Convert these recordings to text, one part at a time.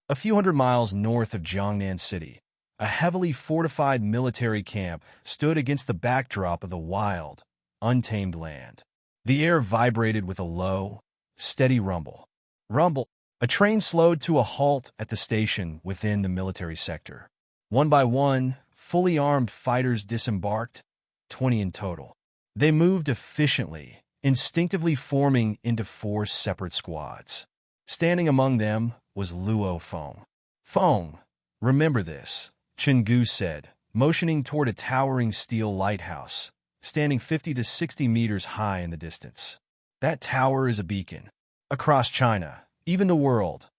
A few hundred miles north of Jiangnan City, a heavily fortified military camp stood against the backdrop of the wild, untamed land. The air vibrated with a low, steady rumble. Rumble. A train slowed to a halt at the station within the military sector. One by one, fully armed fighters disembarked, 20 in total. They moved efficiently, instinctively forming into 4 separate squads. Standing among them was Luo Feng. "Feng, remember this," Chenggu said, motioning toward a towering steel lighthouse, standing 50 to 60 meters high in the distance. "That tower is a beacon. Across China, even the world,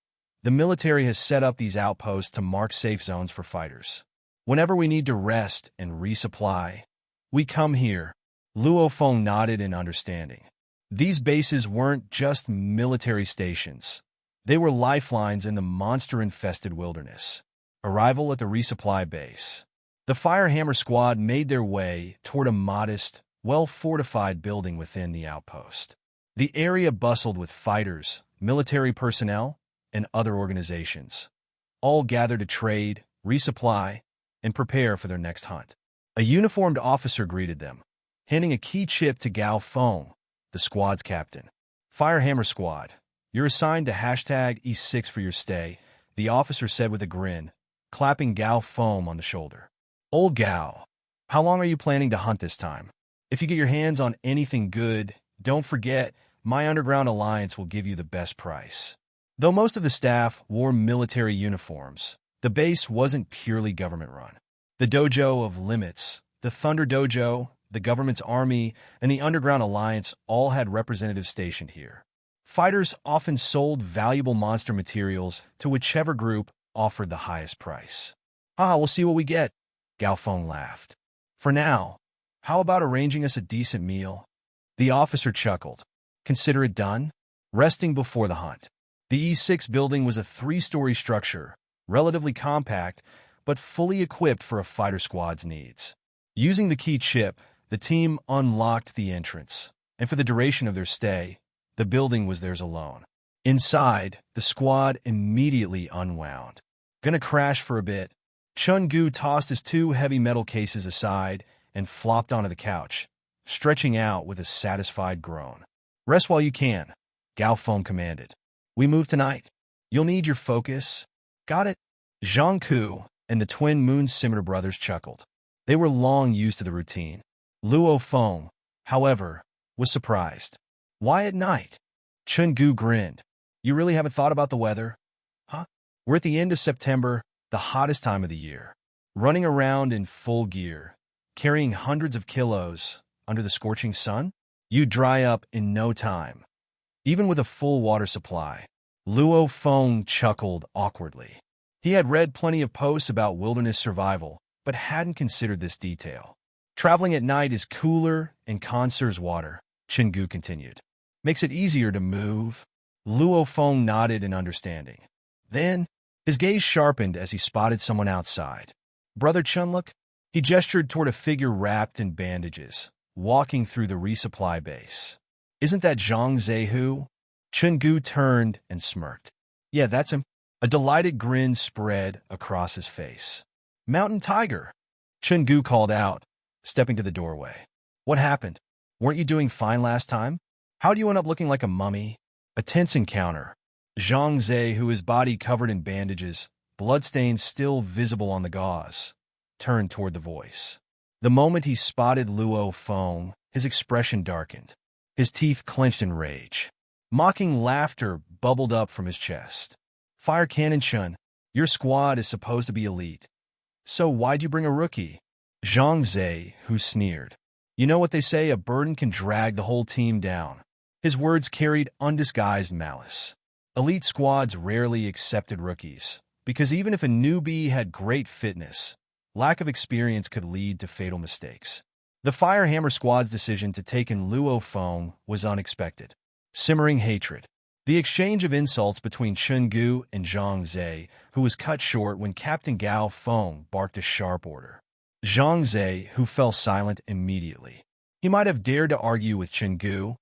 the military has set up these outposts to mark safe zones for fighters. Whenever we need to rest and resupply, we come here." Luo Feng nodded in understanding. These bases weren't just military stations. They were lifelines in the monster-infested wilderness. Arrival at the resupply base. The Firehammer squad made their way toward a modest, well-fortified building within the outpost. The area bustled with fighters, military personnel, and other organizations, all gathered to trade, resupply, and prepare for their next hunt. A uniformed officer greeted them, handing a key chip to Gao Feng, the squad's captain. "Firehammer squad, you're assigned to hashtag E6 for your stay," the officer said with a grin, clapping Gao Feng on the shoulder. "Old Gao, how long are you planning to hunt this time? If you get your hands on anything good, don't forget, my underground alliance will give you the best price." Though most of the staff wore military uniforms, the base wasn't purely government-run. The Dojo of Limits, the Thunder Dojo, the government's army, and the Underground Alliance all had representatives stationed here. Fighters often sold valuable monster materials to whichever group offered the highest price. We'll see what we get," Gao Feng laughed. "For now, how about arranging us a decent meal?" The officer chuckled. "Consider it done?" Resting before the hunt. The E6 building was a 3-story structure, relatively compact, but fully equipped for a fighter squad's needs. Using the key chip, the team unlocked the entrance, and for the duration of their stay, the building was theirs alone. Inside, the squad immediately unwound. "Gonna crash for a bit." Chenggu tossed his 2 heavy metal cases aside and flopped onto the couch, stretching out with a satisfied groan. "Rest while you can," Gao Feng commanded. "We move tonight. You'll need your focus." "Got it." Zhang Ku and the twin Moon Scimitar brothers chuckled. They were long used to the routine. Luo Feng, however, was surprised. "Why at night?" Chenggu grinned. "You really haven't thought about the weather? Huh? We're at the end of September, the hottest time of the year. Running around in full gear, carrying hundreds of kilos under the scorching sun? You'd dry up in no time, even with a full water supply." Luo Feng chuckled awkwardly. He had read plenty of posts about wilderness survival, but hadn't considered this detail. "Traveling at night is cooler and conserves water," Chenggu continued. "Makes it easier to move." Luo Feng nodded in understanding. Then, his gaze sharpened as he spotted someone outside. "Brother Chunluk?" He gestured toward a figure wrapped in bandages, walking through the resupply base. "Isn't that Zhang Zehu?" Chenggu turned and smirked. "Yeah, that's him." A delighted grin spread across his face. "Mountain Tiger," Chenggu called out, stepping to the doorway. "What happened? Weren't you doing fine last time? How'd you end up looking like a mummy?" A tense encounter. Zhang Zehu, his body covered in bandages, bloodstains still visible on the gauze, turned toward the voice. The moment he spotted Luo Feng, his expression darkened. His teeth clenched in rage. Mocking laughter bubbled up from his chest. "Fire Cannon Chun, your squad is supposed to be elite. So why'd you bring a rookie?" Zhang Zehu sneered. "You know what they say, a burden can drag the whole team down." His words carried undisguised malice. Elite squads rarely accepted rookies, because even if a newbie had great fitness, lack of experience could lead to fatal mistakes. The Firehammer squad's decision to take in Luo Feng was unexpected. Simmering hatred. The exchange of insults between Chenggu and Zhang Zehu, who was cut short when Captain Gao Feng barked a sharp order. Zhang Zehu fell silent immediately. He might have dared to argue with Chenggu,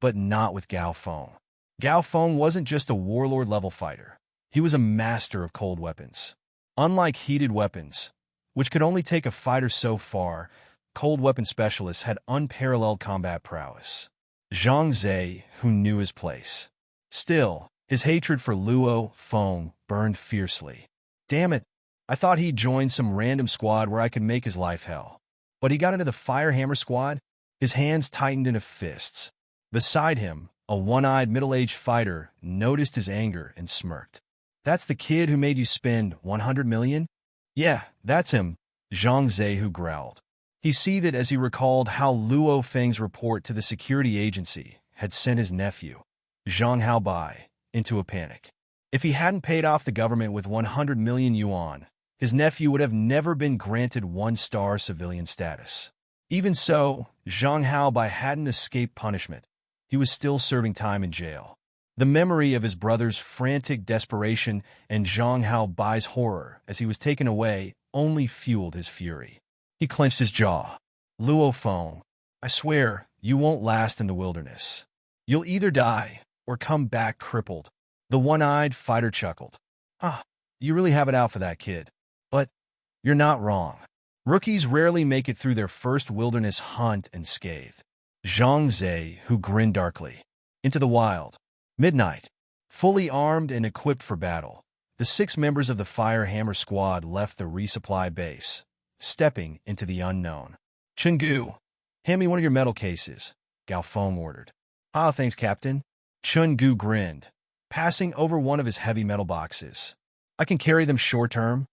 but not with Gao Feng. Gao Feng wasn't just a warlord-level fighter. He was a master of cold weapons. Unlike heated weapons, which could only take a fighter so far, cold weapon specialists had unparalleled combat prowess. Zhang Zhe, who knew his place. Still, his hatred for Luo Feng burned fiercely. Damn it, I thought he'd join some random squad where I could make his life hell. But he got into the Firehammer squad, his hands tightened into fists. Beside him, a one-eyed middle-aged fighter noticed his anger and smirked. That's the kid who made you spend 100 million? Yeah, that's him, Zhang Zhe growled. He seethed as he recalled how Luo Feng's report to the security agency had sent his nephew, Zhang Haobai, into a panic. If he hadn't paid off the government with 100 million yuan, his nephew would have never been granted one-star civilian status. Even so, Zhang Haobai hadn't escaped punishment. He was still serving time in jail. The memory of his brother's frantic desperation and Zhang Haobai's horror as he was taken away only fueled his fury. He clenched his jaw. Luo Feng, I swear, you won't last in the wilderness. You'll either die or come back crippled. The one-eyed fighter chuckled. You really have it out for that kid. But you're not wrong. Rookies rarely make it through their first wilderness hunt unscathed. Zhang Zhe, who grinned darkly. Into the wild. Midnight. Fully armed and equipped for battle, the 6 members of the Firehammer squad left the resupply base, stepping into the unknown. Chungu, hand me one of your metal cases, Gao Feng ordered. Thanks, Captain. Chungu grinned, passing over one of his heavy metal boxes. I can carry them short-term,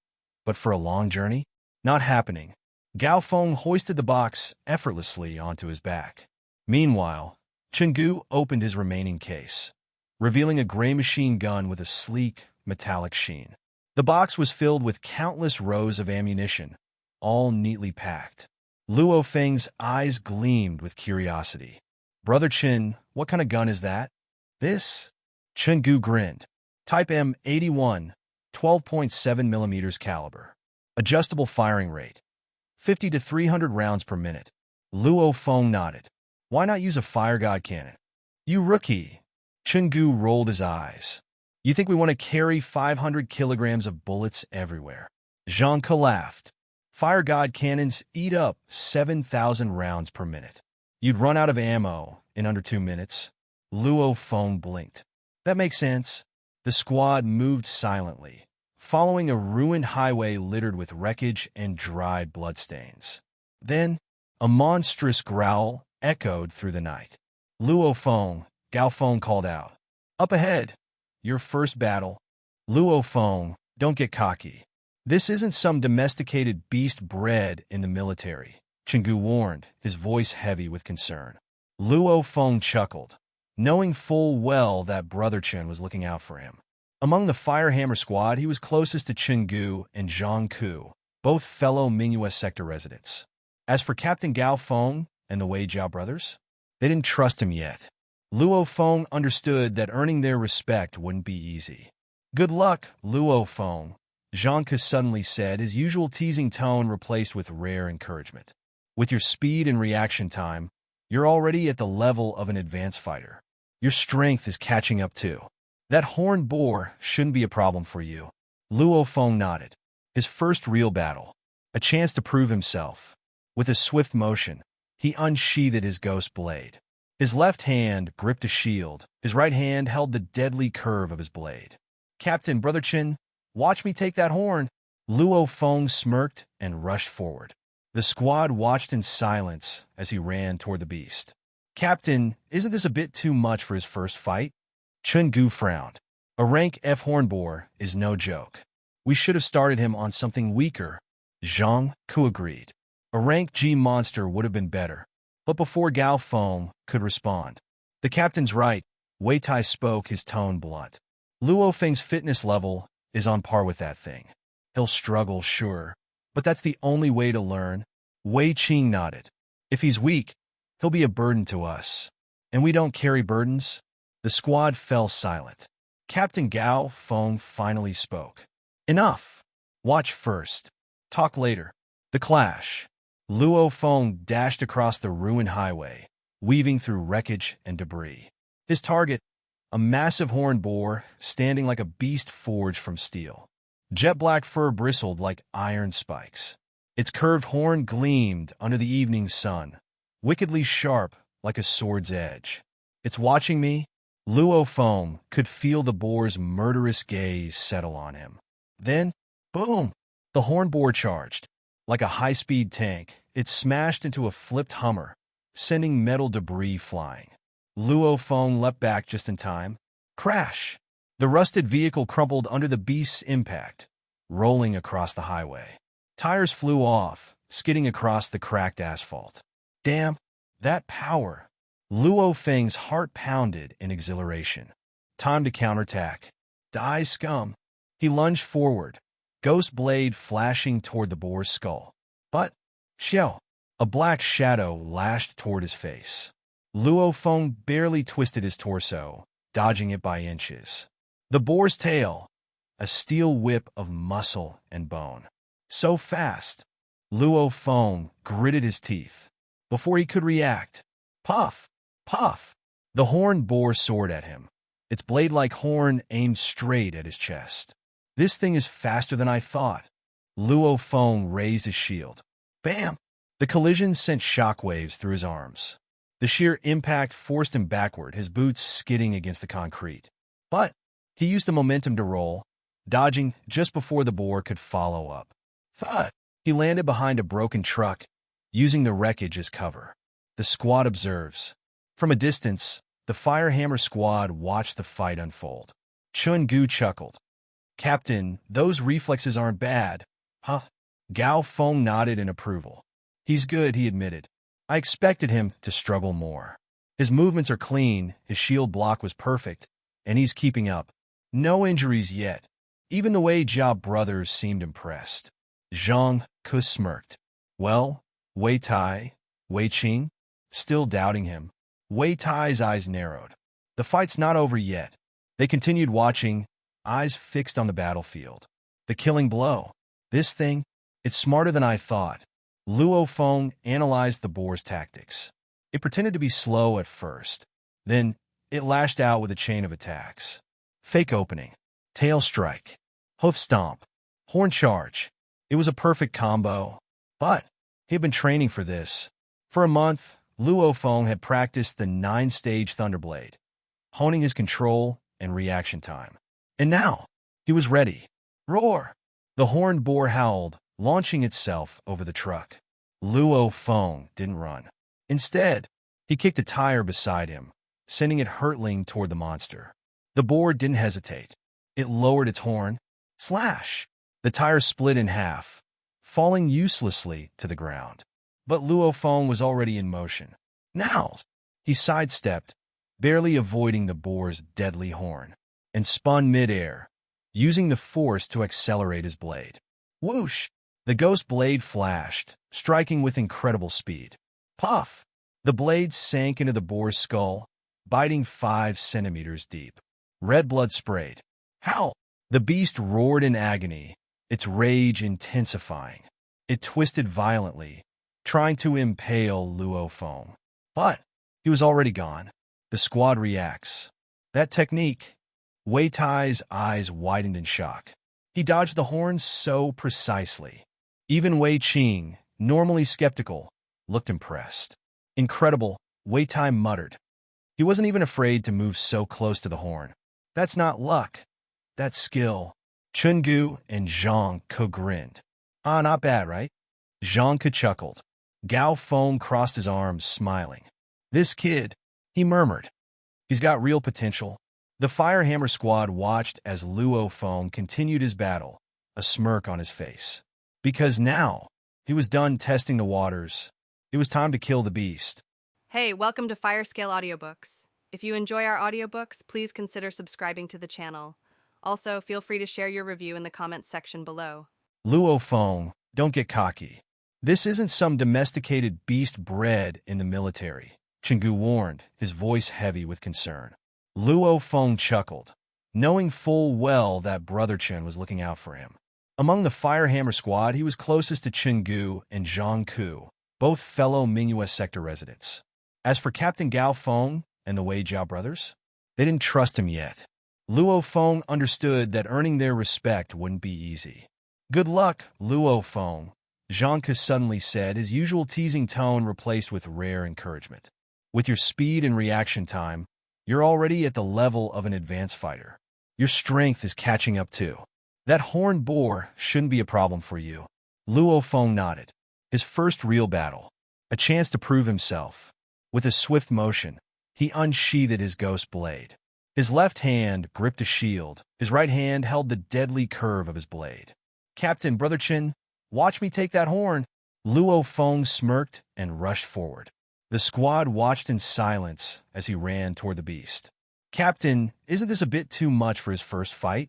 but for a long journey? Not happening. Gao Feng hoisted the box effortlessly onto his back. Meanwhile, Chungu opened his remaining case, revealing a gray machine gun with a sleek, metallic sheen. The box was filled with countless rows of ammunition, all neatly packed. Luo Feng's eyes gleamed with curiosity. Brother Chin, what kind of gun is that? This? Chungu grinned. Type M81, 12.7 millimeters caliber. Adjustable firing rate. 50 to 300 rounds per minute. Luo Feng nodded. Why not use a fire god cannon? You rookie. Chungu rolled his eyes. You think we want to carry 500 kilograms of bullets everywhere? Zhang Ke laughed. Fire god cannons eat up 7,000 rounds per minute. You'd run out of ammo in under 2 minutes. Luo Feng blinked. That makes sense. The squad moved silently, following a ruined highway littered with wreckage and dried bloodstains. Then, a monstrous growl echoed through the night. Luo Feng, Gao Feng called out. Up ahead. Your first battle. Luo Feng, don't get cocky. This isn't some domesticated beast bred in the military, Chungu warned, his voice heavy with concern. Luo Feng chuckled, knowing full well that Brother Chen was looking out for him. Among the Firehammer squad, he was closest to Chungu and Zhang Ku, both fellow Mingyue sector residents. As for Captain Gao Feng and the Wei Jiao brothers, they didn't trust him yet. Luo Feng understood that earning their respect wouldn't be easy. Good luck, Luo Feng, Zhang Ke suddenly said, his usual teasing tone replaced with rare encouragement. With your speed and reaction time, you're already at the level of an advanced fighter. Your strength is catching up too. That horned boar shouldn't be a problem for you. Luo Feng nodded. His first real battle. A chance to prove himself. With a swift motion, he unsheathed his ghost blade. His left hand gripped a shield. His right hand held the deadly curve of his blade. Captain Brother Chin, watch me take that horn. Luo Feng smirked and rushed forward. The squad watched in silence as he ran toward the beast. Captain, isn't this a bit too much for his first fight? Chungu frowned. A rank F hornboar is no joke. We should have started him on something weaker. Zhang Ku agreed. A rank G monster would have been better. But before Gao Feng could respond, the captain's right, Wei Tai spoke, his tone blunt. Luo Feng's fitness level is on par with that thing. He'll struggle, sure, but that's the only way to learn. Wei Qing nodded. If he's weak, he'll be a burden to us. And we don't carry burdens. The squad fell silent. Captain Gao Feng finally spoke. Enough. Watch first. Talk later. The clash. Luo Feng dashed across the ruined highway, weaving through wreckage and debris. His target, a massive horned boar standing like a beast forged from steel. Jet black fur bristled like iron spikes. Its curved horn gleamed under the evening sun, wickedly sharp like a sword's edge. "It's watching me." Luo Feng could feel the boar's murderous gaze settle on him. Then, boom! The horn boar charged. Like a high-speed tank, it smashed into a flipped Hummer, sending metal debris flying. Luo Feng leapt back just in time. Crash! The rusted vehicle crumpled under the beast's impact, rolling across the highway. Tires flew off, skidding across the cracked asphalt. Damn, that power! Luo Feng's heart pounded in exhilaration. Time to counterattack. Die, scum! He lunged forward, ghost blade flashing toward the boar's skull. But, xiao! A black shadow lashed toward his face. Luo Feng barely twisted his torso, dodging it by inches. The boar's tail, a steel whip of muscle and bone. So fast, Luo Feng gritted his teeth. Before he could react, puff! Puff! The horn bore sword at him, its blade-like horn aimed straight at his chest. "This thing is faster than I thought." Luo Feng raised his shield. Bam! The collision sent shockwaves through his arms. The sheer impact forced him backward, his boots skidding against the concrete. But he used the momentum to roll, dodging just before the boar could follow up. Thud! He landed behind a broken truck, using the wreckage as cover. The squad observes. From a distance, the Firehammer squad watched the fight unfold. Chun Gu chuckled. "Captain, those reflexes aren't bad, huh?" Gao Feng nodded in approval. "He's good," he admitted. "I expected him to struggle more. His movements are clean, his shield block was perfect, and he's keeping up. No injuries yet." Even the Wei Jia brothers seemed impressed. Jiang Ke smirked. "Well, Wei Tai, Wei Qing?" Still doubting him. Wei Tai's eyes narrowed. The fight's not over yet. They continued watching, eyes fixed on the battlefield. The killing blow. This thing, it's smarter than I thought. Luo Feng analyzed the boar's tactics. It pretended to be slow at first. Then, it lashed out with a chain of attacks. Fake opening. Tail strike. Hoof stomp. Horn charge. It was a perfect combo. But he had been training for this. For a month, Luo Feng had practiced the 9-stage Thunderblade, honing his control and reaction time. And now, he was ready. Roar! The horned boar howled, launching itself over the truck. Luo Feng didn't run. Instead, he kicked a tire beside him, sending it hurtling toward the monster. The boar didn't hesitate. It lowered its horn. Slash! The tire split in half, falling uselessly to the ground. But Luo Feng was already in motion. Now, he sidestepped, barely avoiding the boar's deadly horn, and spun midair, using the force to accelerate his blade. Whoosh! The ghost blade flashed, striking with incredible speed. Puff! The blade sank into the boar's skull, biting 5 centimeters deep. Red blood sprayed. Howl! The beast roared in agony, its rage intensifying. It twisted violently, trying to impale Luo Feng. But he was already gone. The squad reacts. That technique. Wei Tai's eyes widened in shock. He dodged the horns so precisely. Even Wei Qing, normally skeptical, looked impressed. Incredible, Wei Tai muttered. He wasn't even afraid to move so close to the horn. That's not luck. That's skill. Chun Gu and Jiang Ke grinned. Ah, not bad, right? Jiang Ke chuckled. Gao Feng crossed his arms, smiling. This kid, he murmured. He's got real potential. The Firehammer squad watched as Luo Feng continued his battle, a smirk on his face. Because now, he was done testing the waters. It was time to kill the beast. Hey, welcome to Firescale Audiobooks. If you enjoy our audiobooks, please consider subscribing to the channel. Also, feel free to share your review in the comments section below. Luo Feng, don't get cocky. This isn't some domesticated beast bred in the military, Chenggu warned, his voice heavy with concern. Luo Feng chuckled, knowing full well that Brother Chen was looking out for him. Among the Firehammer squad, he was closest to Chenggu and Jiang Ke, both fellow Mingyue sector residents. As for Captain Gao Feng and the Wei Jiao brothers, They didn't trust him yet. Luo Feng understood that earning their respect wouldn't be easy. "Good luck, Luo Feng," Jiang suddenly said, his usual teasing tone replaced with rare encouragement. "With your speed and reaction time, you're already at the level of an advanced fighter. Your strength is catching up too. That horned boar shouldn't be a problem for you." Luo Feng nodded. His first real battle. A chance to prove himself. With a swift motion, he unsheathed his ghost blade. His left hand gripped a shield. His right hand held the deadly curve of his blade. "Captain Brother Chin, watch me take that horn." Luo Feng smirked and rushed forward. The squad watched in silence as he ran toward the beast. "Captain, isn't this a bit too much for his first fight?"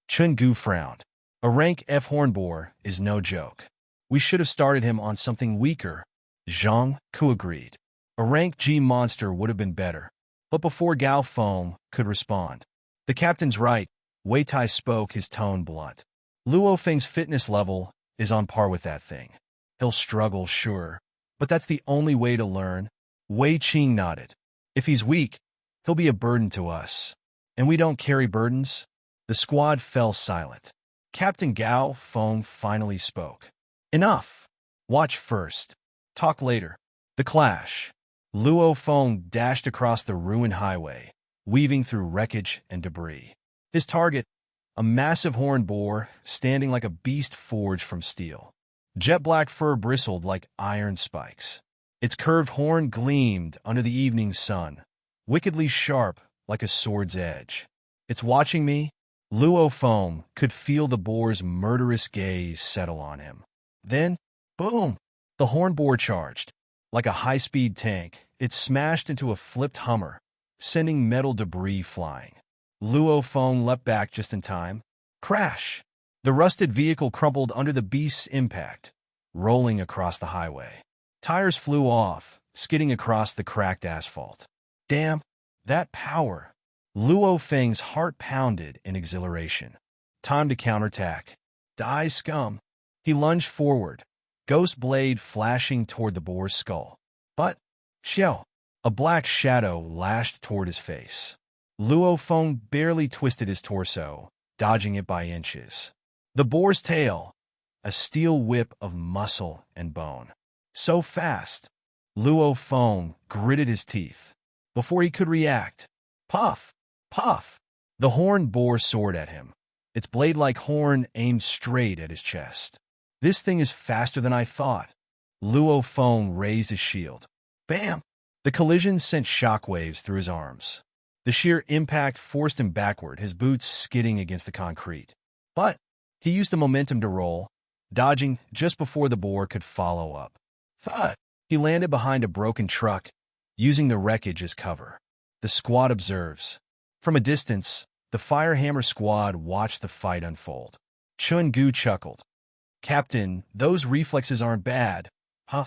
Chun Gu frowned. "A rank F horn boar is no joke. We should have started him on something weaker." Jiang agreed. A rank G monster would have been better. But before Gao Feng could respond, "The captain's right," Wei Tai spoke, his tone blunt. "Luo Feng's fitness level is on par with that thing. He'll struggle, sure, but that's the only way to learn." Wei Qing nodded. "If he's weak, he'll be a burden to us. And we don't carry burdens." The squad fell silent. Captain Gao Feng finally spoke. "Enough. Watch first. Talk later." The clash. Luo Feng dashed across the ruined highway, weaving through wreckage and debris. His target, a massive horned boar standing like a beast forged from steel. Jet-black fur bristled like iron spikes. Its curved horn gleamed under the evening sun, wickedly sharp like a sword's edge. "It's watching me?" Luo Feng could feel the boar's murderous gaze settle on him. Then, boom! The horned boar charged. Like a high-speed tank, it smashed into a flipped Hummer, sending metal debris flying. Luo Feng leapt back just in time. Crash! The rusted vehicle crumpled under the beast's impact, rolling across the highway. Tires flew off, skidding across the cracked asphalt. "Damn, that power!" Luo Feng's heart pounded in exhilaration. Time to counterattack. "Die, scum!" He lunged forward, ghost blade flashing toward the boar's skull. But, xiao! A black shadow lashed toward his face. Luo Feng barely twisted his torso, dodging it by inches. The boar's tail, a steel whip of muscle and bone. So fast, Luo Feng gritted his teeth. Before he could react, puff, puff, the horn bore sword at him, its blade-like horn aimed straight at his chest. "This thing is faster than I thought." Luo Feng raised his shield. Bam! The collision sent shockwaves through his arms. The sheer impact forced him backward, his boots skidding against the concrete. But he used the momentum to roll, dodging just before the boar could follow up. Thud! He landed behind a broken truck, using the wreckage as cover. The squad observes. From a distance, the Firehammer squad watched the fight unfold. Chun Gu chuckled. "Captain, those reflexes aren't bad, huh?"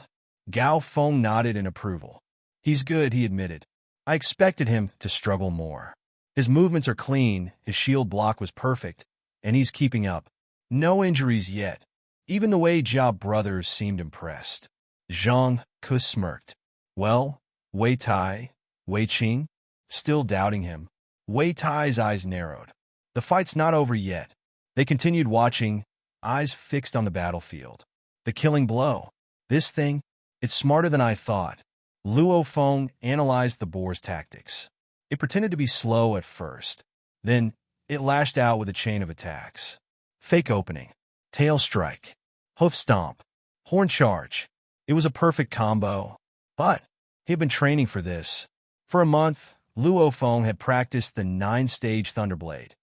Gao Feng nodded in approval. "He's good," he admitted. "I expected him to struggle more. His movements are clean, his shield block was perfect, and he's keeping up. No injuries yet." Even the Wei Jia brothers seemed impressed. Jiang smirked. "Well, Wei Tai, Wei Qing?" Still doubting him. Wei Tai's eyes narrowed. The fight's not over yet. They continued watching, eyes fixed on the battlefield. The killing blow. "This thing, it's smarter than I thought." Luo Feng analyzed the boar's tactics. It pretended to be slow at first. Then, it lashed out with a chain of attacks. Fake opening. Tail strike. Hoof stomp. Horn charge. It was a perfect combo. But he had been training for this. For a month, Luo Feng had practiced the 9-stage Thunderblade,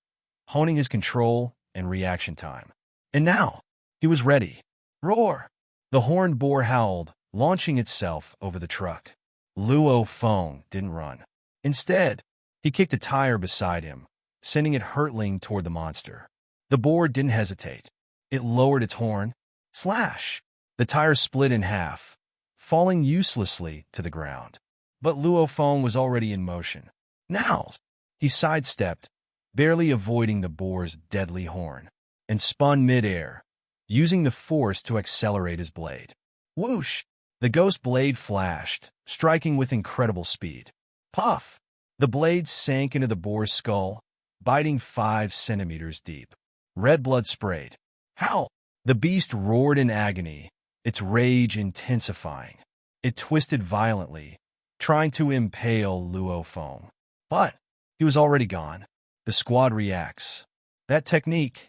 honing his control and reaction time. And now, he was ready. Roar! The horned boar howled, launching itself over the truck. Luo Feng didn't run. Instead, he kicked a tire beside him, sending it hurtling toward the monster. The boar didn't hesitate. It lowered its horn. Slash! The tire split in half, falling uselessly to the ground. But Luo Feng was already in motion. Now! He sidestepped, barely avoiding the boar's deadly horn, and spun mid-air, using the force to accelerate his blade. Whoosh! The ghost blade flashed, striking with incredible speed. Puff! The blade sank into the boar's skull, biting 5 centimeters deep. Red blood sprayed. Howl! The beast roared in agony, its rage intensifying. It twisted violently, trying to impale Luo Feng. But he was already gone. The squad reacts. That technique.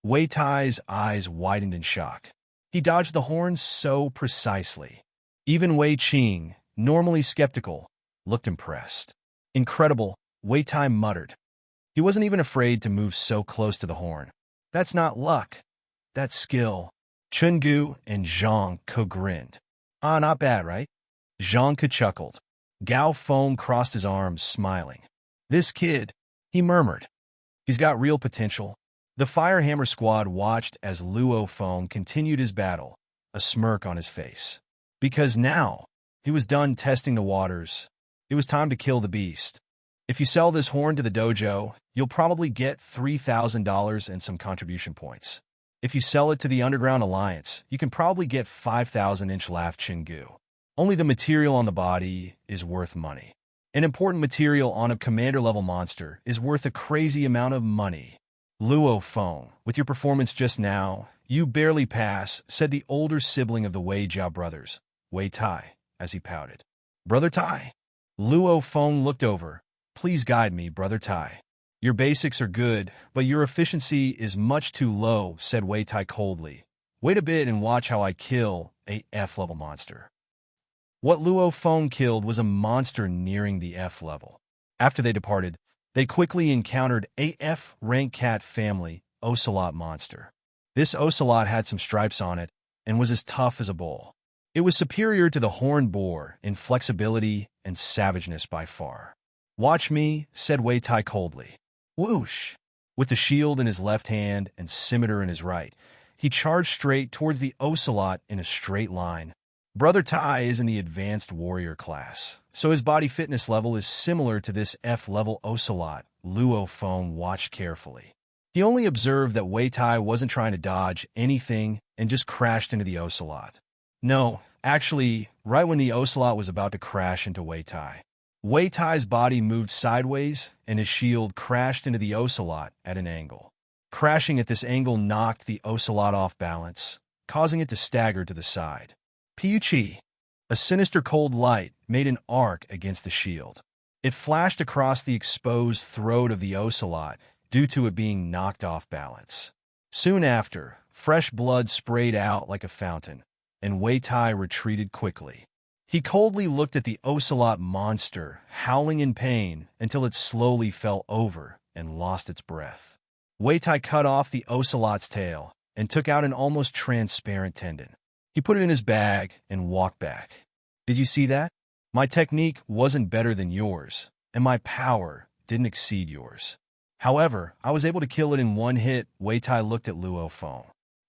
Wei Tai's eyes widened in shock. He dodged the horns so precisely. Even Wei Qing, normally skeptical, looked impressed. Incredible, Wei Tai muttered. He wasn't even afraid to move so close to the horn. That's not luck. That's skill. Chungu and Jiang grinned. Ah, not bad, right? Jiang chuckled. Gao Feng crossed his arms, smiling. This kid, he murmured. He's got real potential. The Firehammer squad watched as Luo Feng continued his battle, a smirk on his face. Because now, he was done testing the waters. It was time to kill the beast. If you sell this horn to the dojo, you'll probably get $3,000 and some contribution points. If you sell it to the Underground Alliance, you can probably get 5,000-inch laugh Chingu. Only the material on the body is worth money. An important material on a commander-level monster is worth a crazy amount of money. Luo Feng, with your performance just now, you barely pass, said the older sibling of the Wei Jiao brothers, Wei Tai, as he pouted. Brother Tai. Luo Feng looked over. Please guide me, Brother Tai. Your basics are good, but your efficiency is much too low, said Wei Tai coldly. Wait a bit and watch how I kill a F-level monster. What Luo Feng killed was a monster nearing the F level. After they departed, they quickly encountered a F-rank cat family ocelot monster. This ocelot had some stripes on it and was as tough as a bull. It was superior to the horned boar in flexibility and savageness by far. Watch me, said Wei Tai coldly. Whoosh! With the shield in his left hand and scimitar in his right, he charged straight towards the ocelot in a straight line. Brother Tai is in the advanced warrior class, so his body fitness level is similar to this F-level ocelot. Luo Feng watched carefully. He only observed that Wei Tai wasn't trying to dodge anything and just crashed into the ocelot. No, actually, right when the ocelot was about to crash into Wei Tai's body moved sideways and his shield crashed into the ocelot at an angle. Crashing at this angle knocked the ocelot off balance, causing it to stagger to the side. Piuchi. A sinister cold light made an arc against the shield. It flashed across the exposed throat of the ocelot due to it being knocked off balance. Soon after, fresh blood sprayed out like a fountain, and Wei Tai retreated quickly. He coldly looked at the ocelot monster, howling in pain until it slowly fell over and lost its breath. Wei Tai cut off the ocelot's tail and took out an almost transparent tendon. He put it in his bag and walked back. Did you see that? My technique wasn't better than yours, and my power didn't exceed yours. However, I was able to kill it in one hit. Wei Tai looked at Luo Feng.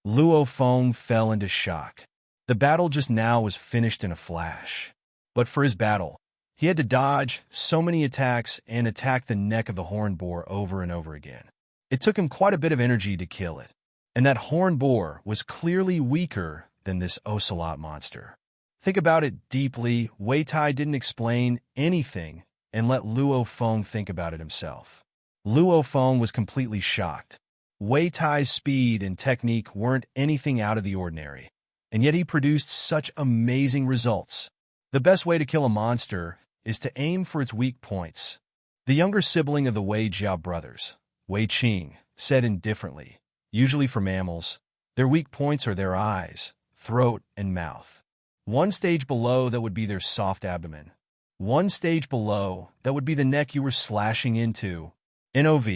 Luo Feng fell into shock. The battle just now was finished in a flash. But for his battle, he had to dodge so many attacks and attack the neck of the horned boar over and over again. It took him quite a bit of energy to kill it, and that horned boar was clearly weaker than this ocelot monster. Think about it deeply. Wei Tai didn't explain anything and let Luo Feng think about it himself. Luo Feng was completely shocked. Wei Tai's speed and technique weren't anything out of the ordinary, and yet he produced such amazing results. The best way to kill a monster is to aim for its weak points. The younger sibling of the Wei Jiao brothers, Wei Qing, said indifferently, usually for mammals, their weak points are their eyes, throat, and mouth. One stage below that would be their soft abdomen. One stage below that would be the neck you were slashing into. NOV.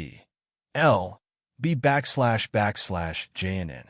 L. B / JNN.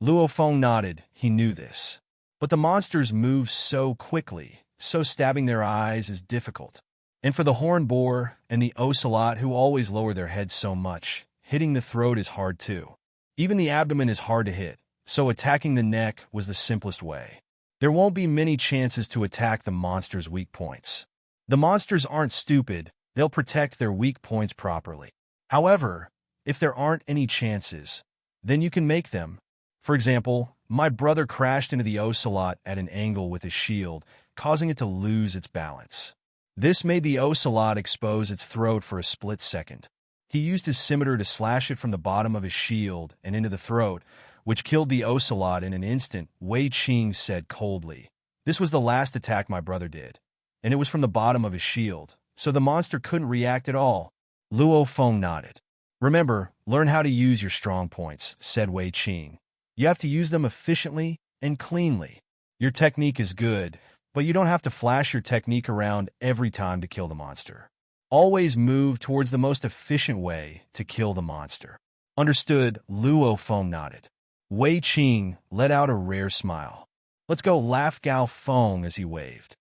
Luo Feng nodded. He knew this. But the monsters move so quickly, so stabbing their eyes is difficult. And for the horned boar and the ocelot who always lower their heads so much, hitting the throat is hard too. Even the abdomen is hard to hit, so attacking the neck was the simplest way. There won't be many chances to attack the monster's weak points. The monsters aren't stupid, they'll protect their weak points properly. However, if there aren't any chances, then you can make them. For example, my brother crashed into the ocelot at an angle with his shield, causing it to lose its balance. This made the ocelot expose its throat for a split second. He used his scimitar to slash it from the bottom of his shield and into the throat, which killed the ocelot in an instant. Wei Qing said coldly, "This was the last attack my brother did, and it was from the bottom of his shield, so the monster couldn't react at all." Luo Feng nodded. "Remember, learn how to use your strong points," said Wei Qing. "You have to use them efficiently and cleanly. Your technique is good, but you don't have to flash your technique around every time to kill the monster. Always move towards the most efficient way to kill the monster." "Understood," Luo Feng nodded. Wei Qing let out a rare smile. "Let's go," laughed Gao Feng as he waved.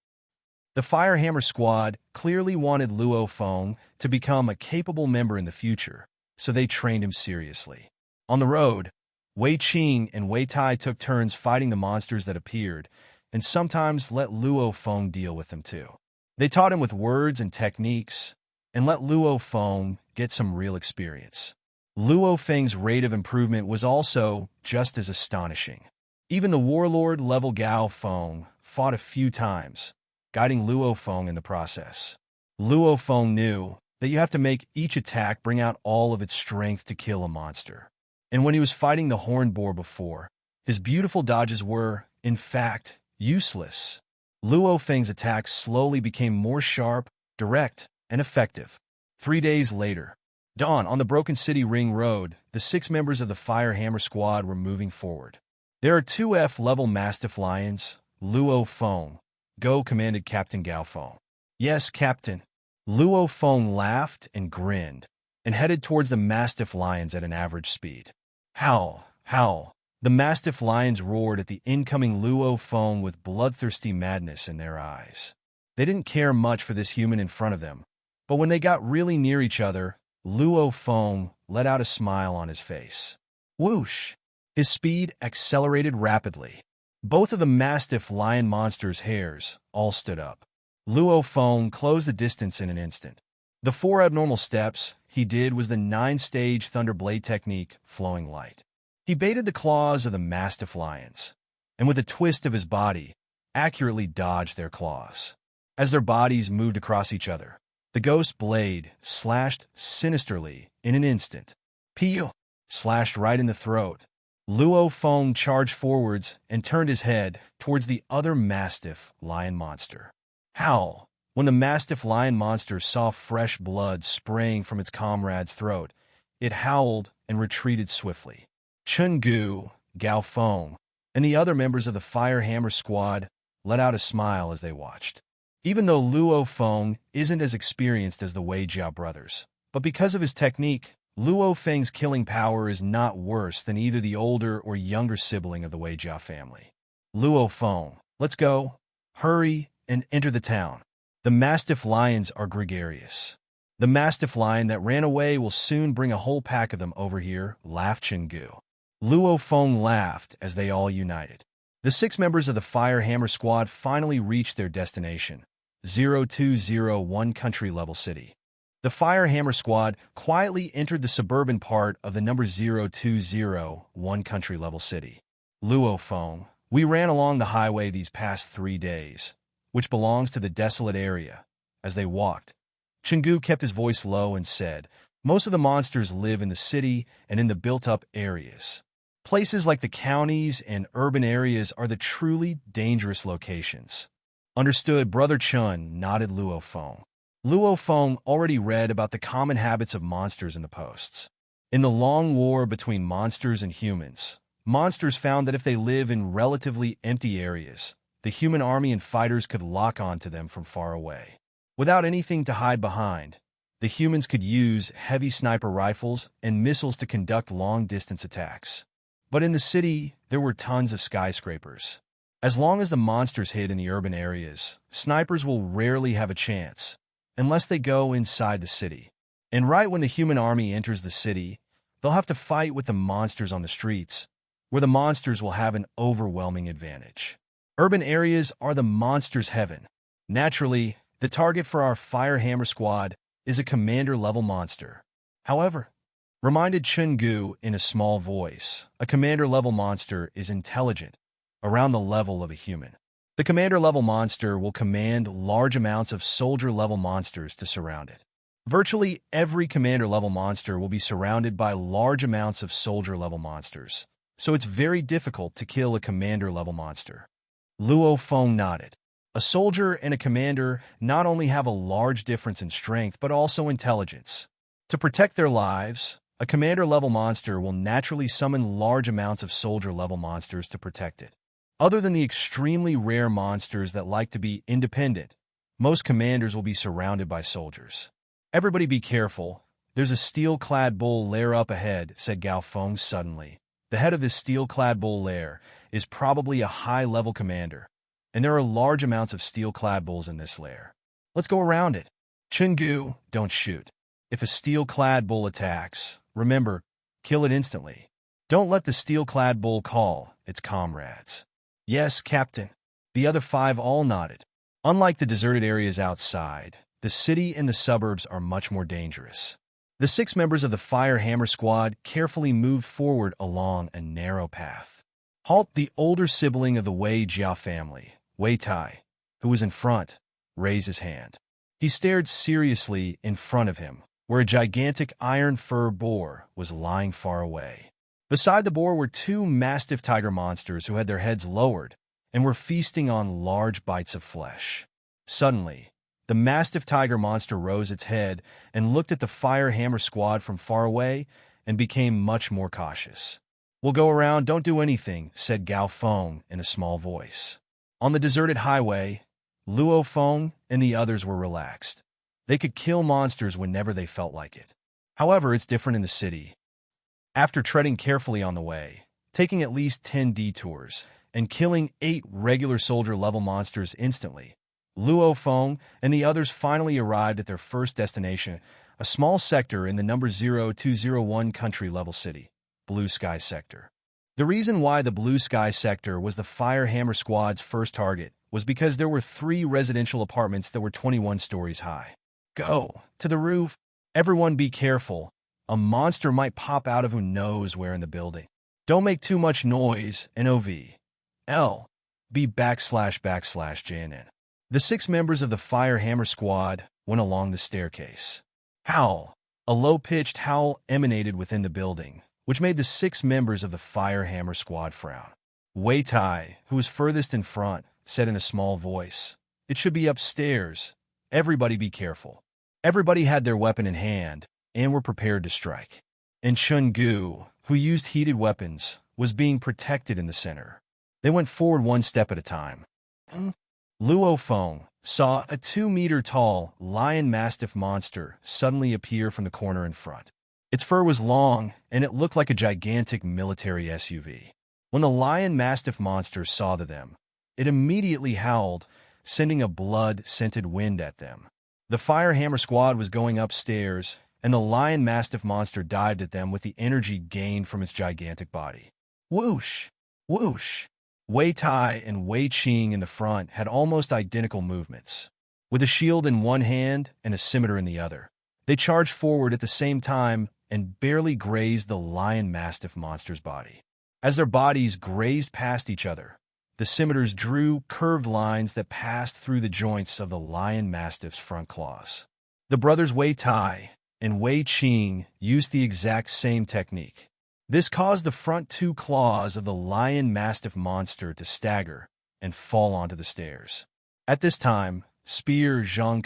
The Firehammer squad clearly wanted Luo Feng to become a capable member in the future, so they trained him seriously. On the road, Wei Qing and Wei Tai took turns fighting the monsters that appeared, and sometimes let Luo Feng deal with them too. They taught him with words and techniques, and let Luo Feng get some real experience. Luo Feng's rate of improvement was also just as astonishing. Even the warlord-level Gao Feng fought a few times, guiding Luo Feng in the process. Luo Feng knew that you have to make each attack bring out all of its strength to kill a monster. And when he was fighting the horned boar before, his beautiful dodges were, in fact, useless. Luo Feng's attacks slowly became more sharp, direct, and effective. 3 days later, dawn on the Broken City Ring Road, the 6 members of the Firehammer squad were moving forward. "There are 2 F-level Mastiff Lions," Luo Feng. "Go," commanded Captain Gao Feng. "Yes, Captain." Luo Feng laughed and grinned, and headed towards the Mastiff Lions at an average speed. "Howl! Howl!" The Mastiff Lions roared at the incoming Luo Feng with bloodthirsty madness in their eyes. They didn't care much for this human in front of them, but when they got really near each other, Luo Feng let out a smile on his face. Whoosh! His speed accelerated rapidly. Both of the Mastiff Lion monsters' hairs all stood up. Luo Feng closed the distance in an instant. The 4 abnormal steps he did was the 9-stage Thunderblade technique, Flowing Light. He baited the claws of the Mastiff Lions, and with a twist of his body, accurately dodged their claws. As their bodies moved across each other, the ghost blade slashed sinisterly in an instant. Pew! Slashed right in the throat. Luo Feng charged forwards and turned his head towards the other Mastiff Lion monster. Howl! When the Mastiff Lion monster saw fresh blood spraying from its comrade's throat, it howled and retreated swiftly. Chun Gu, Gao Feng, and the other members of the Firehammer squad let out a smile as they watched. Even though Luo Feng isn't as experienced as the Wei Jiao brothers, but because of his technique, Luo Feng's killing power is not worse than either the older or younger sibling of the Wei Jiao family. Luo Feng, let's go. Hurry and enter the town. The Mastiff Lions are gregarious. The Mastiff Lion that ran away will soon bring a whole pack of them over here, laughed Chingu. Luo Feng laughed as they all united. The 6 members of the Firehammer squad finally reached their destination, 0201 country-level city. The Firehammer squad quietly entered the suburban part of the number 0201 country-level city. Luo Feng, we ran along the highway these past 3 days, which belongs to the desolate area. As they walked, Chingu kept his voice low and said, most of the monsters live in the city and in the built-up areas. Places like the counties and urban areas are the truly dangerous locations. Understood, Brother Chun, nodded Luo Feng. Luo Feng already read about the common habits of monsters in the posts. In the long war between monsters and humans, monsters found that if they live in relatively empty areas, the human army and fighters could lock onto them from far away. Without anything to hide behind, the humans could use heavy sniper rifles and missiles to conduct long-distance attacks. But in the city, there were tons of skyscrapers. As long as the monsters hid in the urban areas, snipers will rarely have a chance, unless they go inside the city. And right when the human army enters the city, they'll have to fight with the monsters on the streets, where the monsters will have an overwhelming advantage. Urban areas are the monsters' heaven. Naturally, the target for our Firehammer squad is a commander-level monster. However, reminded Chun Gu in a small voice, a commander-level monster is intelligent, around the level of a human. The commander-level monster will command large amounts of soldier-level monsters to surround it. Virtually every commander-level monster will be surrounded by large amounts of soldier-level monsters, so it's very difficult to kill a commander-level monster. Luo Feng nodded. A soldier and a commander not only have a large difference in strength but also intelligence. To protect their lives, a commander-level monster will naturally summon large amounts of soldier-level monsters to protect it. Other than the extremely rare monsters that like to be independent, most commanders will be surrounded by soldiers. Everybody be careful. There's a steel-clad bull lair up ahead, said Gao Feng suddenly. The head of this steel-clad bull lair is probably a high-level commander, and there are large amounts of steel-clad bulls in this lair. Let's go around it. Chungu, don't shoot. If a steel-clad bull attacks, remember, kill it instantly. Don't let the steel-clad bull call its comrades. Yes, Captain. The other 5 all nodded. Unlike the deserted areas outside, the city and the suburbs are much more dangerous. The 6 members of the Fire Hammer Squad carefully moved forward along a narrow path. Halt, the older sibling of the Wei Jia family, Wei Tai, who was in front, raised his hand. He stared seriously in front of him, where a gigantic iron fur boar was lying far away. Beside the boar were 2 mastiff tiger monsters who had their heads lowered and were feasting on large bites of flesh. Suddenly, the mastiff tiger monster rose its head and looked at the Fire Hammer Squad from far away and became much more cautious. We'll go around, don't do anything, said Gao Feng in a small voice. On the deserted highway, Luo Feng and the others were relaxed. They could kill monsters whenever they felt like it. However, it's different in the city. After treading carefully on the way, taking at least 10 detours, and killing 8 regular soldier-level monsters instantly, Luo Feng and the others finally arrived at their first destination, a small sector in the number 0201 country-level city, Blue Sky Sector. The reason why the Blue Sky Sector was the Fire Hammer Squad's first target was because there were 3 residential apartments that were 21 stories high. Go to the roof. Everyone be careful. A monster might pop out of who knows where in the building. Don't make too much noise, NOV. LB //JNN. The 6 members of the Fire Hammer Squad went along the staircase. Howl. A low-pitched howl emanated within the building, which made the 6 members of the Fire Hammer Squad frown. Wei Tai, who was furthest in front, said in a small voice, "It should be upstairs. Everybody be careful." Everybody had their weapon in hand and were prepared to strike. And Chungu, who used heated weapons, was being protected in the center. They went forward 1 step at a time. Luo Feng saw a 2-meter-tall lion mastiff monster suddenly appear from the corner in front. Its fur was long, and it looked like a gigantic military SUV. When the lion mastiff monster saw them, it immediately howled, sending a blood-scented wind at them. The Fire Hammer Squad was going upstairs, and the lion mastiff monster dived at them with the energy gained from its gigantic body. Whoosh! Whoosh! Wei Tai and Wei Qing in the front had almost identical movements. With a shield in one hand and a scimitar in the other, they charged forward at the same time and barely grazed the lion mastiff monster's body. As their bodies grazed past each other, the scimitars drew curved lines that passed through the joints of the lion mastiff's front claws. The brothers Wei Tai and Wei Qing used the exact same technique. This caused the front 2 claws of the lion mastiff monster to stagger and fall onto the stairs. At this time, Spear Zhang,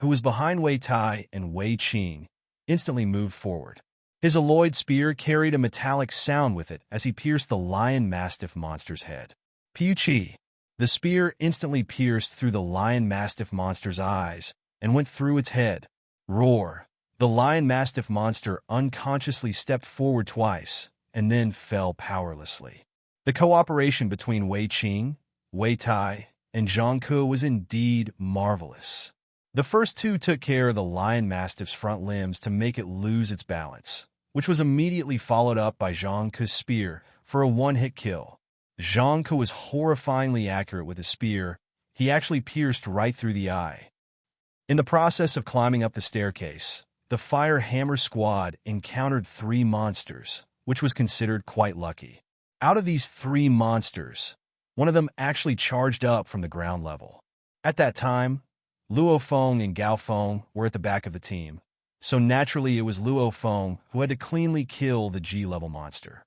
who was behind Wei Tai and Wei Qing, instantly moved forward. His alloyed spear carried a metallic sound with it as he pierced the lion mastiff monster's head. Piu-chi! The spear instantly pierced through the lion mastiff monster's eyes and went through its head. Roar! The lion mastiff monster unconsciously stepped forward twice and then fell powerlessly. The cooperation between Wei Qing, Wei Tai, and Zhang was indeed marvelous. The first 2 took care of the lion mastiff's front limbs to make it lose its balance, which was immediately followed up by Zhang's spear for a 1-hit kill. Zhang was horrifyingly accurate with his spear. He actually pierced right through the eye. In the process of climbing up the staircase, the Fire Hammer Squad encountered 3 monsters, which was considered quite lucky. Out of these 3 monsters, One of them actually charged up from the ground level. At that time, Luo Feng and Gao Feng were at the back of the team, so naturally it was Luo Feng who had to cleanly kill the G-level monster.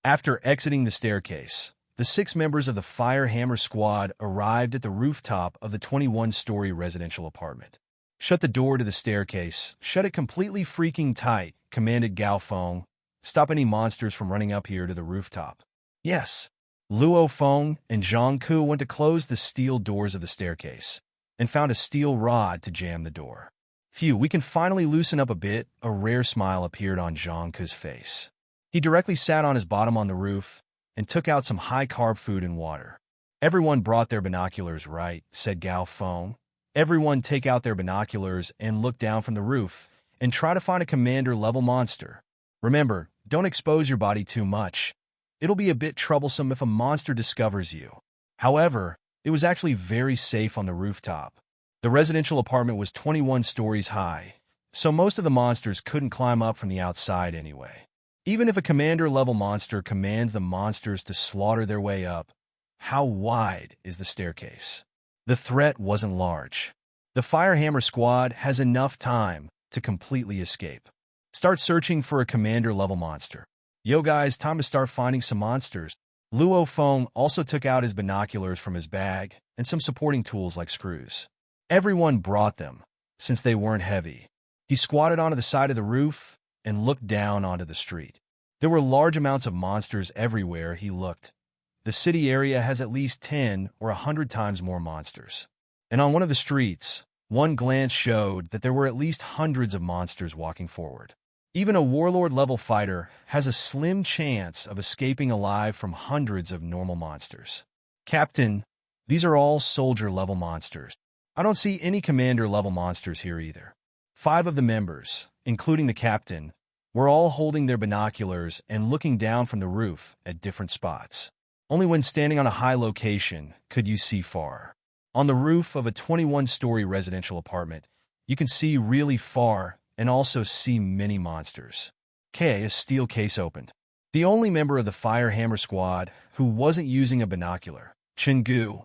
After exiting the staircase, the 6 members of the Fire Hammer Squad arrived at the rooftop of the 21-story residential apartment. "Shut the door to the staircase. Shut it completely freaking tight," commanded Gao Feng. "Stop any monsters from running up here to the rooftop." "Yes." Luo Feng and Jiang went to close the steel doors of the staircase and found a steel rod to jam the door. "Phew, we can finally loosen up a bit." A rare smile appeared on Jiang's face. He directly sat on his bottom on the roof and took out some high-carb food and water. "Everyone brought their binoculars, right?" said Gao Feng. "Everyone take out their binoculars and look down from the roof and try to find a commander-level monster. Remember, don't expose your body too much. It'll be a bit troublesome if a monster discovers you." However, it was actually very safe on the rooftop. The residential apartment was 21 stories high, so most of the monsters couldn't climb up from the outside anyway. Even if a commander-level monster commands the monsters to slaughter their way up, how wide is the staircase? The threat wasn't large. The Firehammer Squad has enough time to completely escape. Start searching for a commander-level monster. "Yo guys, time to start finding some monsters." Luo Feng also took out his binoculars from his bag and some supporting tools like screws. Everyone brought them, since they weren't heavy. He squatted onto the side of the roof and looked down onto the street. There were large amounts of monsters everywhere he looked. The city area has at least 10 or 100 times more monsters. And on one of the streets, one glance showed that there were at least hundreds of monsters walking forward. Even a warlord-level fighter has a slim chance of escaping alive from hundreds of normal monsters. "Captain, these are all soldier-level monsters. I don't see any commander-level monsters here either." 5 of the members, including the captain, were all holding their binoculars and looking down from the roof at different spots. Only when standing on a high location could you see far. On the roof of a 21-story residential apartment, you can see really far and also see many monsters. A steel case opened. The only member of the Firehammer Squad who wasn't using a binocular, Gu,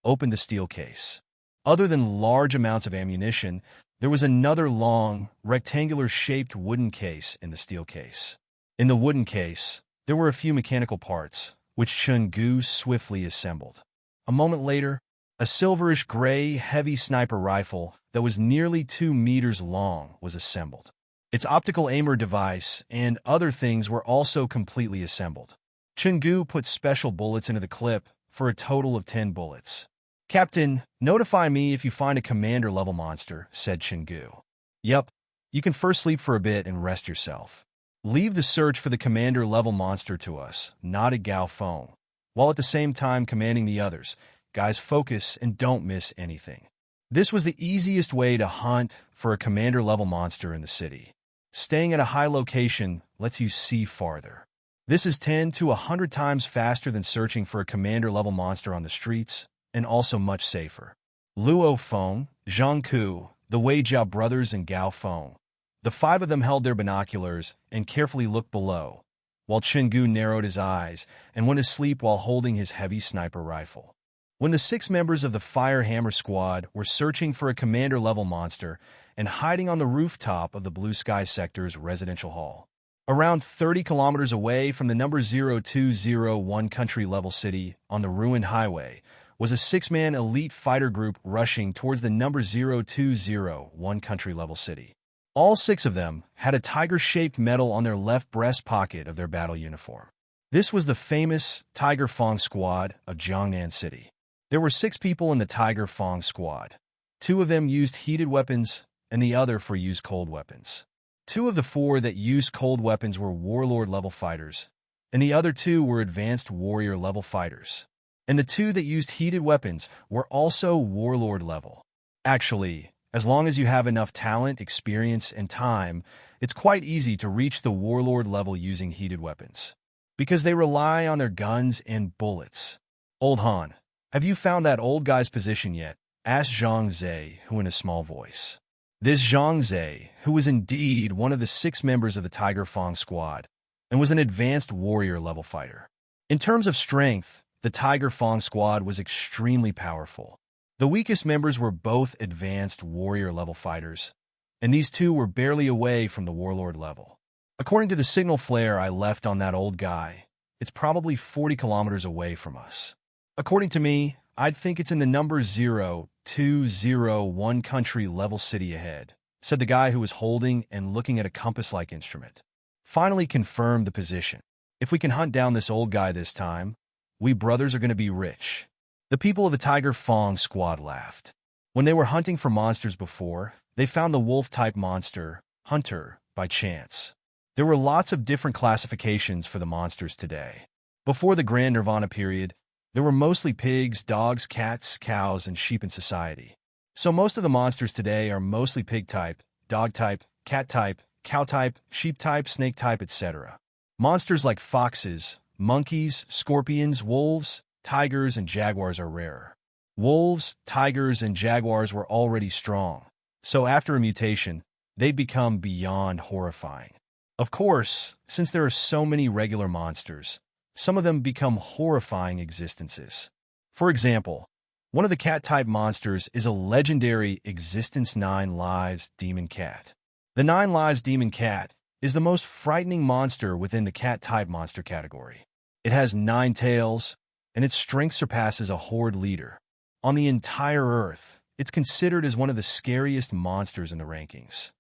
opened the steel case. Other than large amounts of ammunition, there was another long, rectangular-shaped wooden case in the steel case. In the wooden case, there were a few mechanical parts, which Gu swiftly assembled. A moment later, a silverish-gray, heavy sniper rifle that was nearly 2 meters long was assembled. Its optical aimer device and other things were also completely assembled. Gu put special bullets into the clip for a total of 10 bullets. "Captain, notify me if you find a commander-level monster," said Gu. "Yup, you can first sleep for a bit and rest yourself. Leave the search for the commander-level monster to us," nodded Gao Feng, while at the same time commanding the others, "Guys, focus and don't miss anything." This was the easiest way to hunt for a commander-level monster in the city. Staying at a high location lets you see farther. This is 10 to 100 times faster than searching for a commander-level monster on the streets, and also much safer. Luo Feng, Jiang, the Wei Jiao brothers, and Gao Feng. The 5 of them held their binoculars and carefully looked below, while Gu narrowed his eyes and went to sleep while holding his heavy sniper rifle. When the 6 members of the Firehammer Squad were searching for a commander-level monster and hiding on the rooftop of the Blue Sky Sector's residential hall, around 30 kilometers away from the number 0201 country-level city on the ruined highway, was a 6-man elite fighter group rushing towards the number 0201 country-level city. All 6 of them had a tiger-shaped medal on their left breast pocket of their battle uniform. This was the famous Tiger Fong Squad of Jiangnan City. There were 6 people in the Tiger Fong Squad. 2 of them used heated weapons, and the other for used cold weapons. 2 of the 4 that used cold weapons were warlord-level fighters, and the other 2 were advanced warrior-level fighters. And the 2 that used heated weapons were also warlord-level. Actually, as long as you have enough talent, experience, and time, it's quite easy to reach the warlord level using heated weapons, because they rely on their guns and bullets. "Old Han, have you found that old guy's position yet?" asked Zhang Zhe, who in a small voice. This Zhang Zhe, who was indeed one of the 6 members of the Tiger Fong Squad, and was an advanced warrior-level fighter. In terms of strength, the Tiger Fong squad was extremely powerful. The weakest members were both advanced warrior-level fighters, and these two were barely away from the warlord level. According to the signal flare I left on that old guy, it's probably 40 kilometers away from us. According to me, I'd think it's in the number 0201 country level city ahead, said the guy who was holding and looking at a compass-like instrument. Finally confirmed the position. If we can hunt down this old guy this time, we brothers are going to be rich. The people of the Tiger Fong squad laughed. When they were hunting for monsters before, they found the wolf-type monster, Hunter, by chance. There were lots of different classifications for the monsters today. Before the Grand Nirvana period, there were mostly pigs, dogs, cats, cows, and sheep in society. So most of the monsters today are mostly pig-type, dog-type, cat-type, cow-type, sheep-type, snake-type, etc. Monsters like foxes, monkeys, scorpions, wolves, tigers, and jaguars are rarer. Wolves, tigers, and jaguars were already strong, so after a mutation, they become beyond horrifying. Of course, since there are so many regular monsters, some of them become horrifying existences. For example, one of the cat-type monsters is a legendary Existence 9 Lives demon cat. The 9 Lives demon cat is the most frightening monster within the cat-type monster category. It has 9 tails, and its strength surpasses a horde leader. On the entire Earth, it's considered as one of the scariest monsters in the rankings.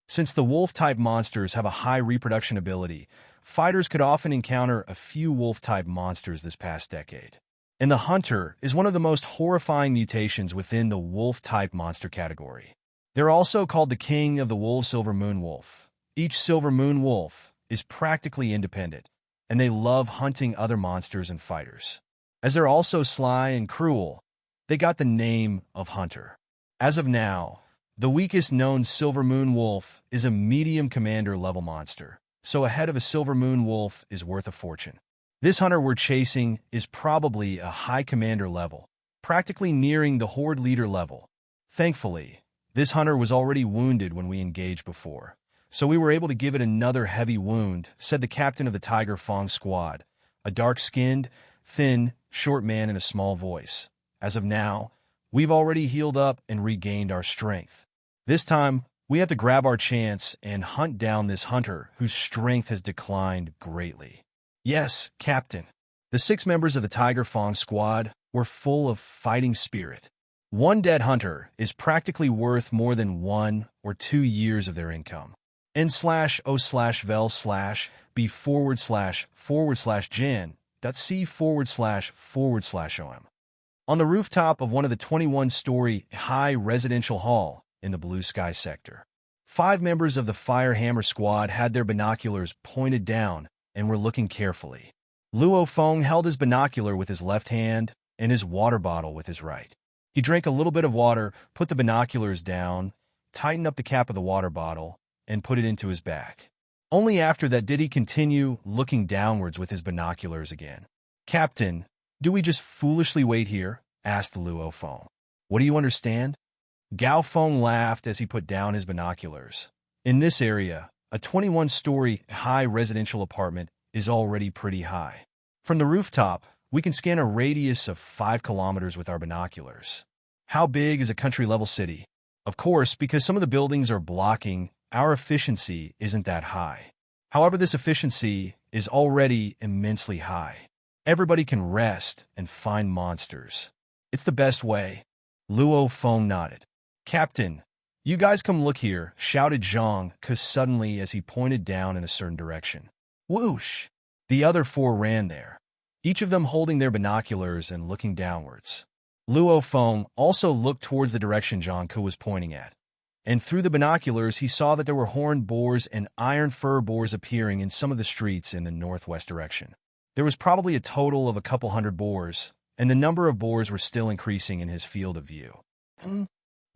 Since the wolf-type monsters have a high reproduction ability, fighters could often encounter a few wolf-type monsters this past decade. And the Hunter is one of the most horrifying mutations within the wolf-type monster category. They're also called the King of the Wolves Silver Moon Wolf. Each Silver Moon Wolf is practically independent, and they love hunting other monsters and fighters. As they're also sly and cruel, they got the name of Hunter. As of now, the weakest known Silver Moon Wolf is a medium commander level monster, so a head of a Silver Moon Wolf is worth a fortune. This hunter we're chasing is probably a high commander level, practically nearing the horde leader level. Thankfully, this hunter was already wounded when we engaged before, so we were able to give it another heavy wound, said the captain of the Tiger Fong squad, a dark-skinned, thin, short man in a small voice. As of now, we've already healed up and regained our strength. This time, we have to grab our chance and hunt down this hunter whose strength has declined greatly. Yes, Captain. The 6 members of the Tiger Fong squad were full of fighting spirit. One dead hunter is practically worth more than 1 or 2 years of their income. n/o/vel/b/jan.c//om. On the rooftop of one of the 21-story high residential hall in the Blue Sky sector, 5 members of the Fire Hammer squad had their binoculars pointed down and were looking carefully. Luo Feng held his binocular with his left hand and his water bottle with his right. He drank a little bit of water, put the binoculars down, tightened up the cap of the water bottle, and put it into his back. Only after that did he continue looking downwards with his binoculars again. Captain, do we just foolishly wait here? Asked Luo Feng. What do you understand? Gao Feng laughed as he put down his binoculars. In this area, a 21-story high residential apartment is already pretty high. From the rooftop, we can scan a radius of 5 kilometers with our binoculars. How big is a country-level city? Of course, because some of the buildings are blocking, our efficiency isn't that high. However, this efficiency is already immensely high. Everybody can rest and find monsters. It's the best way. Luo Feng nodded. Captain, you guys come look here, shouted Jiang suddenly as he pointed down in a certain direction. Whoosh! The other 4 ran there, each of them holding their binoculars and looking downwards. Luo Feng also looked towards the direction Jiang was pointing at, and through the binoculars he saw that there were horned boars and iron fur boars appearing in some of the streets in the northwest direction. There was probably a total of a couple hundred boars, and the number of boars were still increasing in his field of view.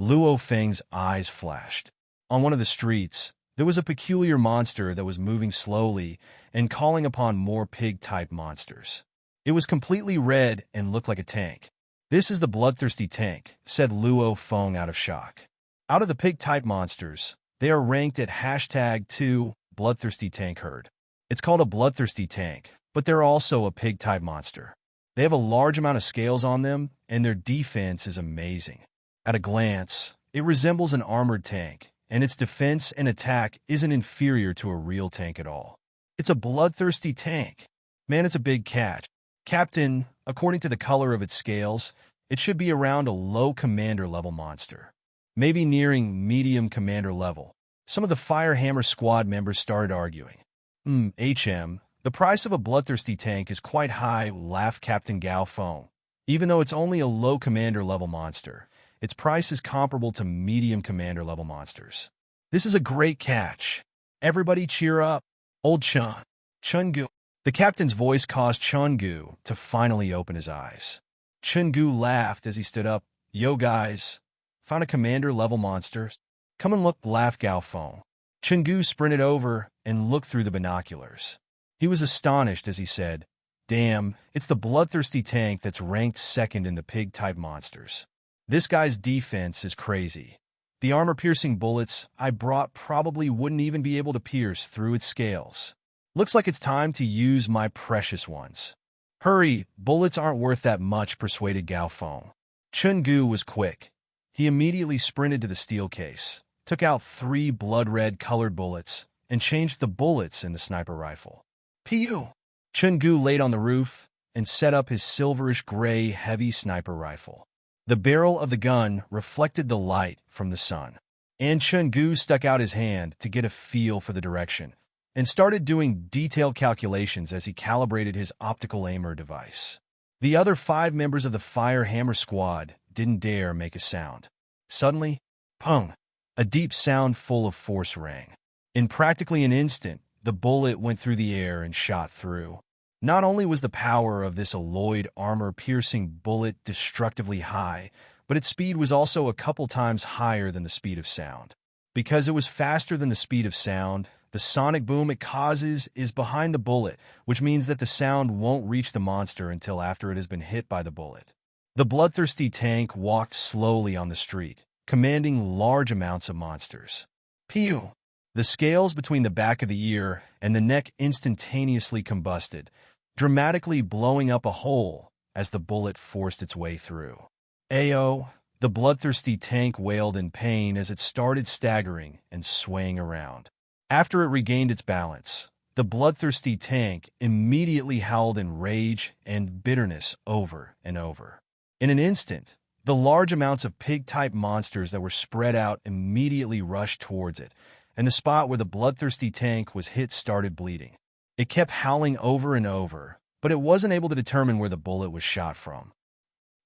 Luo Feng's eyes flashed. On one of the streets, there was a peculiar monster that was moving slowly and calling upon more pig-type monsters. It was completely red and looked like a tank. This is the bloodthirsty tank, said Luo Feng out of shock. Out of the pig-type monsters, they are ranked at #2 bloodthirsty tank herd. It's called a bloodthirsty tank, but they're also a pig-type monster. They have a large amount of scales on them, and their defense is amazing. At a glance, it resembles an armored tank, and its defense and attack isn't inferior to a real tank at all. It's a bloodthirsty tank. Man, it's a big catch. Captain, according to the color of its scales, it should be around a low commander level monster. Maybe nearing medium commander level. Some of the Firehammer squad members started arguing. The price of a bloodthirsty tank is quite high, laughed Captain Gao Feng. Even though it's only a low commander level monster, its price is comparable to medium commander level monsters. This is a great catch. Everybody cheer up. Old Chun-Gu. The captain's voice caused Chun-Gu to finally open his eyes. Chun-Gu laughed as he stood up. Yo guys, found a commander level monster. Come and look, laughed Gao Feng. Chun-Gu sprinted over and looked through the binoculars. He was astonished as he said, Damn, it's the bloodthirsty tank that's ranked second in the pig-type monsters. This guy's defense is crazy. The armor-piercing bullets I brought probably wouldn't even be able to pierce through its scales. Looks like it's time to use my precious ones. Hurry, bullets aren't worth that much, persuaded Gao Feng. Chun-Gu was quick. He immediately sprinted to the steel case, took out 3 blood-red colored bullets, and changed the bullets in the sniper rifle. Pew! Chun-Gu laid on the roof and set up his silverish-gray heavy sniper rifle. The barrel of the gun reflected the light from the sun, and Chun-Gu stuck out his hand to get a feel for the direction and started doing detailed calculations as he calibrated his optical aimer device. The other 5 members of the Firehammer squad didn't dare make a sound. Suddenly, pung! A deep sound full of force rang. In practically an instant, the bullet went through the air and shot through. Not only was the power of this alloyed armor-piercing bullet destructively high, but its speed was also a couple times higher than the speed of sound. Because it was faster than the speed of sound, the sonic boom it causes is behind the bullet, which means that the sound won't reach the monster until after it has been hit by the bullet. The bloodthirsty tank walked slowly on the street, commanding large amounts of monsters. Pew! The scales between the back of the ear and the neck instantaneously combusted, dramatically blowing up a hole as the bullet forced its way through. Ayo! The bloodthirsty tank wailed in pain as it started staggering and swaying around. After it regained its balance, the bloodthirsty tank immediately howled in rage and bitterness over and over. In an instant, the large amounts of pig-type monsters that were spread out immediately rushed towards it, and the spot where the bloodthirsty tank was hit started bleeding. It kept howling over and over, but it wasn't able to determine where the bullet was shot from.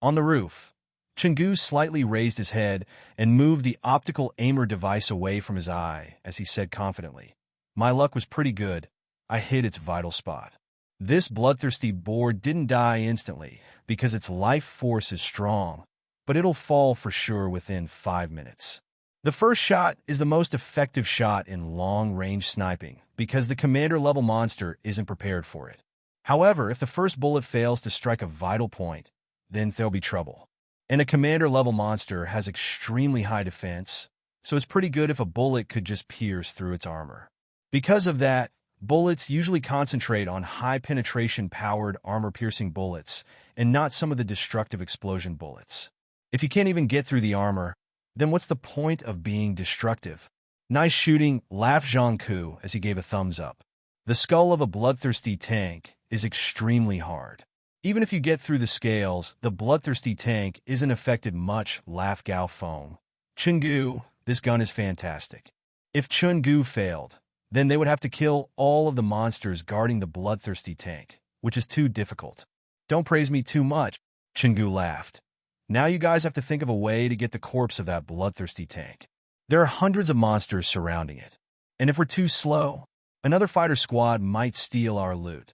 On the roof, Chun-Gu slightly raised his head and moved the optical aimer device away from his eye as he said confidently, My luck was pretty good. I hit its vital spot. This bloodthirsty boar didn't die instantly because its life force is strong, but it'll fall for sure within 5 minutes. The first shot is the most effective shot in long-range sniping because the commander-level monster isn't prepared for it. However, if the first bullet fails to strike a vital point, then there'll be trouble. And a commander-level monster has extremely high defense, so it's pretty good if a bullet could just pierce through its armor. Because of that, bullets usually concentrate on high-penetration-powered armor-piercing bullets and not some of the destructive explosion bullets. If you can't even get through the armor, then what's the point of being destructive? Nice shooting, laughed Jiang as he gave a thumbs up. The skull of a bloodthirsty tank is extremely hard. Even if you get through the scales, the bloodthirsty tank isn't affected much, laughed Gao Feng. Chun-Gu, this gun is fantastic. If Chun-Gu failed, then they would have to kill all of the monsters guarding the bloodthirsty tank, which is too difficult. Don't praise me too much, Chun-Gu laughed. Now you guys have to think of a way to get the corpse of that bloodthirsty tank. There are hundreds of monsters surrounding it, and if we're too slow, another fighter squad might steal our loot.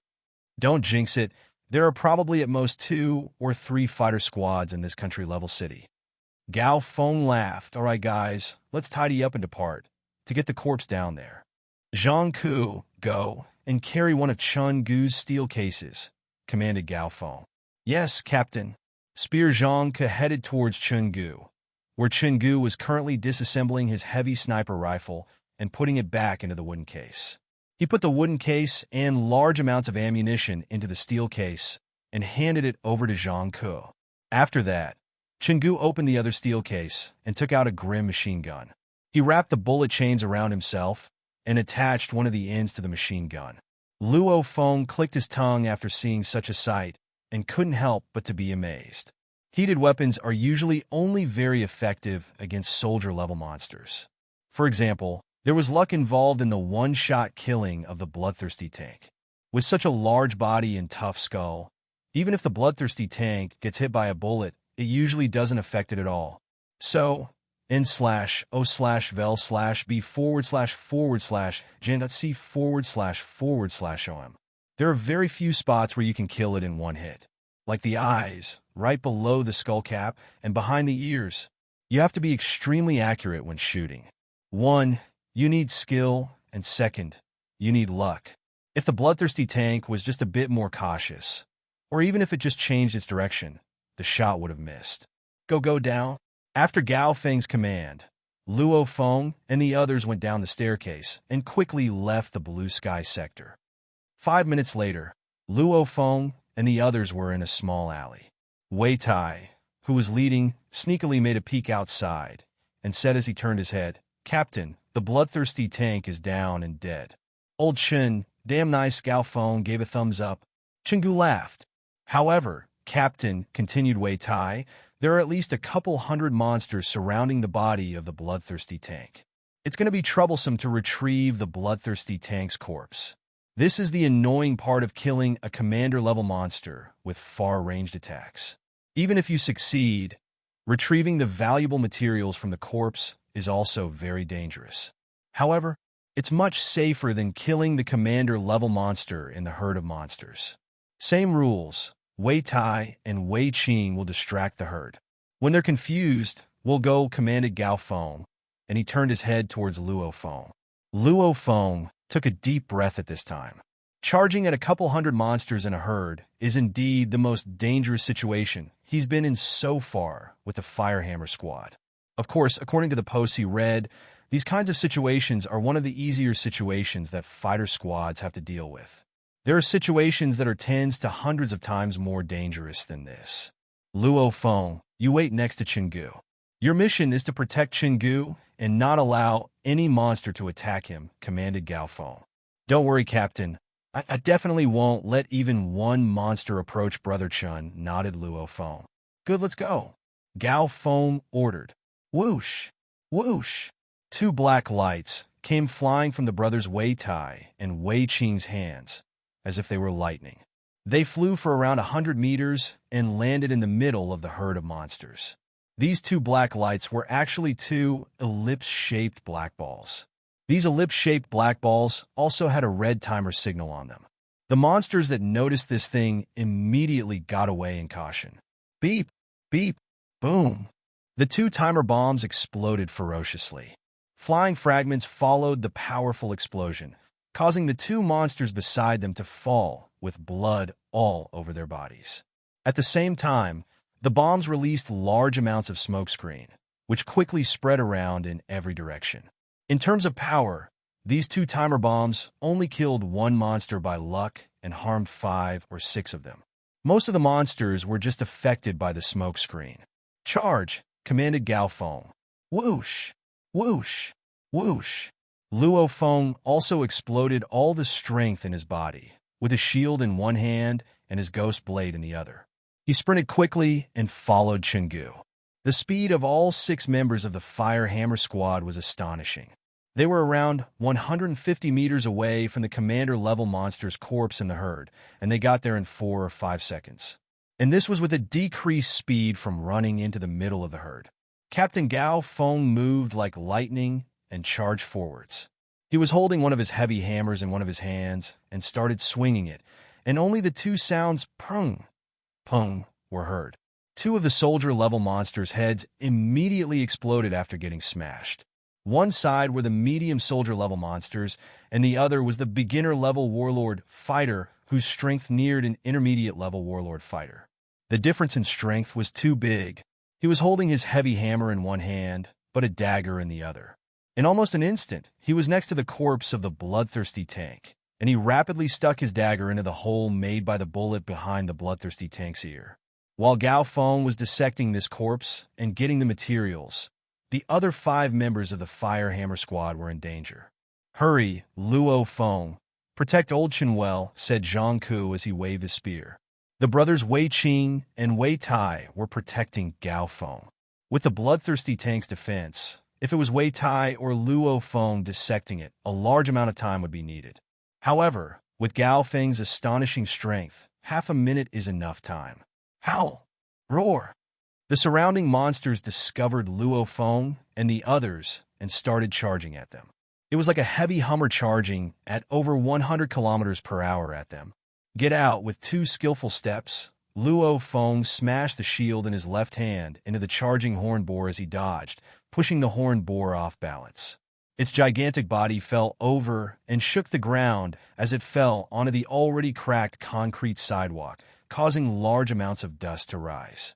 Don't jinx it. There are probably at most 2 or 3 fighter squads in this country-level city. Gao Feng laughed. All right, guys, let's tidy up and depart to get the corpse down there. Jiang, go and carry one of Chun-Gu's steel cases, commanded Gao Feng. Yes, Captain. Spear Jiang headed towards Chun-Gu, where Chun-Gu was currently disassembling his heavy sniper rifle and putting it back into the wooden case. He put the wooden case and large amounts of ammunition into the steel case and handed it over to Jiang. After that, Chenggu opened the other steel case and took out a grim machine gun. He wrapped the bullet chains around himself and attached one of the ends to the machine gun. Luo Feng clicked his tongue after seeing such a sight and couldn't help but to be amazed. Heated weapons are usually only very effective against soldier-level monsters. For example, there was luck involved in the one-shot killing of the bloodthirsty tank. With such a large body and tough skull, even if the bloodthirsty tank gets hit by a bullet, it usually doesn't affect it at all. So, n/o/vel/b//gen.c//om. There are very few spots where you can kill it in one hit. Like the eyes, right below the skull cap, and behind the ears. You have to be extremely accurate when shooting. 1. You need skill, and 2nd, you need luck. If the bloodthirsty tank was just a bit more cautious, or even if it just changed its direction, the shot would have missed. Go down. After Gao Feng's command, Luo Feng and the others went down the staircase and quickly left the blue sky sector. 5 minutes later, Luo Feng and the others were in a small alley. Wei Tai, who was leading, sneakily made a peek outside and said as he turned his head, "Captain, the bloodthirsty tank is down and dead." Old Chen, damn nice, Gao Feng gave a thumbs up. Chenggu laughed. "However, Captain," continued Wei Tai, "there are at least a couple hundred monsters surrounding the body of the bloodthirsty tank. It's going to be troublesome to retrieve the bloodthirsty tank's corpse. This is the annoying part of killing a commander-level monster with far-ranged attacks. Even if you succeed, retrieving the valuable materials from the corpse is also very dangerous. However, it's much safer than killing the commander-level monster in the herd of monsters. Same rules. Wei Tai and Wei Qing will distract the herd. When they're confused, we'll go," commanded Gao Feng, and he turned his head towards Luo Feng. Luo Feng took a deep breath at this time. Charging at a couple hundred monsters in a herd is indeed the most dangerous situation he's been in so far with the Firehammer squad. Of course, according to the posts he read, these kinds of situations are one of the easier situations that fighter squads have to deal with. There are situations that are tens to hundreds of times more dangerous than this. Luo Feng, you wait next to Chenggu. Your mission is to protect Chenggu and not allow any monster to attack him, commanded Gao Feng. Don't worry, Captain. I definitely won't let even one monster approach Brother Chun, nodded Luo Feng. Good, let's go. Gao Feng ordered. Whoosh! Whoosh! 2 black lights came flying from the brothers Wei Tai and Wei Qing's hands, as if they were lightning. They flew for around 100 meters and landed in the middle of the herd of monsters. These 2 black lights were actually 2 ellipse-shaped black balls. These ellipse-shaped black balls also had a red timer signal on them. The monsters that noticed this thing immediately got away in caution. Beep, beep, boom. The 2 timer bombs exploded ferociously. Flying fragments followed the powerful explosion, causing the 2 monsters beside them to fall with blood all over their bodies. At the same time, the bombs released large amounts of smokescreen, which quickly spread around in every direction. In terms of power, these 2 timer bombs only killed 1 monster by luck and harmed 5 or 6 of them. Most of the monsters were just affected by the smokescreen. Charge, commanded Gao Feng. Whoosh! Whoosh! Whoosh! Luo Feng also exploded all the strength in his body, with a shield in one hand and his ghost blade in the other. He sprinted quickly and followed Chenggu. The speed of all 6 members of the Firehammer squad was astonishing. They were around 150 meters away from the commander-level monster's corpse in the herd, and they got there in 4 or 5 seconds. And this was with a decreased speed from running into the middle of the herd. Captain Gao Feng moved like lightning and charged forwards. He was holding one of his heavy hammers in one of his hands and started swinging it, and only the 2 sounds pung, pung were heard. 2 of the soldier-level monsters' heads immediately exploded after getting smashed. One side were the medium soldier-level monsters, and the other was the beginner-level warlord fighter whose strength neared an intermediate-level warlord fighter. The difference in strength was too big. He was holding his heavy hammer in one hand, but a dagger in the other. In almost an instant, he was next to the corpse of the bloodthirsty tank, and he rapidly stuck his dagger into the hole made by the bullet behind the bloodthirsty tank's ear. While Gao Feng was dissecting this corpse and getting the materials, the other 5 members of the Fire Hammer Squad were in danger. "Hurry, Luo Feng. Protect old Chen well," said Zhang Ku as he waved his spear. The brothers Wei Qing and Wei Tai were protecting Gao Feng. With the bloodthirsty tank's defense, if it was Wei Tai or Luo Feng dissecting it, a large amount of time would be needed. However, with Gao Feng's astonishing strength, half a minute is enough time. Howl! Roar! The surrounding monsters discovered Luo Feng and the others and started charging at them. It was like a heavy Hummer charging at over 100 kilometers per hour at them. Get out with 2 skillful steps. Luo Feng smashed the shield in his left hand into the charging horn boar as he dodged, pushing the horn boar off balance. Its gigantic body fell over and shook the ground as it fell onto the already cracked concrete sidewalk, causing large amounts of dust to rise.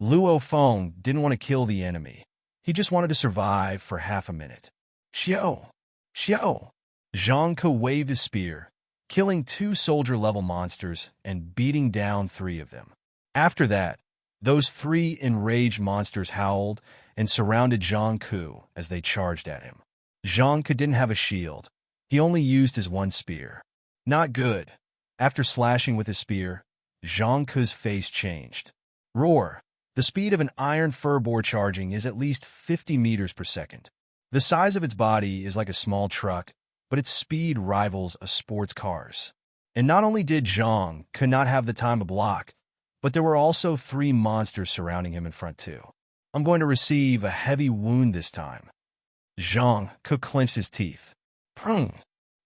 Luo Feng didn't want to kill the enemy. He just wanted to survive for half a minute. Xiao! Xiao! Zhang Ke waved his spear, killing 2 soldier-level monsters and beating down 3 of them. After that, those 3 enraged monsters howled and surrounded Zhang Ke as they charged at him. Zhang Ke didn't have a shield. He only used his 1 spear. Not good. After slashing with his spear, Zhang Ke's face changed. Roar! The speed of an iron fur boar charging is at least 50 meters per second. The size of its body is like a small truck, but its speed rivals a sports car's. And not only did Zhang Ke not have the time to block, but there were also 3 monsters surrounding him in front too. I'm going to receive a heavy wound this time. Zhang Ke clenched his teeth. Prung!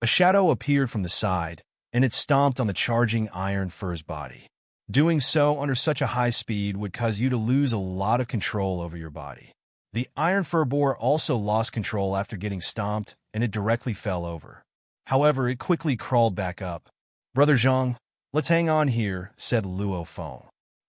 A shadow appeared from the side, and it stomped on the charging iron fur's body. Doing so under such a high speed would cause you to lose a lot of control over your body. The iron fur boar also lost control after getting stomped, and it directly fell over. However, it quickly crawled back up. "Brother Zhang, let's hang on here," said Luo Feng.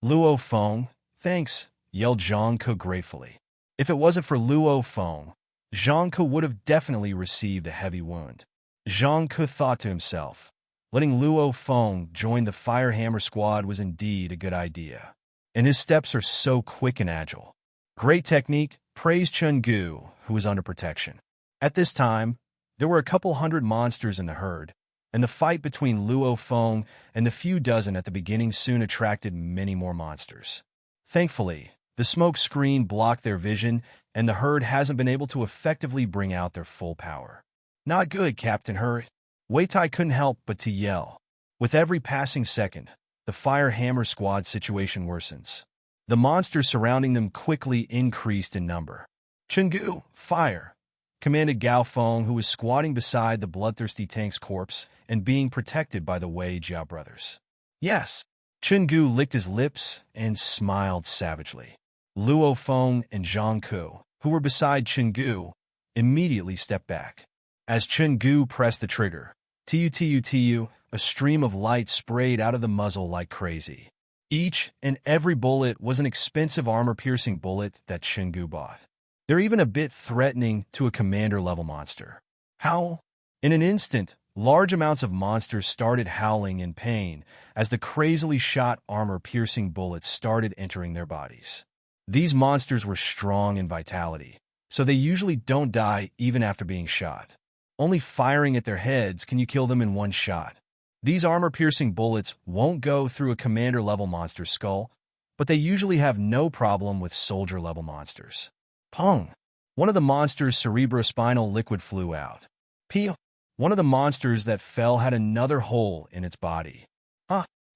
"Luo Feng, thanks," yelled Zhang Ke gratefully. If it wasn't for Luo Feng, Zhang Ke would have definitely received a heavy wound. Zhang Ke thought to himself, letting Luo Feng join the Fire Hammer Squad was indeed a good idea. And his steps are so quick and agile. Great technique, praised Chen Gu, who was under protection. At this time, there were a couple hundred monsters in the herd, and the fight between Luo Feng and the few dozen at the beginning soon attracted many more monsters. Thankfully, the smoke screen blocked their vision, and the herd hasn't been able to effectively bring out their full power. Not good, Captain Hurry. Wei Tai couldn't help but to yell. With every passing second, the Fire Hammer Squad situation worsens. The monsters surrounding them quickly increased in number. "Chen Gu, fire!" commanded Gao Feng, who was squatting beside the bloodthirsty tank's corpse and being protected by the Wei Jiao brothers. "Yes." Chen Gu licked his lips and smiled savagely. Luo Feng and Zhang Ke, who were beside Chen Gu, immediately stepped back. As Chen Gu pressed the trigger, tu, a stream of light sprayed out of the muzzle like crazy. Each and every bullet was an expensive armor-piercing bullet that Chen Gu bought. They're even a bit threatening to a commander-level monster. Howl! In an instant, large amounts of monsters started howling in pain as the crazily shot armor-piercing bullets started entering their bodies. These monsters were strong in vitality, so they usually don't die even after being shot. Only firing at their heads can you kill them in one shot. These armor-piercing bullets won't go through a commander-level monster's skull, but they usually have no problem with soldier-level monsters. Pong! One of the monster's cerebrospinal liquid flew out. Peel! One of the monsters that fell had another hole in its body.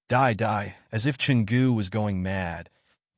Die, as if Chen Gu was going mad.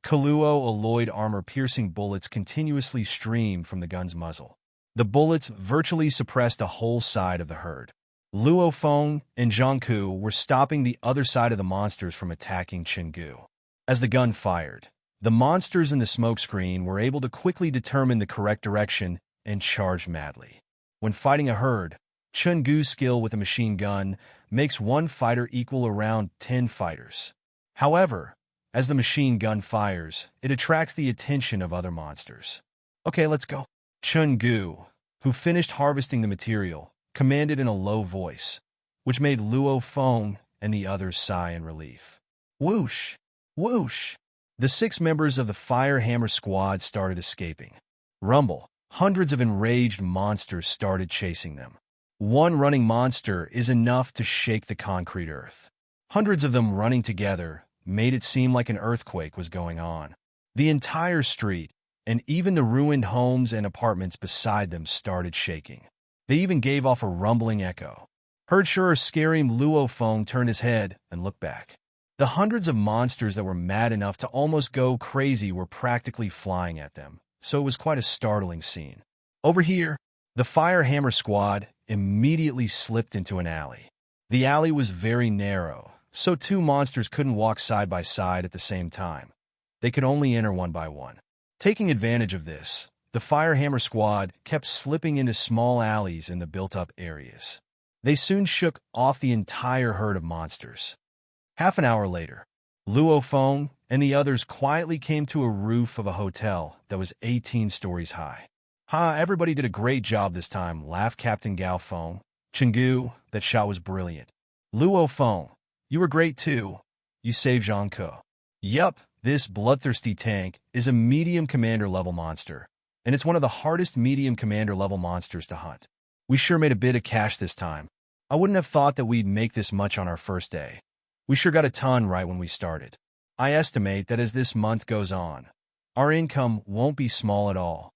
Kaluo alloyed armor-piercing bullets continuously streamed from the gun's muzzle. The bullets virtually suppressed a whole side of the herd. Luo Feng and Zhang Ke were stopping the other side of the monsters from attacking Chen Gu. As the gun fired, the monsters in the smokescreen were able to quickly determine the correct direction and charge madly. When fighting a herd, Chen Gu's skill with a machine gun makes one fighter equal around 10 fighters. However, as the machine gun fires, it attracts the attention of other monsters. "Okay, let's go." Chen Gu, who finished harvesting the material, commanded in a low voice. which made Luo Feng and the others sigh in relief. Whoosh! Whoosh! The 6 members of the Fire Hammer squad started escaping. Rumble! Hundreds of enraged monsters started chasing them. One running monster is enough to shake the concrete earth. Hundreds of them running together made it seem like an earthquake was going on. The entire street, and even the ruined homes and apartments beside them, started shaking. They even gave off a rumbling echo. Heard sure scary Luo Feng turned his head and looked back. The hundreds of monsters that were mad enough to almost go crazy were practically flying at them, so it was quite a startling scene. Over here, the Fire Hammer squad immediately slipped into an alley. The alley was very narrow, so 2 monsters couldn't walk side by side at the same time. They could only enter one by one. Taking advantage of this, the Fire Hammer squad kept slipping into small alleys in the built-up areas. They soon shook off the entire herd of monsters. Half an hour later, Luo Feng and the others quietly came to a roof of a hotel that was 18 stories high. Everybody did a great job this time, laughed Captain Gao Feng. Chenggu, that shot was brilliant. Luo Feng, you were great too. You saved Jiang Ke. Yup, this bloodthirsty tank is a medium commander level monster, and it's one of the hardest medium commander level monsters to hunt. We sure made a bit of cash this time. I wouldn't have thought that we'd make this much on our first day. We sure got a ton right when we started. I estimate that as this month goes on, our income won't be small at all.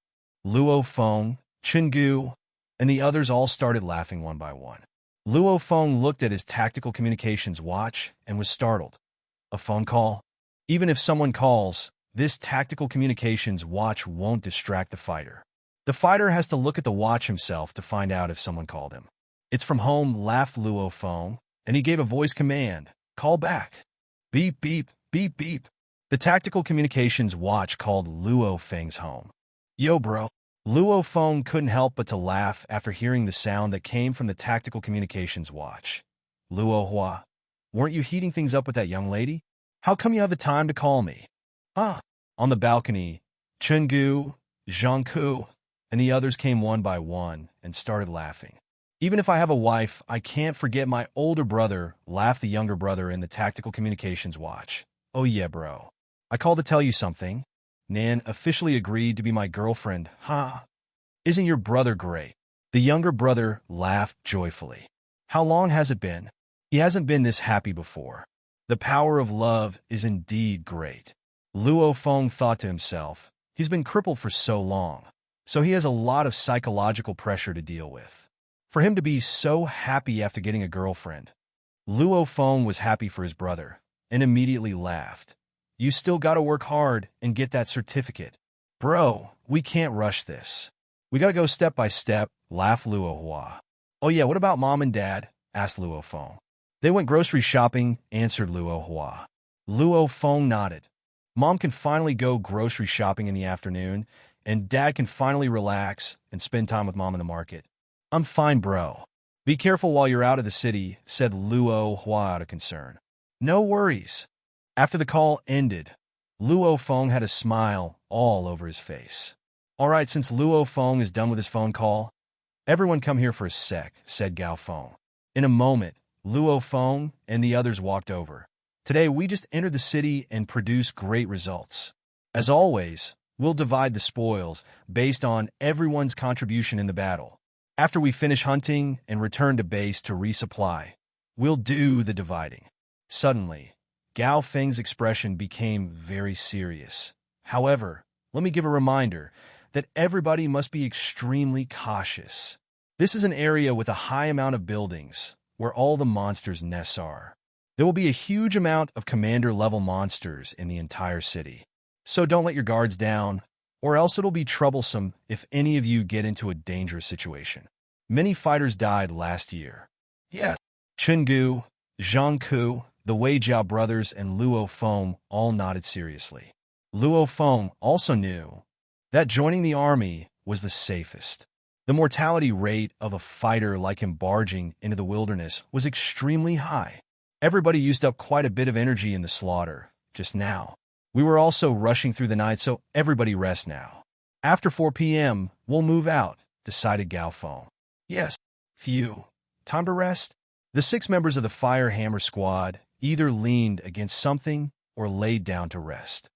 Luo Feng, Chenggu, and the others all started laughing one by one. Luo Feng looked at his tactical communications watch and was startled. A phone call? Even if someone calls, this tactical communications watch won't distract the fighter. The fighter has to look at the watch himself to find out if someone called him. It's from home, laughed Luo Feng, and he gave a voice command. Call back. Beep, beep, beep, beep. The tactical communications watch called Luo Feng's home. Yo, bro. Luo Feng couldn't help but to laugh after hearing the sound that came from the tactical communications watch. Luo Hua, weren't you heating things up with that young lady? How come you have the time to call me? On the balcony, Chenggu, Jiang Ke, and the others came one by one and started laughing. Even if I have a wife, I can't forget my older brother, laughed the younger brother in the tactical communications watch. Oh yeah, bro. I called to tell you something. Nan officially agreed to be my girlfriend. Isn't your brother great? The younger brother laughed joyfully. How long has it been? He hasn't been this happy before. The power of love is indeed great. Luo Feng thought to himself, he's been crippled for so long, so he has a lot of psychological pressure to deal with. For him to be so happy after getting a girlfriend. Luo Feng was happy for his brother and immediately laughed. You still gotta work hard and get that certificate. Bro, we can't rush this. We gotta go step by step, laughed Luo Hua. Oh yeah, what about mom and dad? Asked Luo Feng. They went grocery shopping, answered Luo Hua. Luo Feng nodded. Mom can finally go grocery shopping in the afternoon, and dad can finally relax and spend time with mom in the market. I'm fine, bro. Be careful while you're out of the city, said Luo Hua out of concern. No worries. After the call ended, Luo Feng had a smile all over his face. All right, since Luo Feng is done with his phone call, everyone come here for a sec, said Gao Feng. In a moment, Luo Feng and the others walked over. Today, we just entered the city and produced great results. As always, we'll divide the spoils based on everyone's contribution in the battle. After we finish hunting and return to base to resupply, we'll do the dividing. Suddenly, Gao Feng's expression became very serious. However, let me give a reminder that everybody must be extremely cautious. This is an area with a high amount of buildings, where all the monsters' nests are. There will be a huge amount of commander-level monsters in the entire city. So don't let your guards down, or else it'll be troublesome if any of you get into a dangerous situation. Many fighters died last year. Yes, Chenggu, Jiang Ke, the Wei Jiao brothers, and Luo Feng all nodded seriously. Luo Feng also knew that joining the army was the safest. The mortality rate of a fighter like him barging into the wilderness was extremely high. Everybody used up quite a bit of energy in the slaughter just now. We were also rushing through the night, so everybody rest now. After 4 p.m., we'll move out, decided Gao Feng. Yes, phew. Time to rest? The 6 members of the Fire Hammer Squad either leaned against something or laid down to rest.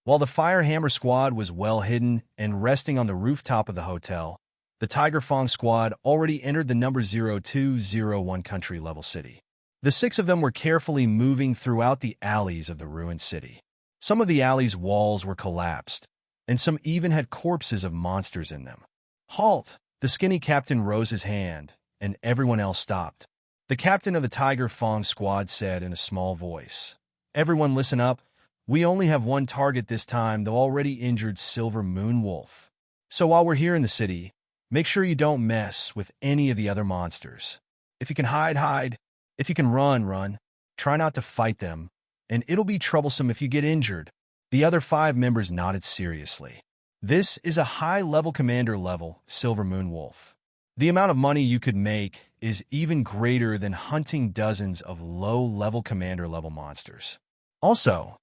While the Fire Hammer Squad was well hidden and resting on the rooftop of the hotel, the Tiger Fong Squad already entered the number 0201 country-level city. The 6 of them were carefully moving throughout the alleys of the ruined city. Some of the alleys' walls were collapsed, and some even had corpses of monsters in them. "Halt!" The skinny captain rose his hand, and everyone else stopped. The captain of the Tiger Fong Squad said in a small voice, "Everyone listen up. We only have one target this time, the already injured Silver Moon Wolf. So while we're here in the city, make sure you don't mess with any of the other monsters. If you can hide, hide. If you can run, run. Try not to fight them, and it'll be troublesome if you get injured." The other 5 members nodded seriously. This is a high-level commander level Silver Moon Wolf. The amount of money you could make is even greater than hunting dozens of low-level commander-level monsters. Also,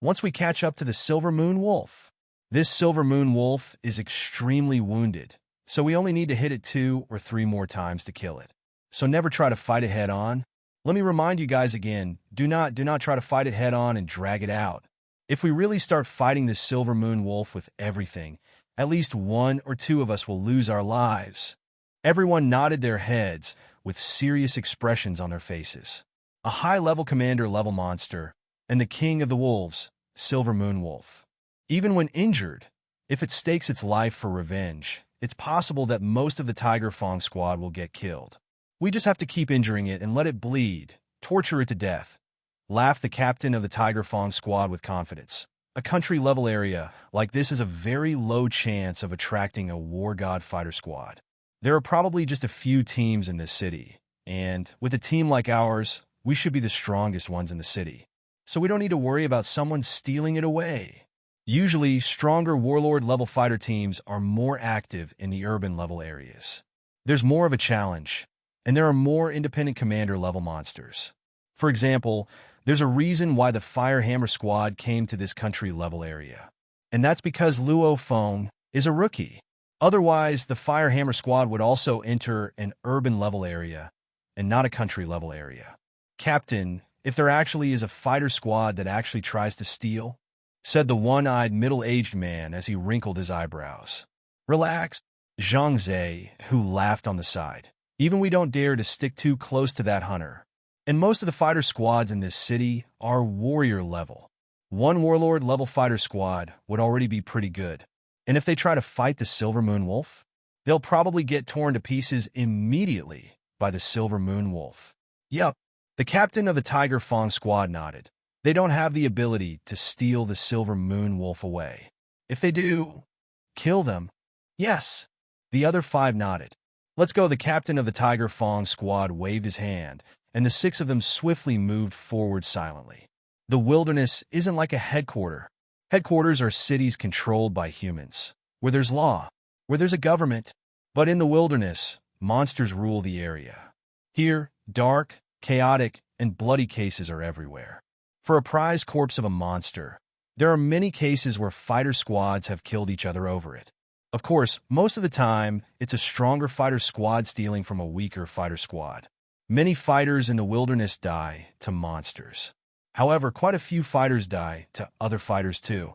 once we catch up to the Silver Moon Wolf, this Silver Moon Wolf is extremely wounded, so we only need to hit it 2 or 3 more times to kill it. So never try to fight it head-on. Let me remind you guys again, do not try to fight it head-on and drag it out. If we really start fighting this Silver Moon Wolf with everything, at least 1 or 2 of us will lose our lives. Everyone nodded their heads with serious expressions on their faces. A high-level commander-level monster, and the king of the wolves, Silver Moon Wolf. Even when injured, if it stakes its life for revenge, it's possible that most of the Tiger Fong Squad will get killed. We just have to keep injuring it and let it bleed, torture it to death. Laughed the captain of the Tiger Fong Squad with confidence. A country-level area like this is a very low chance of attracting a War God fighter squad. There are probably just a few teams in this city, and with a team like ours, we should be the strongest ones in the city. So we don't need to worry about someone stealing it away. Usually, stronger warlord-level fighter teams are more active in the urban-level areas. There's more of a challenge, and there are more independent commander-level monsters. For example, there's a reason why the Fire Hammer Squad came to this country-level area, and that's because Luo Feng is a rookie. Otherwise, the Fire Hammer Squad would also enter an urban-level area and not a country-level area. "Captain, if there actually is a fighter squad that actually tries to steal," said the one-eyed middle-aged man as he wrinkled his eyebrows. "Relax," Jiang Zhe, who laughed on the side. "Even we don't dare to stick too close to that hunter. And most of the fighter squads in this city are warrior level. One warlord-level fighter squad would already be pretty good. And if they try to fight the Silver Moon Wolf, they'll probably get torn to pieces immediately by the Silver Moon Wolf." "Yup." The captain of the Tiger Fong Squad nodded. "They don't have the ability to steal the Silver Moon Wolf away. If they do, kill them." "Yes." The other 5 nodded. "Let's go." The captain of the Tiger Fong Squad waved his hand, and the 6 of them swiftly moved forward silently. The wilderness isn't like a headquarters. Headquarters are cities controlled by humans, where there's law, where there's a government. But in the wilderness, monsters rule the area. Here, dark, chaotic, and bloody cases are everywhere. For a prize corpse of a monster, there are many cases where fighter squads have killed each other over it. Of course, most of the time, it's a stronger fighter squad stealing from a weaker fighter squad. Many fighters in the wilderness die to monsters. However, quite a few fighters die to other fighters too.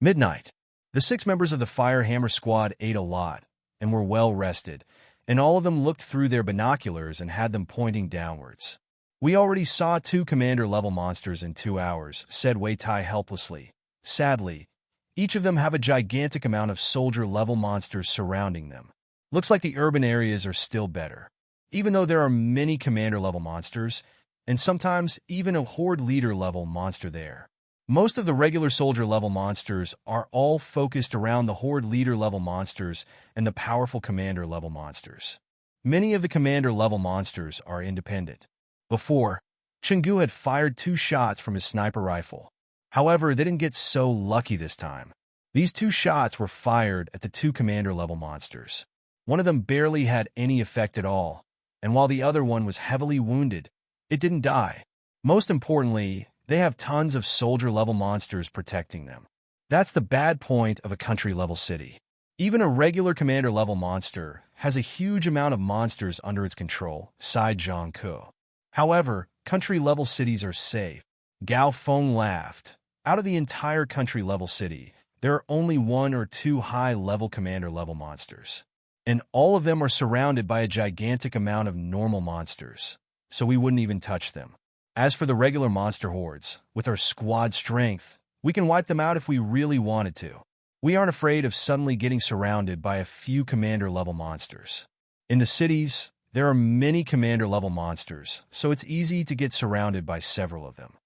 Midnight. The 6 members of the Fire Hammer Squad ate a lot and were well rested, and all of them looked through their binoculars and had them pointing downwards. "We already saw 2 commander-level monsters in 2 hours, said Wei Tai helplessly. "Sadly, each of them have a gigantic amount of soldier-level monsters surrounding them. Looks like the urban areas are still better. Even though there are many commander-level monsters, and sometimes even a horde leader-level monster there. Most of the regular soldier-level monsters are all focused around the horde leader-level monsters and the powerful commander-level monsters. Many of the commander-level monsters are independent. Before, Chenggu had fired 2 shots from his sniper rifle. However, they didn't get so lucky this time. These 2 shots were fired at the 2 commander-level monsters. One of them barely had any effect at all, and while the other one was heavily wounded, it didn't die. Most importantly, they have tons of soldier-level monsters protecting them. That's the bad point of a country-level city. Even a regular commander-level monster has a huge amount of monsters under its control, sighed Zhang Ke. However, country-level cities are safe. Gao Feng laughed. Out of the entire country-level city, there are only 1 or 2 high-level commander-level monsters. And all of them are surrounded by a gigantic amount of normal monsters, so we wouldn't even touch them. As for the regular monster hordes, with our squad strength, we can wipe them out if we really wanted to. We aren't afraid of suddenly getting surrounded by a few commander-level monsters. In the cities, there are many commander-level monsters, so it's easy to get surrounded by several of them.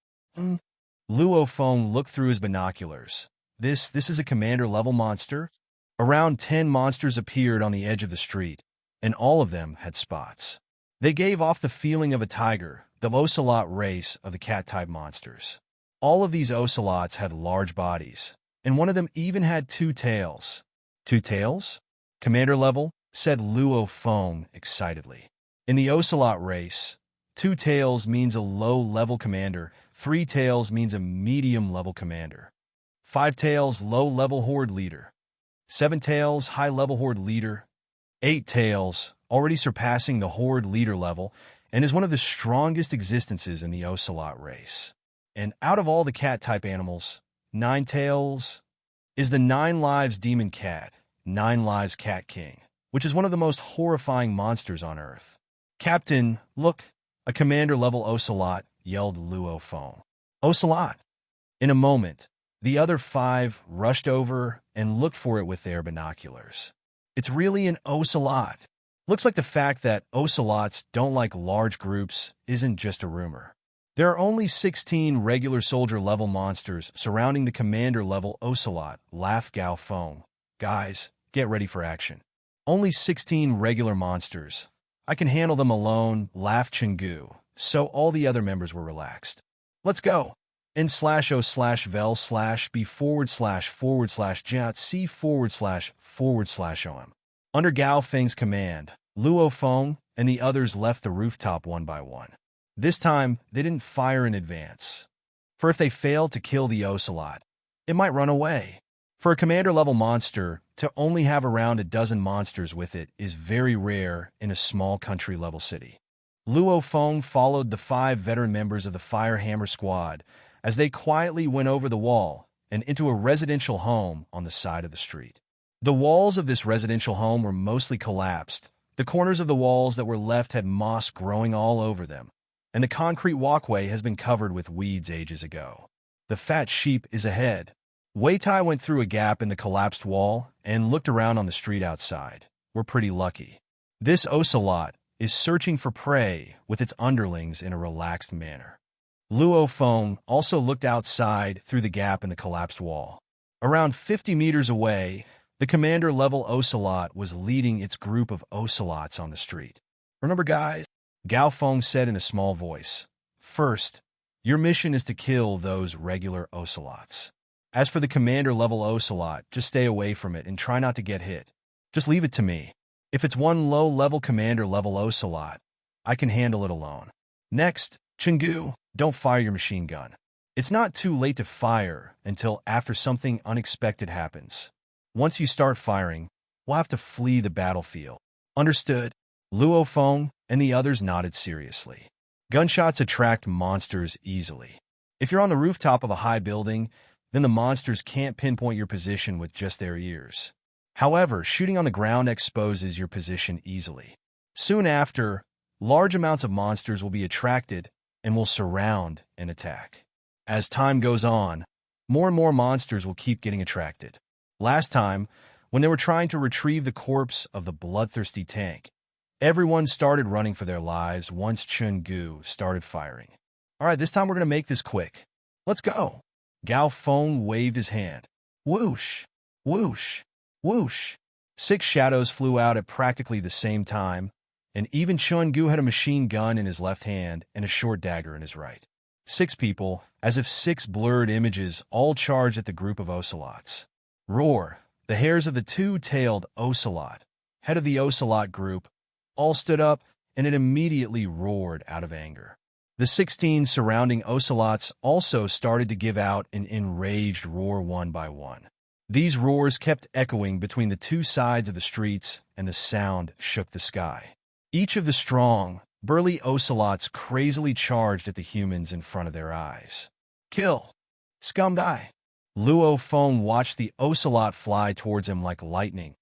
Luo Feng looked through his binoculars. This is a commander-level monster? Around 10 monsters appeared on the edge of the street, and all of them had spots. They gave off the feeling of a tiger, the ocelot race of the cat-type monsters. All of these ocelots had large bodies, and one of them even had 2 tails. 2 tails? Commander level? Said Luo Feng excitedly. In the ocelot race, 2 tails means a low-level commander, 3 tails means a medium-level commander, 5 tails low-level horde leader, 7 tails high-level horde leader, 8 tails already surpassing the horde leader level and is one of the strongest existences in the ocelot race. And out of all the cat-type animals, 9 tails is the 9 lives demon cat, 9 lives cat king, which is one of the most horrifying monsters on Earth. Captain, look, a commander-level ocelot, yelled Luo Feng. Ocelot! In a moment, the other 5 rushed over and looked for it with their binoculars. It's really an ocelot. Looks like the fact that ocelots don't like large groups isn't just a rumor. There are only 16 regular soldier-level monsters surrounding the commander-level ocelot, laughed Gao Feng. Guys, get ready for action. Only 16 regular monsters. I can handle them alone, laughed Chenggu, so all the other members were relaxed. Let's go. N/O/vel/b//jat/c//om. Under Gao Feng's command, Luo Feng and the others left the rooftop one by one. This time, they didn't fire in advance. For if they failed to kill the ocelot, it might run away. For a commander-level monster, to only have around a dozen monsters with it is very rare in a small country-level city. Luo Feng followed the 5 veteran members of the Fire Hammer Squad as they quietly went over the wall and into a residential home on the side of the street. The walls of this residential home were mostly collapsed. The corners of the walls that were left had moss growing all over them, and the concrete walkway has been covered with weeds ages ago. The fat sheep is ahead. Wei Tai went through a gap in the collapsed wall and looked around on the street outside. We're pretty lucky. This ocelot is searching for prey with its underlings in a relaxed manner. Luo Feng also looked outside through the gap in the collapsed wall. Around 50 meters away, the commander-level ocelot was leading its group of ocelots on the street. Remember, guys? Gao Feng said in a small voice. First, your mission is to kill those regular ocelots. As for the commander-level ocelot, just stay away from it and try not to get hit. Just leave it to me. If it's one low-level commander-level ocelot, I can handle it alone. Next, Chenggu, don't fire your machine gun. It's not too late to fire until after something unexpected happens. Once you start firing, we'll have to flee the battlefield. Understood? Luo Feng and the others nodded seriously. Gunshots attract monsters easily. If you're on the rooftop of a high building, then the monsters can't pinpoint your position with just their ears. However, shooting on the ground exposes your position easily. Soon after, large amounts of monsters will be attracted and will surround and attack. As time goes on, more and more monsters will keep getting attracted. Last time, when they were trying to retrieve the corpse of the bloodthirsty tank, everyone started running for their lives once Chenggu started firing. All right, this time we're going to make this quick. Let's go. Gao Feng waved his hand. Whoosh, whoosh, whoosh. 6 shadows flew out at practically the same time, and even Chenggu had a machine gun in his left hand and a short dagger in his right. 6 people, as if 6 blurred images, all charged at the group of ocelots. Roar! The hairs of the 2-tailed ocelot, head of the ocelot group, all stood up, and it immediately roared out of anger. The 16 surrounding ocelots also started to give out an enraged roar one by one. These roars kept echoing between the 2 sides of the streets, and the sound shook the sky. Each of the strong, Burly ocelots crazily charged at the humans in front of their eyes. Kill! Scum die! Luo Feng watched the ocelot fly towards him like lightning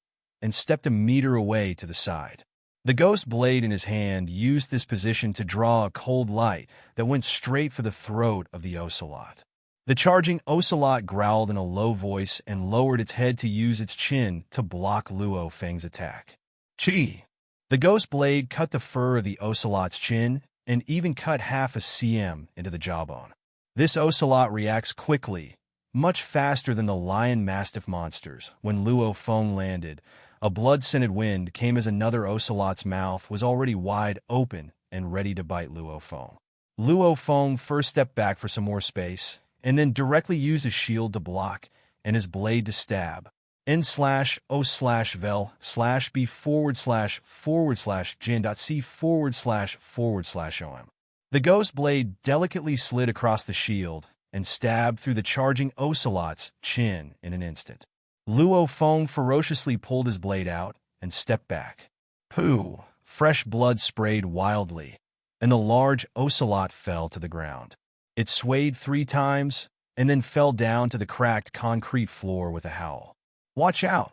and stepped a meter away to the side. The ghost blade in his hand used this position to draw a cold light that went straight for the throat of the ocelot. The charging ocelot growled in a low voice and lowered its head to use its chin to block Luo Feng's attack. Chi! The ghost blade cut the fur of the ocelot's chin and even cut half a cm into the jawbone. This ocelot reacts quickly, much faster than the lion-mastiff monsters. When Luo Feng landed, a blood-scented wind came as another ocelot's mouth was already wide open and ready to bite Luo Feng. Luo Feng first stepped back for some more space, and then directly used his shield to block and his blade to stab. N/O/vel/B//Jin.C//om. The ghost blade delicately slid across the shield and stabbed through the charging ocelot's chin in an instant. Luo Feng ferociously pulled his blade out and stepped back. Pooh! Fresh blood sprayed wildly, and the large ocelot fell to the ground. It swayed 3 times and then fell down to the cracked concrete floor with a howl. Watch out!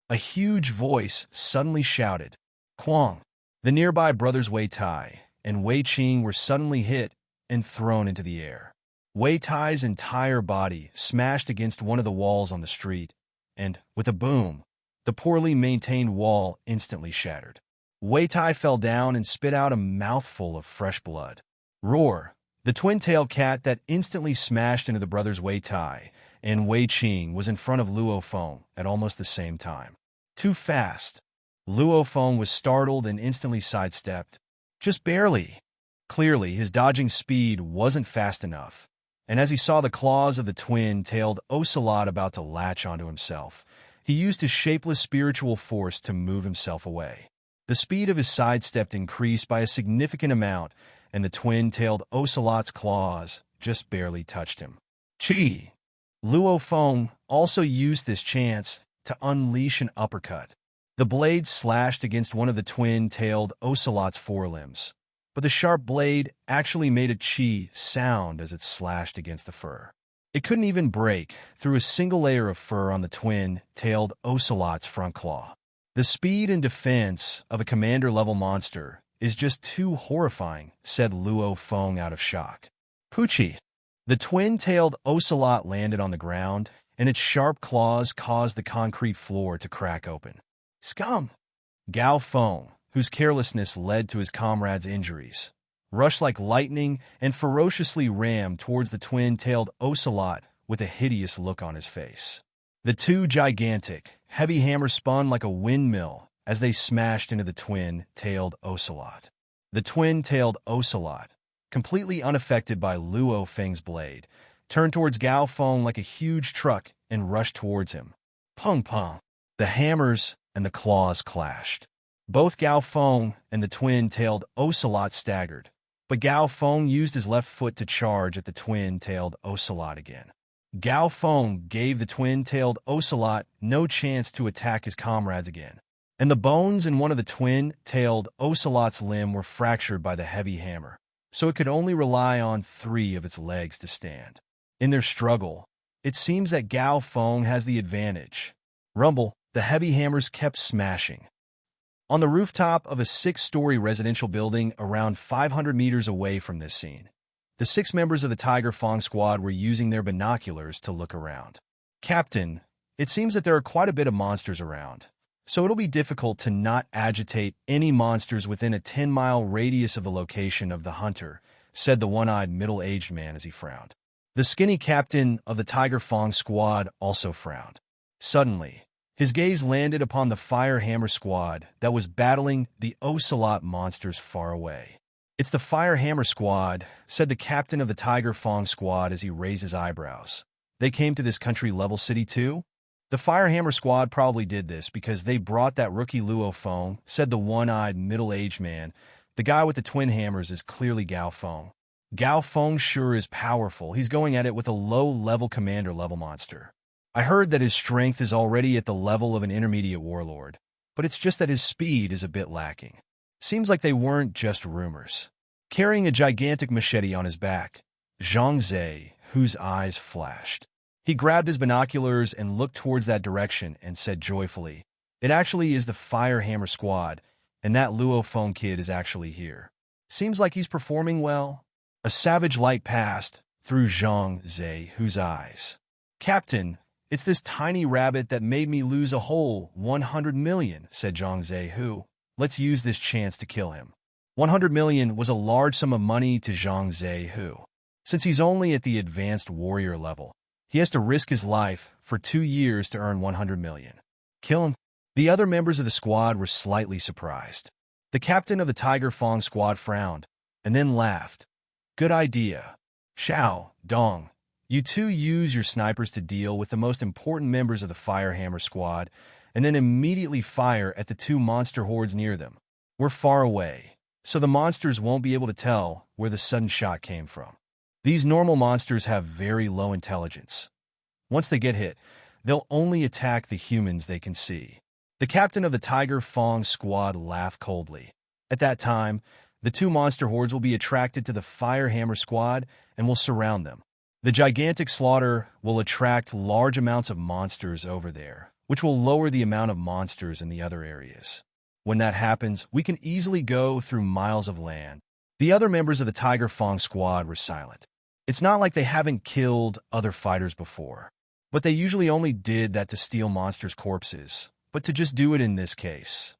A huge voice suddenly shouted. Quang! The nearby brothers Wei Tai and Wei Qing were suddenly hit and thrown into the air. Wei Tai's entire body smashed against one of the walls on the street, and, with a boom, the poorly maintained wall instantly shattered. Wei Tai fell down and spit out a mouthful of fresh blood. Roar! The twin-tailed cat that instantly smashed into the brothers Wei Tai and Wei Qing was in front of Luo Feng at almost the same time. Too fast. Luo Feng was startled and instantly sidestepped. Just barely. Clearly, his dodging speed wasn't fast enough, and as he saw the claws of the twin-tailed ocelot about to latch onto himself, he used his shapeless spiritual force to move himself away. The speed of his sidestep increased by a significant amount, and the twin-tailed ocelot's claws just barely touched him. Chi! Luo Feng also used this chance to unleash an uppercut. The blade slashed against one of the twin-tailed ocelot's forelimbs, but the sharp blade actually made a chi sound as it slashed against the fur. It couldn't even break through a single layer of fur on the twin-tailed ocelot's front claw. The speed and defense of a commander-level monster is just too horrifying, said Luo Feng out of shock. Poochie! The twin-tailed ocelot landed on the ground, and its sharp claws caused the concrete floor to crack open. Scum! Gao Feng, whose carelessness led to his comrades' injuries, rushed like lightning and ferociously rammed towards the twin-tailed ocelot with a hideous look on his face. The two gigantic, heavy hammers spun like a windmill as they smashed into the twin-tailed ocelot. The twin-tailed ocelot, completely unaffected by Luo Feng's blade, turned towards Gao Feng like a huge truck and rushed towards him. Pung pung! The hammers and the claws clashed. Both Gao Feng and the twin-tailed ocelot staggered, but Gao Feng used his left foot to charge at the twin-tailed ocelot again. Gao Feng gave the twin-tailed ocelot no chance to attack his comrades again, and the bones in one of the twin-tailed ocelot's limb were fractured by the heavy hammer, so it could only rely on 3 of its legs to stand. In their struggle, it seems that Gao Feng has the advantage. Rumble, the heavy hammers kept smashing. On the rooftop of a 6-story residential building around 500 meters away from this scene, the 6 members of the Tiger Fong squad were using their binoculars to look around. Captain, it seems that there are quite a bit of monsters around, so it'll be difficult to not agitate any monsters within a 10-mile radius of the location of the hunter, said the one-eyed middle-aged man as he frowned. The skinny captain of the Tiger Fong squad also frowned. Suddenly, his gaze landed upon the Fire Hammer squad that was battling the ocelot monsters far away. It's the Fire Hammer squad, said the captain of the Tiger Fong squad as he raised his eyebrows. They came to this country-level city too? The Fire Hammer squad probably did this because they brought that rookie Luo Feng, said the one-eyed middle-aged man. The guy with the twin hammers is clearly Gao Feng. Gao Feng sure is powerful. He's going at it with a low-level commander-level monster. I heard that his strength is already at the level of an intermediate warlord, but it's just that his speed is a bit lacking. Seems like they weren't just rumors. Carrying a gigantic machete on his back, Jiang, whose eyes flashed. He grabbed his binoculars and looked towards that direction and said joyfully, "It actually is the Firehammer Squad, and that Luo Feng kid is actually here. Seems like he's performing well." A savage light passed through Jiang, whose eyes. "Captain, it's this tiny rabbit that made me lose a whole 100 million, said Jiang, who. "Let's use this chance to kill him." 100 million was a large sum of money to Jiang, who. Since he's only at the advanced warrior level, he has to risk his life for 2 years to earn 100 million. Kill him. The other members of the squad were slightly surprised. The captain of the Tiger Fong squad frowned, and then laughed. "Good idea. Xiao, Dong, you two use your snipers to deal with the most important members of the Firehammer squad, and then immediately fire at the 2 monster hordes near them. We're far away, so the monsters won't be able to tell where the sudden shot came from. These normal monsters have very low intelligence. Once they get hit, they'll only attack the humans they can see." The captain of the Tiger Fong squad laughed coldly. At that time, the 2 monster hordes will be attracted to the Firehammer squad and will surround them. The gigantic slaughter will attract large amounts of monsters over there, which will lower the amount of monsters in the other areas. When that happens, we can easily go through miles of land. The other members of the Tiger Fong squad were silent. It's not like they haven't killed other fighters before, but they usually only did that to steal monsters' corpses, but to just do it in this case.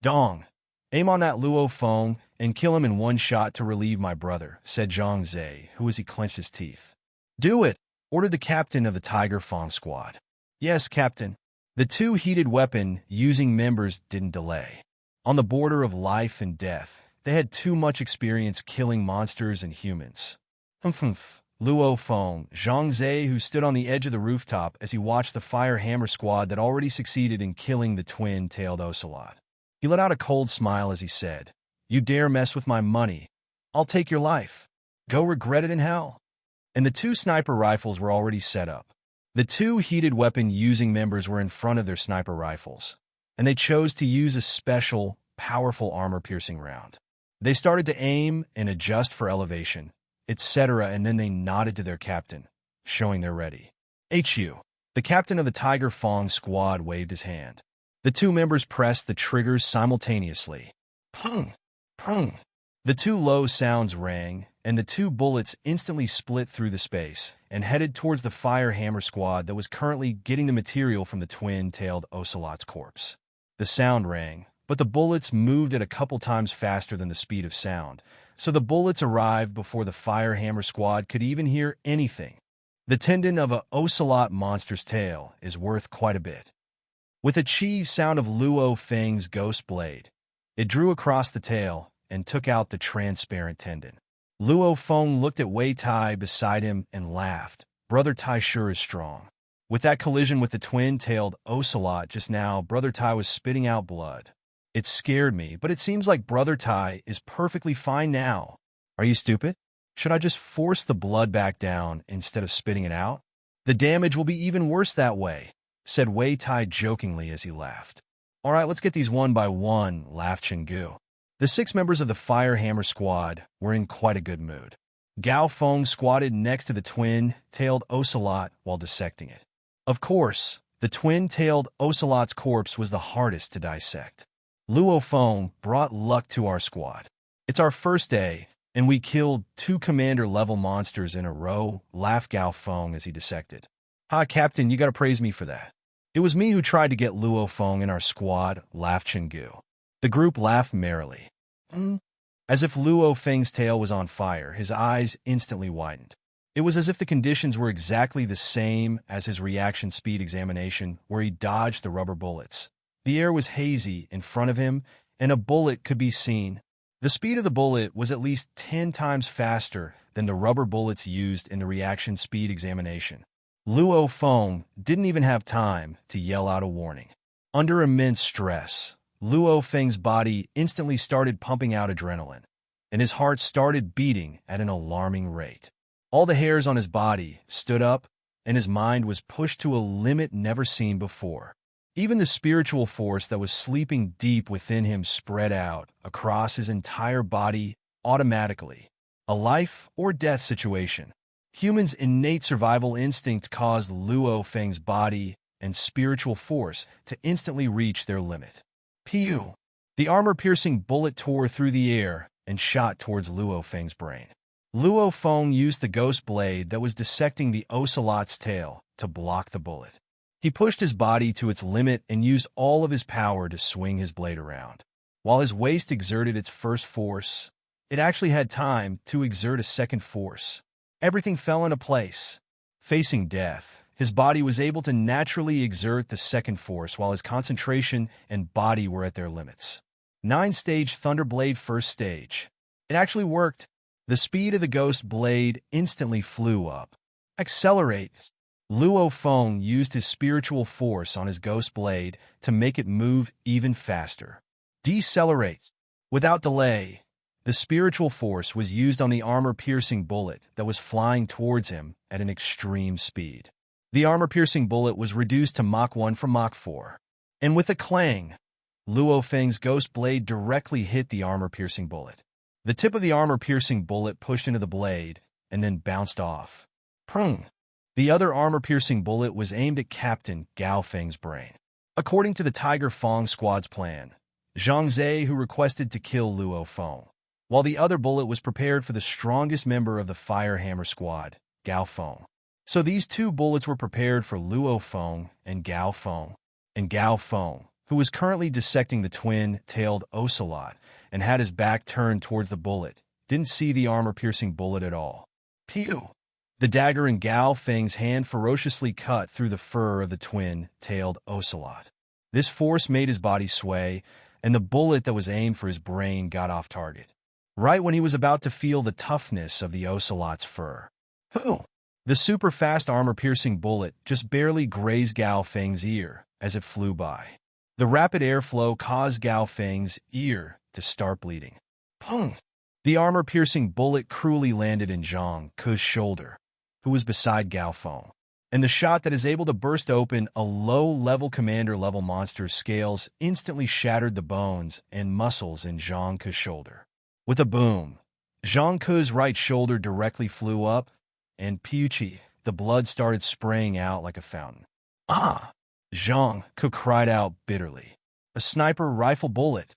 "Dong, aim on that Luo Feng and kill him in one shot to relieve my brother," said Jiang, who as he clenched his teeth. "Do it," ordered the captain of the Tiger Fong squad. "Yes, Captain." The 2 heated weapon-using members didn't delay. On the border of life and death, they had too much experience killing monsters and humans. Humph. Luo Feng, Jiang, who stood on the edge of the rooftop as he watched the Firehammer squad that already succeeded in killing the twin-tailed ocelot. He let out a cold smile as he said, "You dare mess with my money, I'll take your life. Go regret it in hell." And the 2 sniper rifles were already set up. The 2 heated weapon-using members were in front of their sniper rifles, and they chose to use a special, powerful armor-piercing round. They started to aim and adjust for elevation, etc., and then they nodded to their captain, showing they're ready. "HU." The captain of the Tiger Fong squad waved his hand. The 2 members pressed the triggers simultaneously. Pung! Pung! The 2 low sounds rang, and the 2 bullets instantly split through the space and headed towards the Firehammer squad that was currently getting the material from the twin-tailed ocelot's corpse. The sound rang, but the bullets moved at a couple times faster than the speed of sound, so the bullets arrived before the Firehammer squad could even hear anything. The tendon of a ocelot monster's tail is worth quite a bit. With a cheese sound of Luo Feng's ghost blade, it drew across the tail and took out the transparent tendon. Luo Feng looked at Wei Tai beside him and laughed. "Brother Tai sure is strong." With that collision with the twin-tailed ocelot just now, Brother Tai was spitting out blood. "It scared me, but it seems like Brother Tai is perfectly fine now." "Are you stupid? Should I just force the blood back down instead of spitting it out? The damage will be even worse that way," said Wei Tai jokingly as he laughed. "All right, let's get these one by one," laughed Chingu. The 6 members of the Firehammer squad were in quite a good mood. Gao Feng squatted next to the twin-tailed ocelot while dissecting it. Of course, the twin-tailed ocelot's corpse was the hardest to dissect. Luo Feng brought luck to our squad. "It's our first day, and we killed 2 commander-level monsters in a row," laughed Gao Feng as he dissected. "Ha, Captain, you gotta praise me for that." "It was me who tried to get Luo Feng in our squad," laughed Chingu. The group laughed merrily. As if Luo Feng's tail was on fire, his eyes instantly widened. It was as if the conditions were exactly the same as his reaction speed examination, where he dodged the rubber bullets. The air was hazy in front of him, and a bullet could be seen. The speed of the bullet was at least 10 times faster than the rubber bullets used in the reaction speed examination. Luo Feng didn't even have time to yell out a warning. Under immense stress, Luo Feng's body instantly started pumping out adrenaline, and his heart started beating at an alarming rate. All the hairs on his body stood up, and his mind was pushed to a limit never seen before. Even the spiritual force that was sleeping deep within him spread out across his entire body automatically. A life or death situation. Humans' innate survival instinct caused Luo Feng's body and spiritual force to instantly reach their limit. Pew! The armor-piercing bullet tore through the air and shot towards Luo Feng's brain. Luo Feng used the ghost blade that was dissecting the ocelot's tail to block the bullet. He pushed his body to its limit and used all of his power to swing his blade around. While his waist exerted its first force, it actually had time to exert a second force. Everything fell into place. Facing death, his body was able to naturally exert the second force while his concentration and body were at their limits. 9-stage Thunderblade first stage. It actually worked. The speed of the ghost blade instantly flew up. Accelerate. Luo Feng used his spiritual force on his ghost blade to make it move even faster. Decelerate. Without delay, the spiritual force was used on the armor-piercing bullet that was flying towards him at an extreme speed. The armor-piercing bullet was reduced to Mach 1 from Mach 4. And with a clang, Luo Feng's ghost blade directly hit the armor-piercing bullet. The tip of the armor-piercing bullet pushed into the blade and then bounced off. Prung! The other armor-piercing bullet was aimed at Captain Gao Feng's brain. According to the Tiger Fong squad's plan, Zhang Zhe who requested to kill Luo Feng, while the other bullet was prepared for the strongest member of the Fire Hammer squad, Gao Feng. So these two bullets were prepared for Luo Feng and Gao Feng. And Gao Feng, who was currently dissecting the twin-tailed ocelot and had his back turned towards the bullet, didn't see the armor-piercing bullet at all. Pew! The dagger in Gao Feng's hand ferociously cut through the fur of the twin-tailed ocelot. This force made his body sway, and the bullet that was aimed for his brain got off target. Right when he was about to feel the toughness of the ocelot's fur. The super-fast armor-piercing bullet just barely grazed Gao Feng's ear as it flew by. The rapid airflow caused Gao Feng's ear to start bleeding. Pung! The armor-piercing bullet cruelly landed in Jiang Ke's shoulder, who was beside Gao Feng. And the shot that is able to burst open a low-level commander-level monster's scales instantly shattered the bones and muscles in Jiang Ke's shoulder. With a boom, Jiang Ke's right shoulder directly flew up, and Piuchi, the blood started spraying out like a fountain. Ah! Jiang Ke cried out bitterly. A sniper rifle bullet.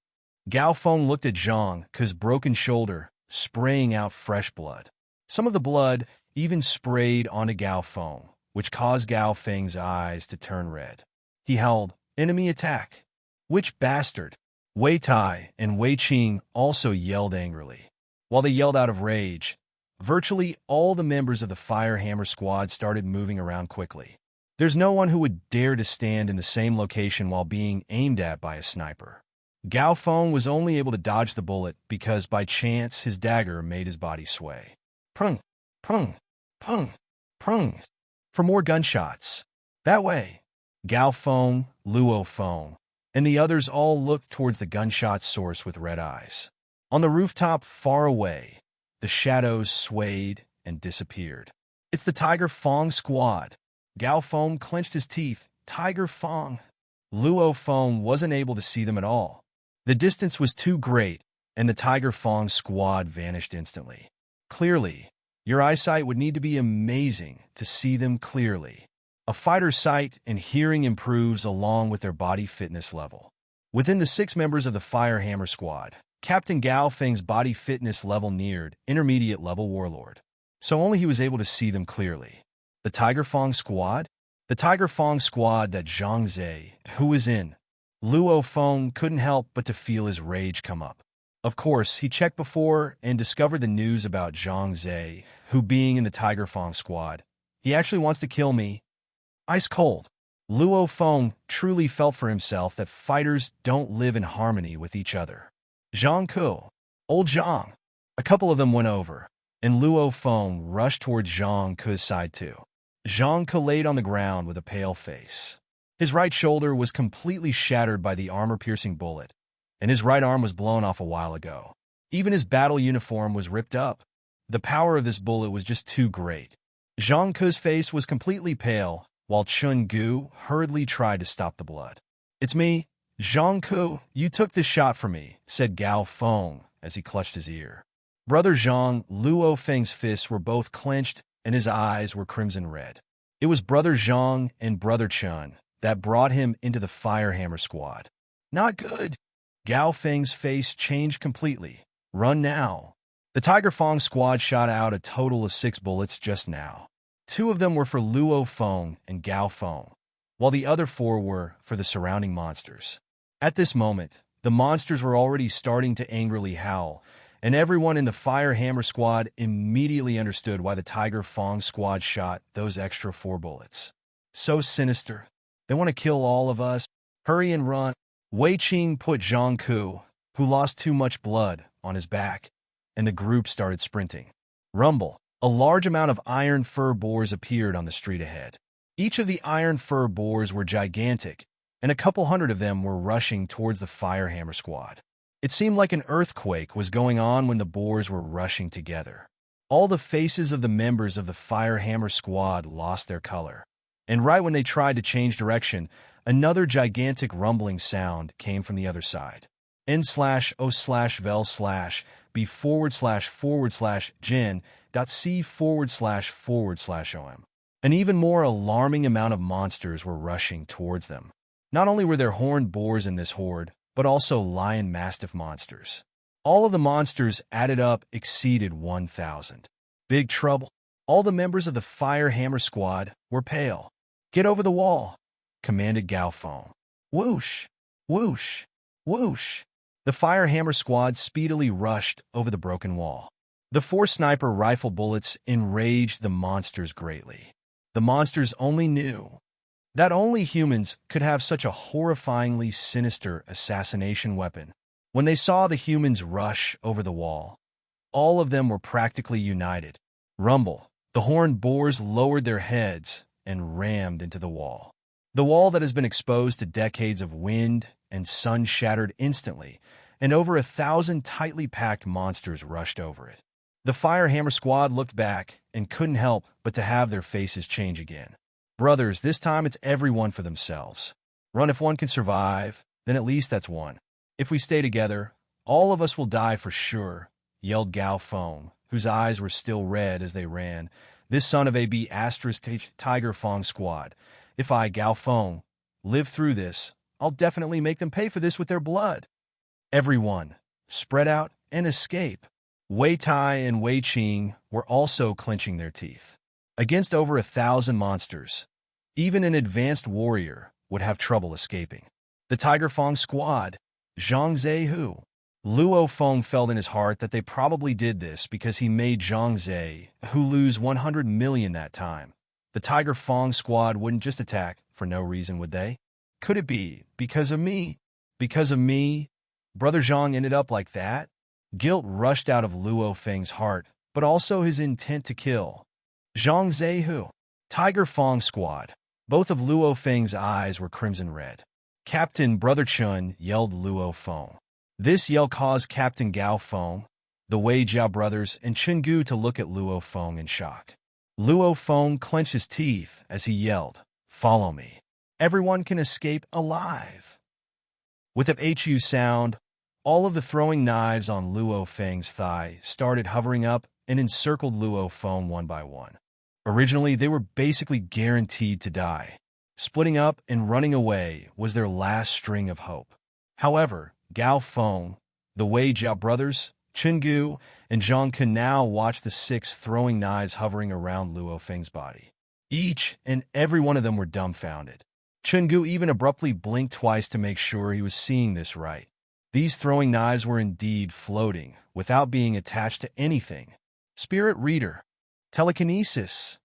Gao Feng looked at Jiang Ke's broken shoulder, spraying out fresh blood. Some of the blood even sprayed onto Gao Feng, which caused Gao Feng's eyes to turn red. He howled, "Enemy attack!" Which bastard? Wei Tai and Wei Qing also yelled angrily. While they yelled out of rage, virtually all the members of the Fire Hammer squad started moving around quickly. There's no one who would dare to stand in the same location while being aimed at by a sniper. Gao Feng was only able to dodge the bullet because by chance his dagger made his body sway. Prung, prung, prung, prung. For more gunshots. That way. Gao Feng, Luo Feng, and the others all looked towards the gunshot source with red eyes. On the rooftop far away, the shadows swayed and disappeared. It's the Tiger Fong squad. Gao Feng clenched his teeth. Tiger Fong. Luo Feng wasn't able to see them at all. The distance was too great, and the Tiger Fong squad vanished instantly. Clearly, your eyesight would need to be amazing to see them clearly. A fighter's sight and hearing improves along with their body fitness level. Within the 6 members of the Fire Hammer squad, Captain Gao Feng's body fitness level neared intermediate level warlord. So only he was able to see them clearly. The Tiger Fong squad? The Tiger Fong squad that Zhang Zhe, who was in. Luo Feng couldn't help but to feel his rage come up. Of course, he checked before and discovered the news about Zhang Zhe, who being in the Tiger Fong squad. He actually wants to kill me. Ice cold. Luo Feng truly felt for himself that fighters don't live in harmony with each other. Jiang Ke, old Jiang. A couple of them went over, and Luo Feng rushed towards Jiang Ke's side too. Jiang Ke laid on the ground with a pale face. His right shoulder was completely shattered by the armor-piercing bullet, and his right arm was blown off a while ago. Even his battle uniform was ripped up. The power of this bullet was just too great. Jiang Ke's face was completely pale, while Chun Gu hurriedly tried to stop the blood. "It's me, Zhang Ku. You took this shot for me," said Gao Feng as he clutched his ear. Brother Zhang, Luo Feng's fists were both clenched and his eyes were crimson red. It was Brother Zhang and Brother Chun that brought him into the Firehammer squad. "Not good." Gao Feng's face changed completely. "Run now." The Tiger Fong squad shot out a total of 6 bullets just now. 2 of them were for Luo Feng and Gao Feng, while the other 4 were for the surrounding monsters. At this moment, the monsters were already starting to angrily howl, and everyone in the Firehammer squad immediately understood why the Tiger Fong squad shot those extra 4 bullets. So sinister. They want to kill all of us. Hurry and run. Wei Qing put Zhang Ku, who lost too much blood, on his back, and the group started sprinting. Rumble. A large amount of iron fur boars appeared on the street ahead. Each of the iron fur boars were gigantic, and a couple hundred of them were rushing towards the Firehammer squad. It seemed like an earthquake was going on when the boars were rushing together. All the faces of the members of the Firehammer squad lost their color. And right when they tried to change direction, another gigantic rumbling sound came from the other side. N/O/vel/b/gen.c//om. An even more alarming amount of monsters were rushing towards them. Not only were there horned boars in this horde, but also lion mastiff monsters. All of the monsters added up exceeded 1,000. Big trouble. All the members of the Firehammer squad were pale. "Get over the wall," commanded Gao Feng. Whoosh, whoosh, whoosh. The Firehammer squad speedily rushed over the broken wall. The 4 sniper rifle bullets enraged the monsters greatly. The monsters only knew that only humans could have such a horrifyingly sinister assassination weapon. When they saw the humans rush over the wall, all of them were practically united. Rumble. The horned boars lowered their heads and rammed into the wall. The wall that has been exposed to decades of wind and sun shattered instantly, and over 1,000 tightly packed monsters rushed over it. The Firehammer squad looked back and couldn't help but to have their faces change again. Brothers, this time it's everyone for themselves. Run if one can survive, then at least that's one. If we stay together, all of us will die for sure, yelled Gao Feng, whose eyes were still red as they ran. This son of a Tiger Fong squad. If I, Gao Feng, live through this, I'll definitely make them pay for this with their blood. Everyone, spread out and escape. Wei Tai and Wei Qing were also clenching their teeth. Against over 1,000 monsters, even an advanced warrior would have trouble escaping. The Tiger Fong squad, Zhang Zehu. Luo Feng felt in his heart that they probably did this because he made Zhang Ze, who lose 100 million that time. The Tiger Fong squad wouldn't just attack for no reason, would they? Could it be because of me? Because of me? Brother Zhang ended up like that? Guilt rushed out of Luo Feng's heart, but also his intent to kill. Zhang Zehu. Tiger Fong squad. Both of Luo Feng's eyes were crimson red. Captain Brother Chun, yelled Luo Feng. This yell caused Captain Gao Feng, the Wei Jiao brothers, and Chun Gu to look at Luo Feng in shock. Luo Feng clenched his teeth as he yelled, "Follow me. Everyone can escape alive." With a HU sound, all of the throwing knives on Luo Feng's thigh started hovering up and encircled Luo Feng one by one. Originally, they were basically guaranteed to die. Splitting up and running away was their last string of hope. However, Gao Feng, the Wei Jiao brothers, Chun Gu, and Zhang could now watch the 6 throwing knives hovering around Luo Feng's body. Each and every one of them were dumbfounded. Chun Gu even abruptly blinked twice to make sure he was seeing this right. These throwing knives were indeed floating, without being attached to anything. Spirit reader. Telekinesis.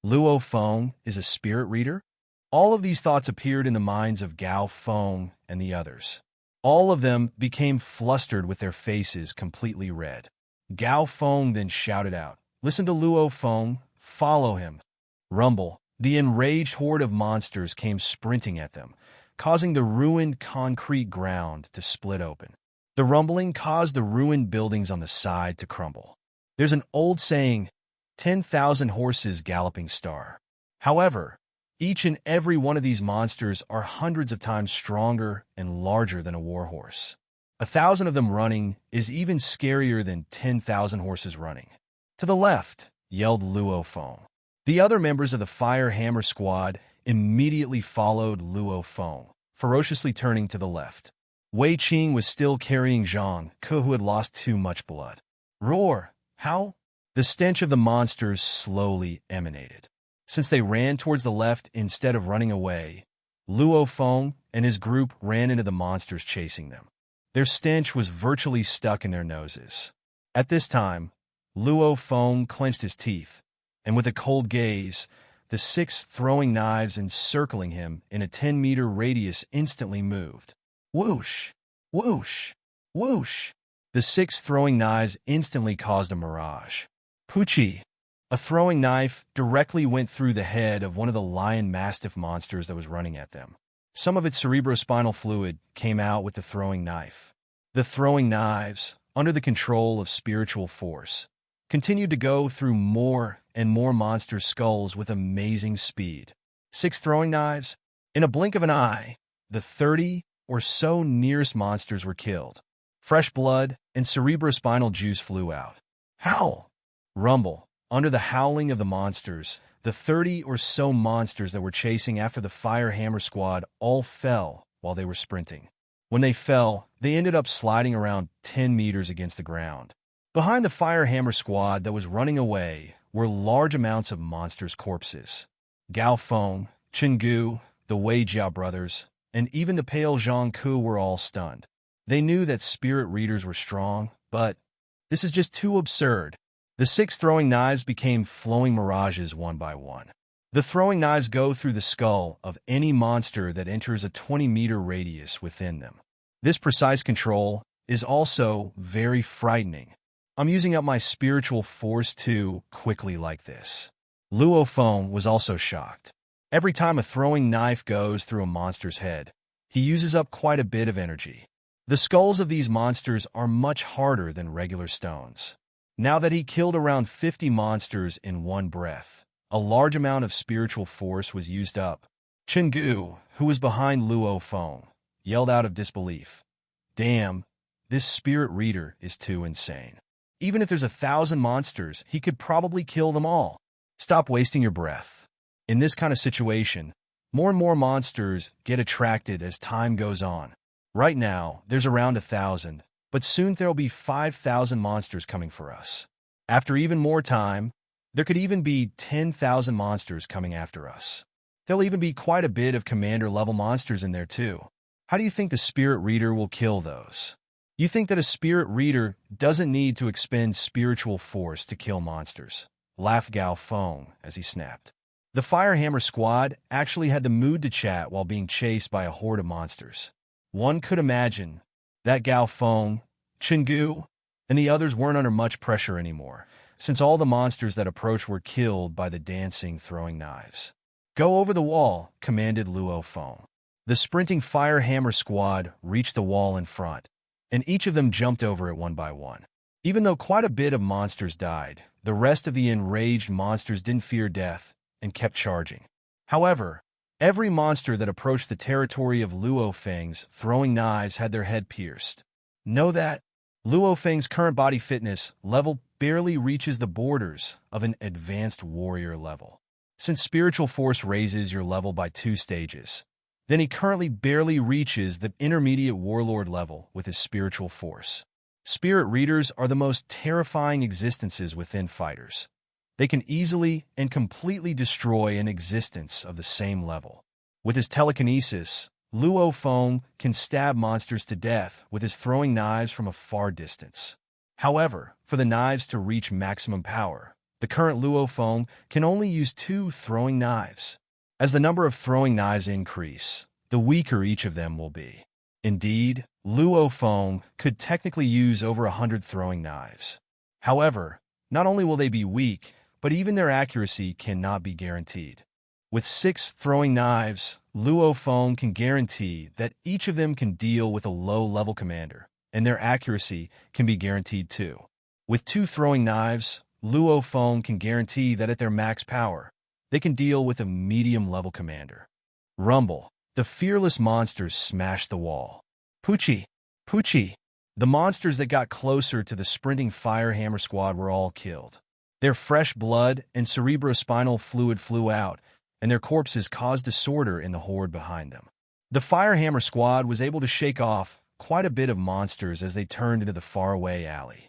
Luo Feng is a spirit reader? All of these thoughts appeared in the minds of Gao Feng and the others. All of them became flustered with their faces completely red. Gao Feng then shouted out, "Listen to Luo Feng, follow him." Rumble. The enraged horde of monsters came sprinting at them, causing the ruined concrete ground to split open. The rumbling caused the ruined buildings on the side to crumble. There's an old saying, 10,000 horses galloping star. However, Each and every one of these monsters are hundreds of times stronger and larger than a warhorse. 1,000 of them running is even scarier than 10,000 horses running. To the left, yelled Luo Feng. The other members of the Fire Hammer squad immediately followed Luo Feng, ferociously turning to the left. Wei Qing was still carrying Jiang, who had lost too much blood. Roar! Howl! The stench of the monsters slowly emanated. Since they ran towards the left instead of running away, Luo Feng and his group ran into the monsters chasing them. Their stench was virtually stuck in their noses. At this time, Luo Feng clenched his teeth, and with a cold gaze, the 6 throwing knives encircling him in a 10-meter radius instantly moved. Whoosh! Whoosh! Whoosh! The 6 throwing knives instantly caused a mirage. Pucci! A throwing knife directly went through the head of one of the lion mastiff monsters that was running at them. Some of its cerebrospinal fluid came out with the throwing knife. The throwing knives, under the control of spiritual force, continued to go through more and more monsters' skulls with amazing speed. 6 throwing knives. In a blink of an eye, the 30 or so nearest monsters were killed. Fresh blood and cerebrospinal juice flew out. Howl! Rumble! Under the howling of the monsters, the 30 or so monsters that were chasing after the Fire Hammer squad all fell while they were sprinting. When they fell, they ended up sliding around 10 meters against the ground. Behind the Fire Hammer squad that was running away were large amounts of monsters' corpses. Gao Feng, Chen Gu, the Wei Jiao brothers, and even the pale Zhang Ku were all stunned. They knew that spirit readers were strong, but this is just too absurd. The 6 throwing knives became flowing mirages one by one. The throwing knives go through the skull of any monster that enters a 20-meter radius within them. This precise control is also very frightening. I'm using up my spiritual force too quickly like this. Luo Feng was also shocked. Every time a throwing knife goes through a monster's head, he uses up quite a bit of energy. The skulls of these monsters are much harder than regular stones. Now that he killed around 50 monsters in one breath, a large amount of spiritual force was used up. Chen Gu, who was behind Luo Feng, yelled out of disbelief. Damn, this spirit reader is too insane. Even if there's 1,000 monsters, he could probably kill them all. Stop wasting your breath. In this kind of situation, more and more monsters get attracted as time goes on. Right now, there's around 1,000, but soon there'll be 5,000 monsters coming for us. After even more time, there could even be 10,000 monsters coming after us. There'll even be quite a bit of commander-level monsters in there too. How do you think the spirit reader will kill those? You think that a spirit reader doesn't need to expend spiritual force to kill monsters? Laughed Gao Feng as he snapped. The Fire Hammer squad actually had the mood to chat while being chased by a horde of monsters. One could imagine that Gao Feng, Chen Gu, and the others weren't under much pressure anymore, since all the monsters that approached were killed by the dancing throwing knives. Go over the wall, commanded Luo Feng. The sprinting Fire Hammer squad reached the wall in front, and each of them jumped over it one by one. Even though quite a bit of monsters died, the rest of the enraged monsters didn't fear death and kept charging. However, every monster that approached the territory of Luo Feng's throwing knives had their head pierced. Know that Luo Feng's current body fitness level barely reaches the borders of an advanced warrior level. Since spiritual force raises your level by 2 stages, then he currently barely reaches the intermediate warlord level with his spiritual force. Spirit readers are the most terrifying existences within fighters. They can easily and completely destroy an existence of the same level. With his telekinesis, Luo Feng can stab monsters to death with his throwing knives from a far distance. However, for the knives to reach maximum power, the current Luo Feng can only use 2 throwing knives. As the number of throwing knives increase, the weaker each of them will be. Indeed, Luo Feng could technically use over 100 throwing knives. However, not only will they be weak, but even their accuracy cannot be guaranteed. With 6 throwing knives, Luo Feng can guarantee that each of them can deal with a low-level commander, and their accuracy can be guaranteed too. With 2 throwing knives, Luo Feng can guarantee that at their max power, they can deal with a medium-level commander. Rumble. The fearless monsters smashed the wall. Poochie! Poochie! The monsters that got closer to the sprinting Firehammer squad were all killed. Their fresh blood and cerebrospinal fluid flew out, and their corpses caused disorder in the horde behind them. The Firehammer squad was able to shake off quite a bit of monsters as they turned into the faraway alley.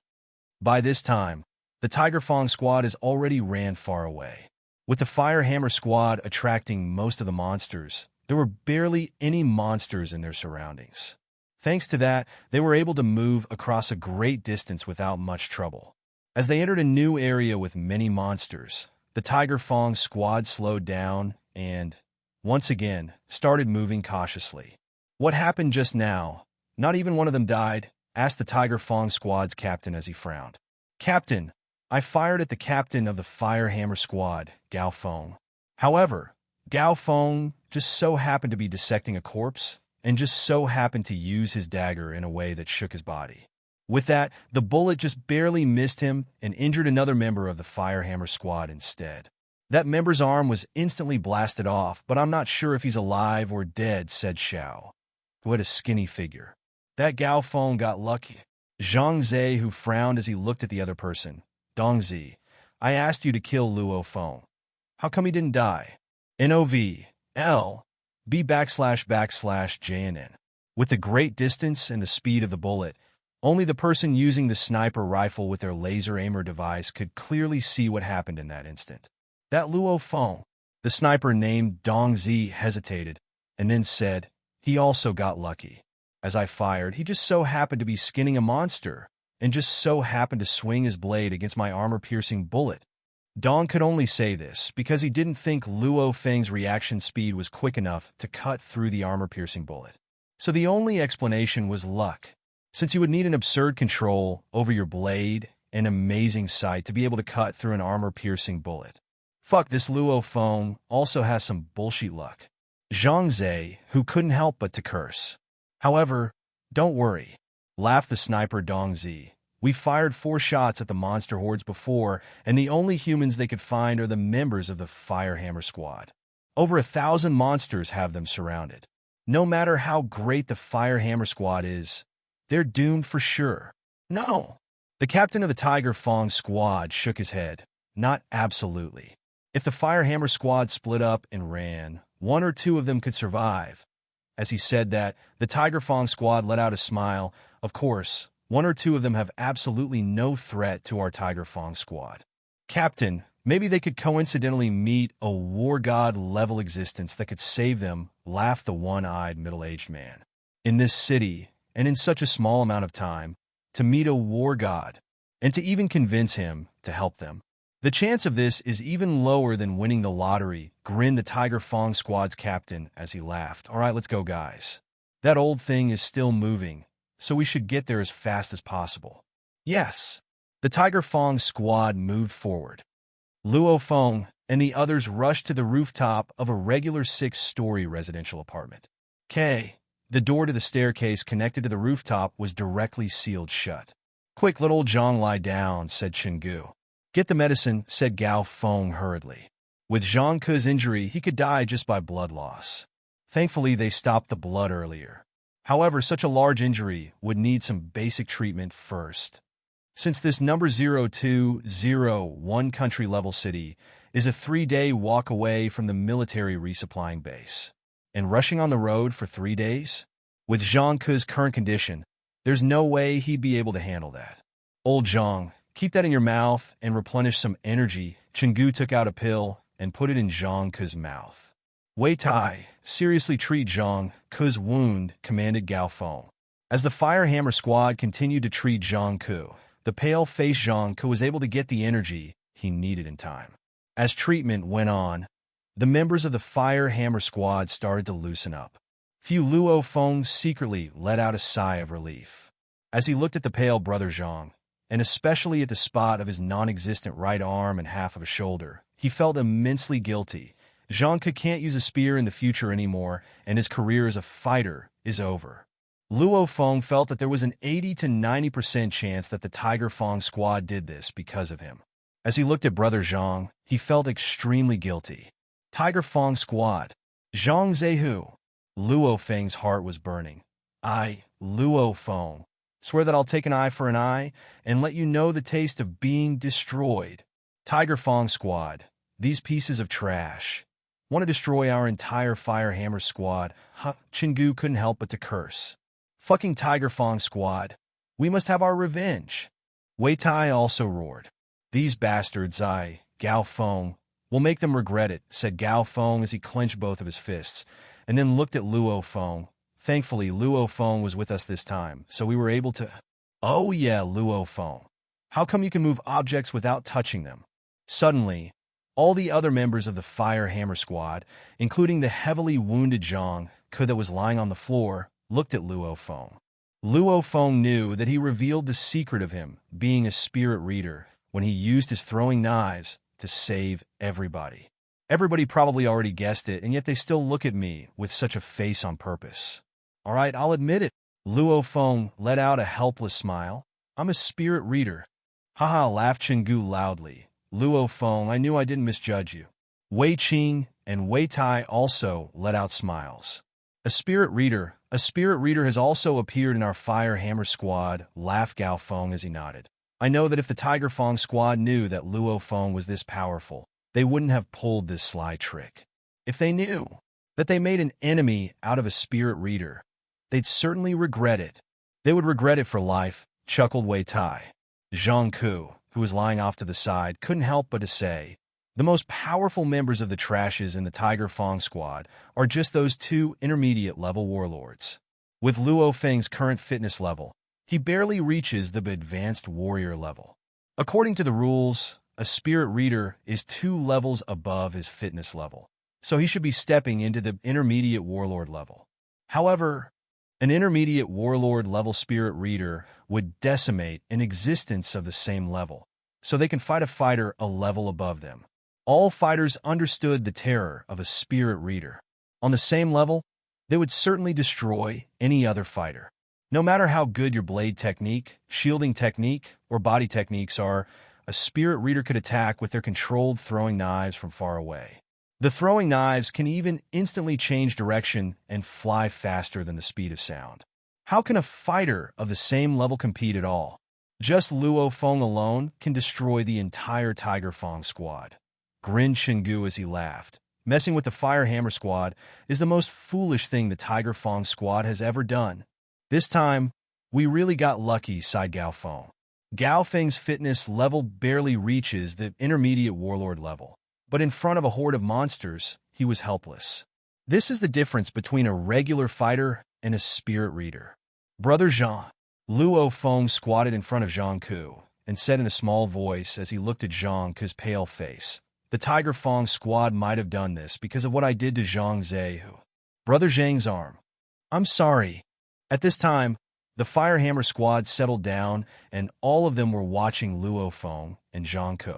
By this time, the Tiger Fong squad has already ran far away. With the Firehammer squad attracting most of the monsters, there were barely any monsters in their surroundings. Thanks to that, they were able to move across a great distance without much trouble. As they entered a new area with many monsters, the Tiger Fong squad slowed down and, once again, started moving cautiously. "What happened just now? Not even one of them died?" asked the Tiger Fong squad's captain as he frowned. "Captain, I fired at the captain of the Firehammer squad, Gao Feng. However, Gao Feng just so happened to be dissecting a corpse and just so happened to use his dagger in a way that shook his body. With that, the bullet just barely missed him and injured another member of the Firehammer squad instead. That member's arm was instantly blasted off, but I'm not sure if he's alive or dead," said Xiao, who had a skinny figure. "That Gao Feng got lucky." Zhang Zhe, who frowned as he looked at the other person. "Dongzi, I asked you to kill Luo Feng. How come he didn't die?" NOV.L.B/JNN. With the great distance and the speed of the bullet, only the person using the sniper rifle with their laser aimer device could clearly see what happened in that instant. "That Luo Feng," the sniper named Dongzi hesitated, and then said, "He also got lucky. As I fired, he just so happened to be skinning a monster, and just so happened to swing his blade against my armor-piercing bullet." Dong could only say this because he didn't think Luo Feng's reaction speed was quick enough to cut through the armor-piercing bullet. So the only explanation was luck, since you would need an absurd control over your blade and amazing sight to be able to cut through an armor-piercing bullet. Fuck, this Luo Feng also has some bullshit luck. Zhang Zhe, who couldn't help but to curse. "However, don't worry," laughed the sniper Dongzi. "We fired 4 shots at the monster hordes before, and the only humans they could find are the members of the Firehammer squad. Over 1,000 monsters have them surrounded. No matter how great the Firehammer squad is, they're doomed for sure." "No." The captain of the Tiger Fong squad shook his head. "Not absolutely. If the Firehammer squad split up and ran, 1 or 2 of them could survive." As he said that, the Tiger Fong squad let out a smile. "Of course, 1 or 2 of them have absolutely no threat to our Tiger Fong squad." "Captain, maybe they could coincidentally meet a war god-level existence that could save them," laughed the one-eyed middle-aged man. "In this city, and in such a small amount of time, to meet a war god, and to even convince him to help them. The chance of this is even lower than winning the lottery," grinned the Tiger Fong squad's captain as he laughed. "All right, let's go, guys. That old thing is still moving, so we should get there as fast as possible." "Yes." The Tiger Fong squad moved forward. Luo Feng and the others rushed to the rooftop of a regular 6-story residential apartment. The door to the staircase connected to the rooftop was directly sealed shut. "Quick, let old Jiang lie down," said Chengu. "Get the medicine," said Gao Feng hurriedly. With Zhang Ke's injury, he could die just by blood loss. Thankfully, they stopped the blood earlier. However, such a large injury would need some basic treatment first. Since this number 0201 country-level city is a 3-day walk away from the military resupplying base, and rushing on the road for 3 days? With Zhang Ke's current condition, there's no way he'd be able to handle that. "Old Zhang, keep that in your mouth and replenish some energy." Chengu took out a pill and put it in Zhang Ke's mouth. "Wei Tai, seriously treat Zhang Ke's wound," commanded Gao Feng. As the Firehammer squad continued to treat Zhang Ke, the pale-faced Zhang Ke was able to get the energy he needed in time. As treatment went on, the members of the Firehammer squad started to loosen up. Fu Luo Feng secretly let out a sigh of relief. As he looked at the pale brother Zhang, and especially at the spot of his non-existent right arm and half of a shoulder, he felt immensely guilty. Zhang Ke can't use a spear in the future anymore, and his career as a fighter is over. Luo Feng felt that there was an 80 to 90% chance that the Tiger Fong squad did this because of him. As he looked at Brother Jiang, he felt extremely guilty. Tiger Fong Squad. Zhang Zehu. Luo Feng's heart was burning. Luo Feng, swear that I'll take an eye for an eye and let you know the taste of being destroyed. Tiger Fong Squad. These pieces of trash want to destroy our entire Fire Hammer squad. Chingu couldn't help but to curse. Fucking Tiger Fong Squad. We must have our revenge. Wei Tai also roared. These bastards, Gao Feng, will make them regret it, said Gao Feng as he clenched both of his fists, and then looked at Luo Feng. Thankfully, Luo Feng was with us this time, so we were able to— Oh yeah, Luo Feng. How come you can move objects without touching them? Suddenly, all the other members of the Fire Hammer squad, including the heavily wounded Jiang that was lying on the floor, looked at Luo Feng. Luo Feng knew that he revealed the secret of him being a spirit reader when he used his throwing knives to save everybody. Everybody probably already guessed it, and yet they still look at me with such a face on purpose. All right, I'll admit it. Luo Feng let out a helpless smile. I'm a spirit reader. Haha, laughed Chingu loudly. Luo Feng, I knew I didn't misjudge you. Wei Qing and Wei Tai also let out smiles. A spirit reader has also appeared in our Fire Hammer squad, laughed Gao Feng as he nodded. I know that if the Tiger Fong squad knew that Luo Feng was this powerful, they wouldn't have pulled this sly trick. If they knew that they made an enemy out of a spirit reader, they'd certainly regret it. They would regret it for life, chuckled Wei Tai. Zhang Ku, who was lying off to the side, couldn't help but to say, the most powerful members of the trashes in the Tiger Fong squad are just those two intermediate-level warlords. With Luo Feng's current fitness level, he barely reaches the advanced warrior level. According to the rules, a spirit reader is 2 levels above his fitness level, so he should be stepping into the intermediate warlord level. However, an intermediate warlord level spirit reader would decimate an existence of the same level, so they can fight a fighter a level above them. All fighters understood the terror of a spirit reader. On the same level, they would certainly destroy any other fighter. No matter how good your blade technique, shielding technique, or body techniques are, a spirit reader could attack with their controlled throwing knives from far away. The throwing knives can even instantly change direction and fly faster than the speed of sound. How can a fighter of the same level compete at all? Just Luo Feng alone can destroy the entire Tiger Fong squad. Grinned Chingu as he laughed. Messing with the Fire Hammer squad is the most foolish thing the Tiger Fong squad has ever done. This time, we really got lucky, sighed Gao Feng. Gao Feng's fitness level barely reaches the intermediate warlord level, but in front of a horde of monsters, he was helpless. This is the difference between a regular fighter and a spirit reader. Brother Jiang. Luo Feng squatted in front of Zhang Ku and said in a small voice as he looked at Zhang Ku's pale face, the Tiger Fong squad might have done this because of what I did to Zhang Zehu. Brother Zhang's arm. I'm sorry. At this time, the Fire Hammer squad settled down, and all of them were watching Luo Feng and Zhang Ku.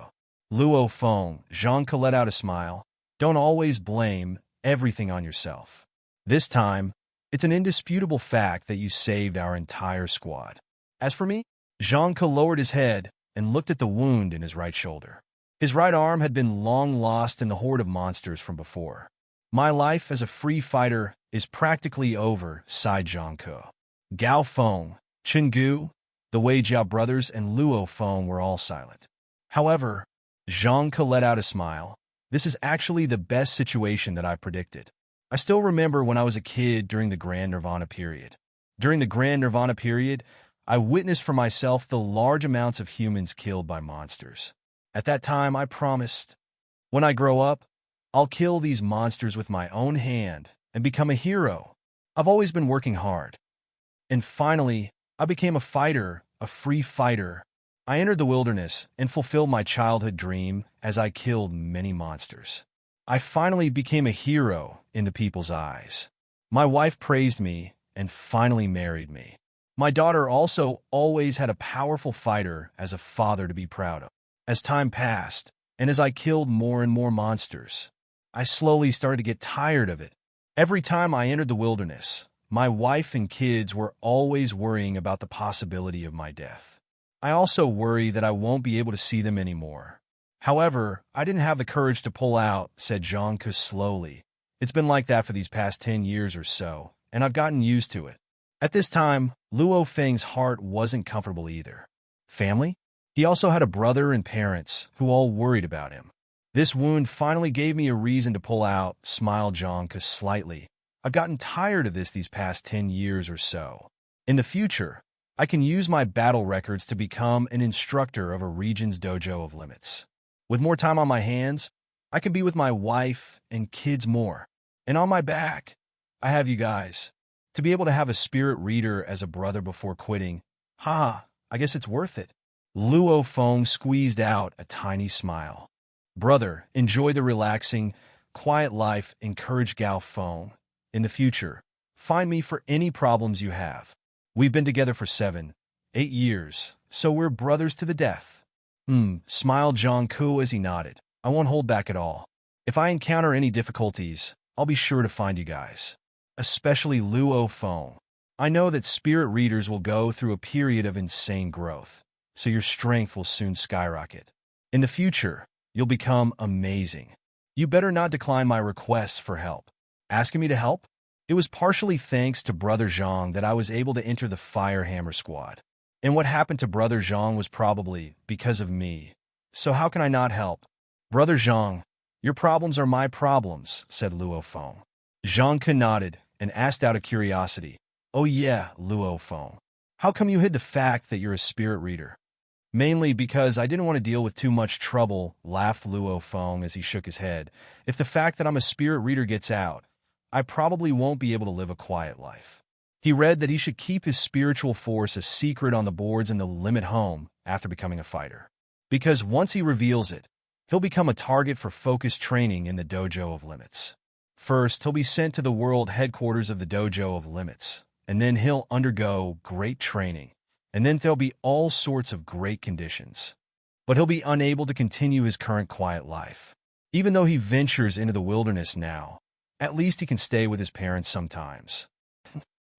Luo Feng, Zhang Ku let out a smile. Don't always blame everything on yourself. This time, it's an indisputable fact that you saved our entire squad. As for me, Zhang Ku lowered his head and looked at the wound in his right shoulder. His right arm had been long lost in the horde of monsters from before. My life as a free fighter is practically over, sighed Zhang Ku. Gao Feng, Chingu, the Wei Jiao brothers, and Luo Feng were all silent. However, Zhang Ku let out a smile. This is actually the best situation that I predicted. I still remember when I was a kid during the Grand Nirvana period. During the Grand Nirvana period, I witnessed for myself the large amounts of humans killed by monsters. At that time, I promised, when I grow up, I'll kill these monsters with my own hand and become a hero. I've always been working hard. And finally, I became a fighter, a free fighter. I entered the wilderness and fulfilled my childhood dream as I killed many monsters. I finally became a hero in the people's eyes. My wife praised me and finally married me. My daughter also always had a powerful fighter as a father to be proud of. As time passed, and as I killed more and more monsters, I slowly started to get tired of it. Every time I entered the wilderness, my wife and kids were always worrying about the possibility of my death. I also worry that I won't be able to see them anymore. However, I didn't have the courage to pull out, said Jiang slowly. It's been like that for these past 10 years or so, and I've gotten used to it. At this time, Luo Feng's heart wasn't comfortable either. Family? He also had a brother and parents who all worried about him. This wound finally gave me a reason to pull out, smiled Jiang slightly. I've gotten tired of this these past 10 years or so. In the future, I can use my battle records to become an instructor of a region's dojo of limits. With more time on my hands, I can be with my wife and kids more. And on my back, I have you guys. To be able to have a spirit reader as a brother before quitting, I guess it's worth it. Luo Feng squeezed out a tiny smile. Brother, enjoy the relaxing, quiet life, encouraged Gao Feng. In the future, find me for any problems you have. We've been together for 7, 8 years, so we're brothers to the death. Smiled Jiang as he nodded. I won't hold back at all. If I encounter any difficulties, I'll be sure to find you guys. Especially Luo Feng. I know that spirit readers will go through a period of insane growth, so your strength will soon skyrocket. In the future, you'll become amazing. You better not decline my requests for help. Asking me to help? It was partially thanks to Brother Jiang that I was able to enter the Firehammer squad. And what happened to Brother Jiang was probably because of me. So how can I not help? Brother Jiang, your problems are my problems, said Luo Feng. Jiang nodded and asked out of curiosity, Oh yeah, Luo Feng. How come you hid the fact that you're a spirit reader? Mainly because I didn't want to deal with too much trouble, laughed Luo Feng as he shook his head. If the fact that I'm a spirit reader gets out, I probably won't be able to live a quiet life. He read that he should keep his spiritual force a secret on the boards in the limit home after becoming a fighter. Because once he reveals it, he'll become a target for focused training in the Dojo of Limits. First, he'll be sent to the world headquarters of the Dojo of Limits, and then he'll undergo great training, and then there'll be all sorts of great conditions. But he'll be unable to continue his current quiet life. Even though he ventures into the wilderness now, at least he can stay with his parents sometimes.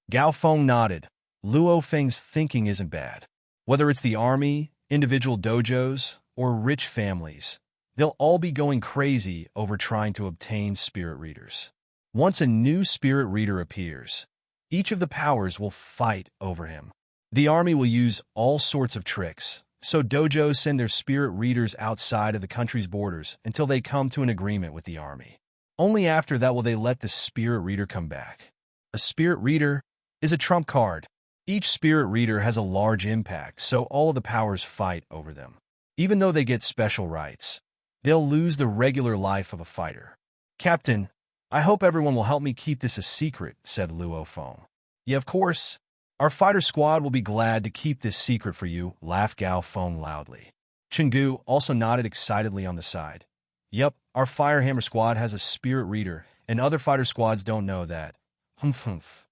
Gao Feng nodded. Luo Feng's thinking isn't bad. Whether it's the army, individual dojos, or rich families, they'll all be going crazy over trying to obtain spirit readers. Once a new spirit reader appears, each of the powers will fight over him. The army will use all sorts of tricks, so dojos send their spirit readers outside of the country's borders until they come to an agreement with the army. Only after that will they let the spirit reader come back. A spirit reader is a trump card. Each spirit reader has a large impact, so all of the powers fight over them. Even though they get special rights, they'll lose the regular life of a fighter. Captain, I hope everyone will help me keep this a secret, said Luo Feng. Yeah, of course. Our fighter squad will be glad to keep this secret for you, laughed Gao Feng loudly. Chenggu also nodded excitedly on the side. Yep, our Firehammer squad has a spirit reader, and other fighter squads don't know that. Humph.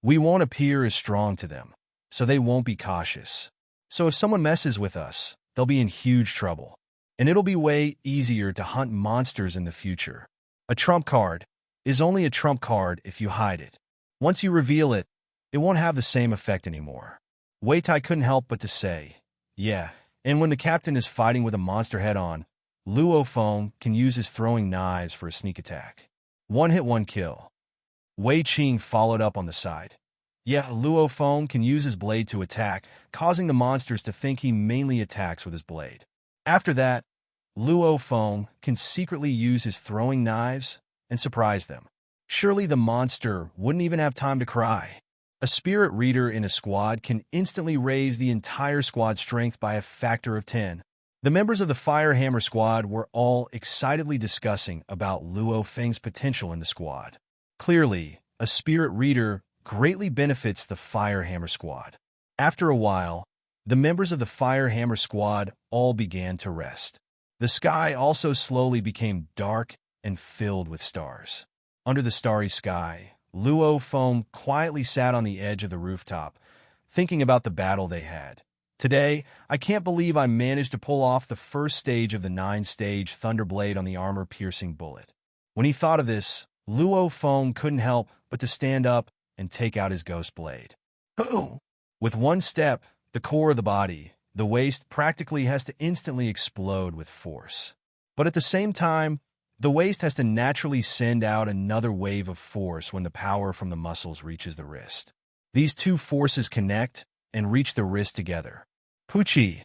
We won't appear as strong to them, so they won't be cautious. So if someone messes with us, they'll be in huge trouble. And it'll be way easier to hunt monsters in the future. A trump card is only a trump card if you hide it. Once you reveal it, it won't have the same effect anymore. Wei Tai couldn't help but to say, yeah, and when the captain is fighting with a monster head-on, Luo Feng can use his throwing knives for a sneak attack. One hit, one kill. Wei Qing followed up on the side. Yeah, Luo Feng can use his blade to attack, causing the monsters to think he mainly attacks with his blade. After that, Luo Feng can secretly use his throwing knives and surprise them. Surely the monster wouldn't even have time to cry. A spirit reader in a squad can instantly raise the entire squad's strength by a factor of 10. The members of the Firehammer squad were all excitedly discussing about Luo Feng's potential in the squad. Clearly, a spirit reader greatly benefits the Firehammer squad. After a while, the members of the Firehammer squad all began to rest. The sky also slowly became dark and filled with stars. Under the starry sky, Luo Feng quietly sat on the edge of the rooftop, thinking about the battle they had. Today, I can't believe I managed to pull off the first stage of the 9-stage Thunderblade on the armor-piercing bullet. When he thought of this, Luo Feng couldn't help but to stand up and take out his ghost blade. Boom! With one step, the core of the body, the waist, practically has to instantly explode with force. But at the same time, the waist has to naturally send out another wave of force when the power from the muscles reaches the wrist. These two forces connect and reach the wrist together. Pucci.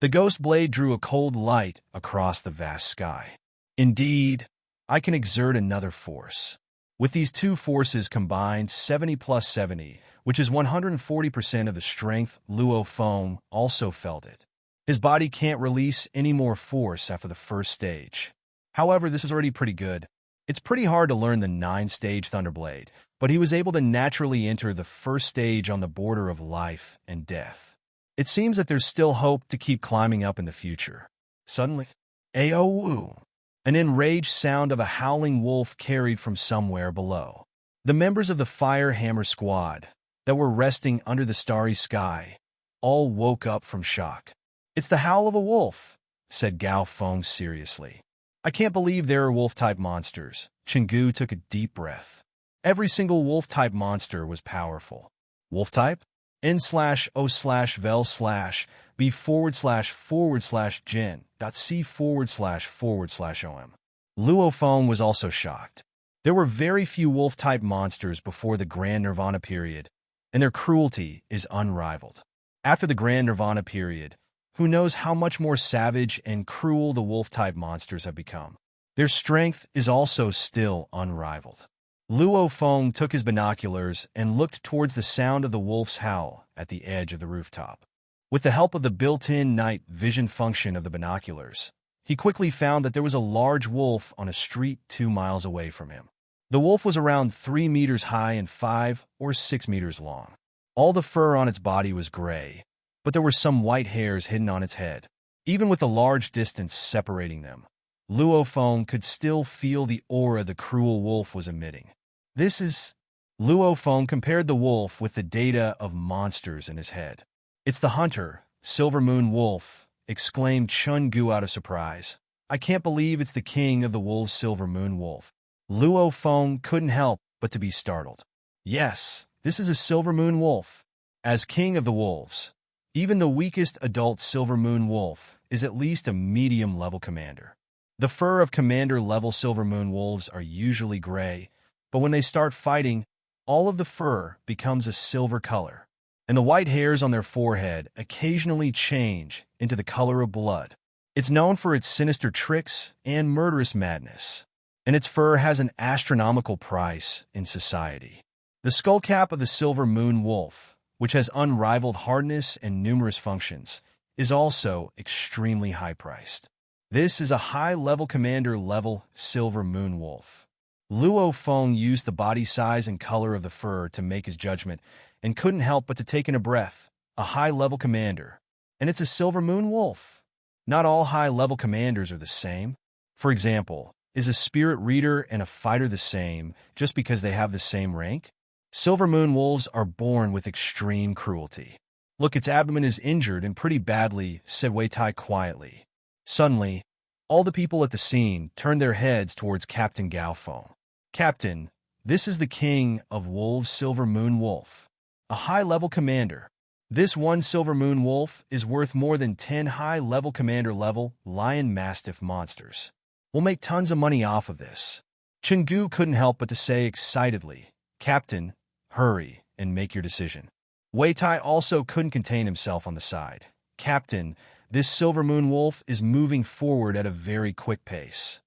The ghost blade drew a cold light across the vast sky. Indeed, I can exert another force. With these two forces combined, 70 plus 70, which is 140% of the strength, Luo Feng also felt it. His body can't release any more force after the first stage. However, this is already pretty good. It's pretty hard to learn the 9-stage Thunderblade, but he was able to naturally enter the first stage on the border of life and death. It seems that there's still hope to keep climbing up in the future. Suddenly, Aowu! An enraged sound of a howling wolf carried from somewhere below. The members of the Fire Hammer Squad that were resting under the starry sky all woke up from shock. "It's the howl of a wolf," said Gao Feng seriously. "I can't believe there are wolf-type monsters." Chenggu took a deep breath. Every single wolf-type monster was powerful. Wolf-type? N/O/vel/B//Jin.C//om. Luo Feng was also shocked. There were very few wolf-type monsters before the Grand Nirvana period, and their cruelty is unrivaled. After the Grand Nirvana period, who knows how much more savage and cruel the wolf-type monsters have become. Their strength is also still unrivaled. Luo Feng took his binoculars and looked towards the sound of the wolf's howl at the edge of the rooftop. With the help of the built-in night vision function of the binoculars, he quickly found that there was a large wolf on a street 2 miles away from him. The wolf was around 3 meters high and 5 or 6 meters long. All the fur on its body was gray, but there were some white hairs hidden on its head. Even with the large distance separating them, Luo Feng could still feel the aura the cruel wolf was emitting. This is... Luo Feng compared the wolf with the data of monsters in his head. "It's the hunter, Silver Moon Wolf," exclaimed Chun Gu out of surprise. "I can't believe it's the king of the wolves, Silver Moon Wolf." Luo Feng couldn't help but to be startled. Yes, this is a Silver Moon Wolf. As king of the wolves, even the weakest adult Silver Moon Wolf is at least a medium-level commander. The fur of commander-level Silver Moon Wolves are usually gray, but when they start fighting, all of the fur becomes a silver color, and the white hairs on their forehead occasionally change into the color of blood. It's known for its sinister tricks and murderous madness, and its fur has an astronomical price in society. The skullcap of the Silver Moon Wolf, which has unrivaled hardness and numerous functions, is also extremely high-priced. This is a high-level commander-level Silver Moon Wolf. Luo Feng used the body size and color of the fur to make his judgment and couldn't help but to take in a breath. A high-level commander. And it's a Silver Moon Wolf. Not all high-level commanders are the same. For example, is a spirit reader and a fighter the same just because they have the same rank? Silver Moon Wolves are born with extreme cruelty. "Look, its abdomen is injured and pretty badly," said Wei Tai quietly. Suddenly, all the people at the scene turned their heads towards Captain Gao Feng. "Captain, this is the king of wolves, Silver Moon Wolf. A high-level commander. This one Silver Moon Wolf is worth more than 10 high-level commander-level Lion Mastiff monsters. We'll make tons of money off of this." Chenggu couldn't help but to say excitedly, "Captain, hurry and make your decision." Wei Tai also couldn't contain himself on the side. "Captain, this Silver Moon Wolf is moving forward at a very quick pace.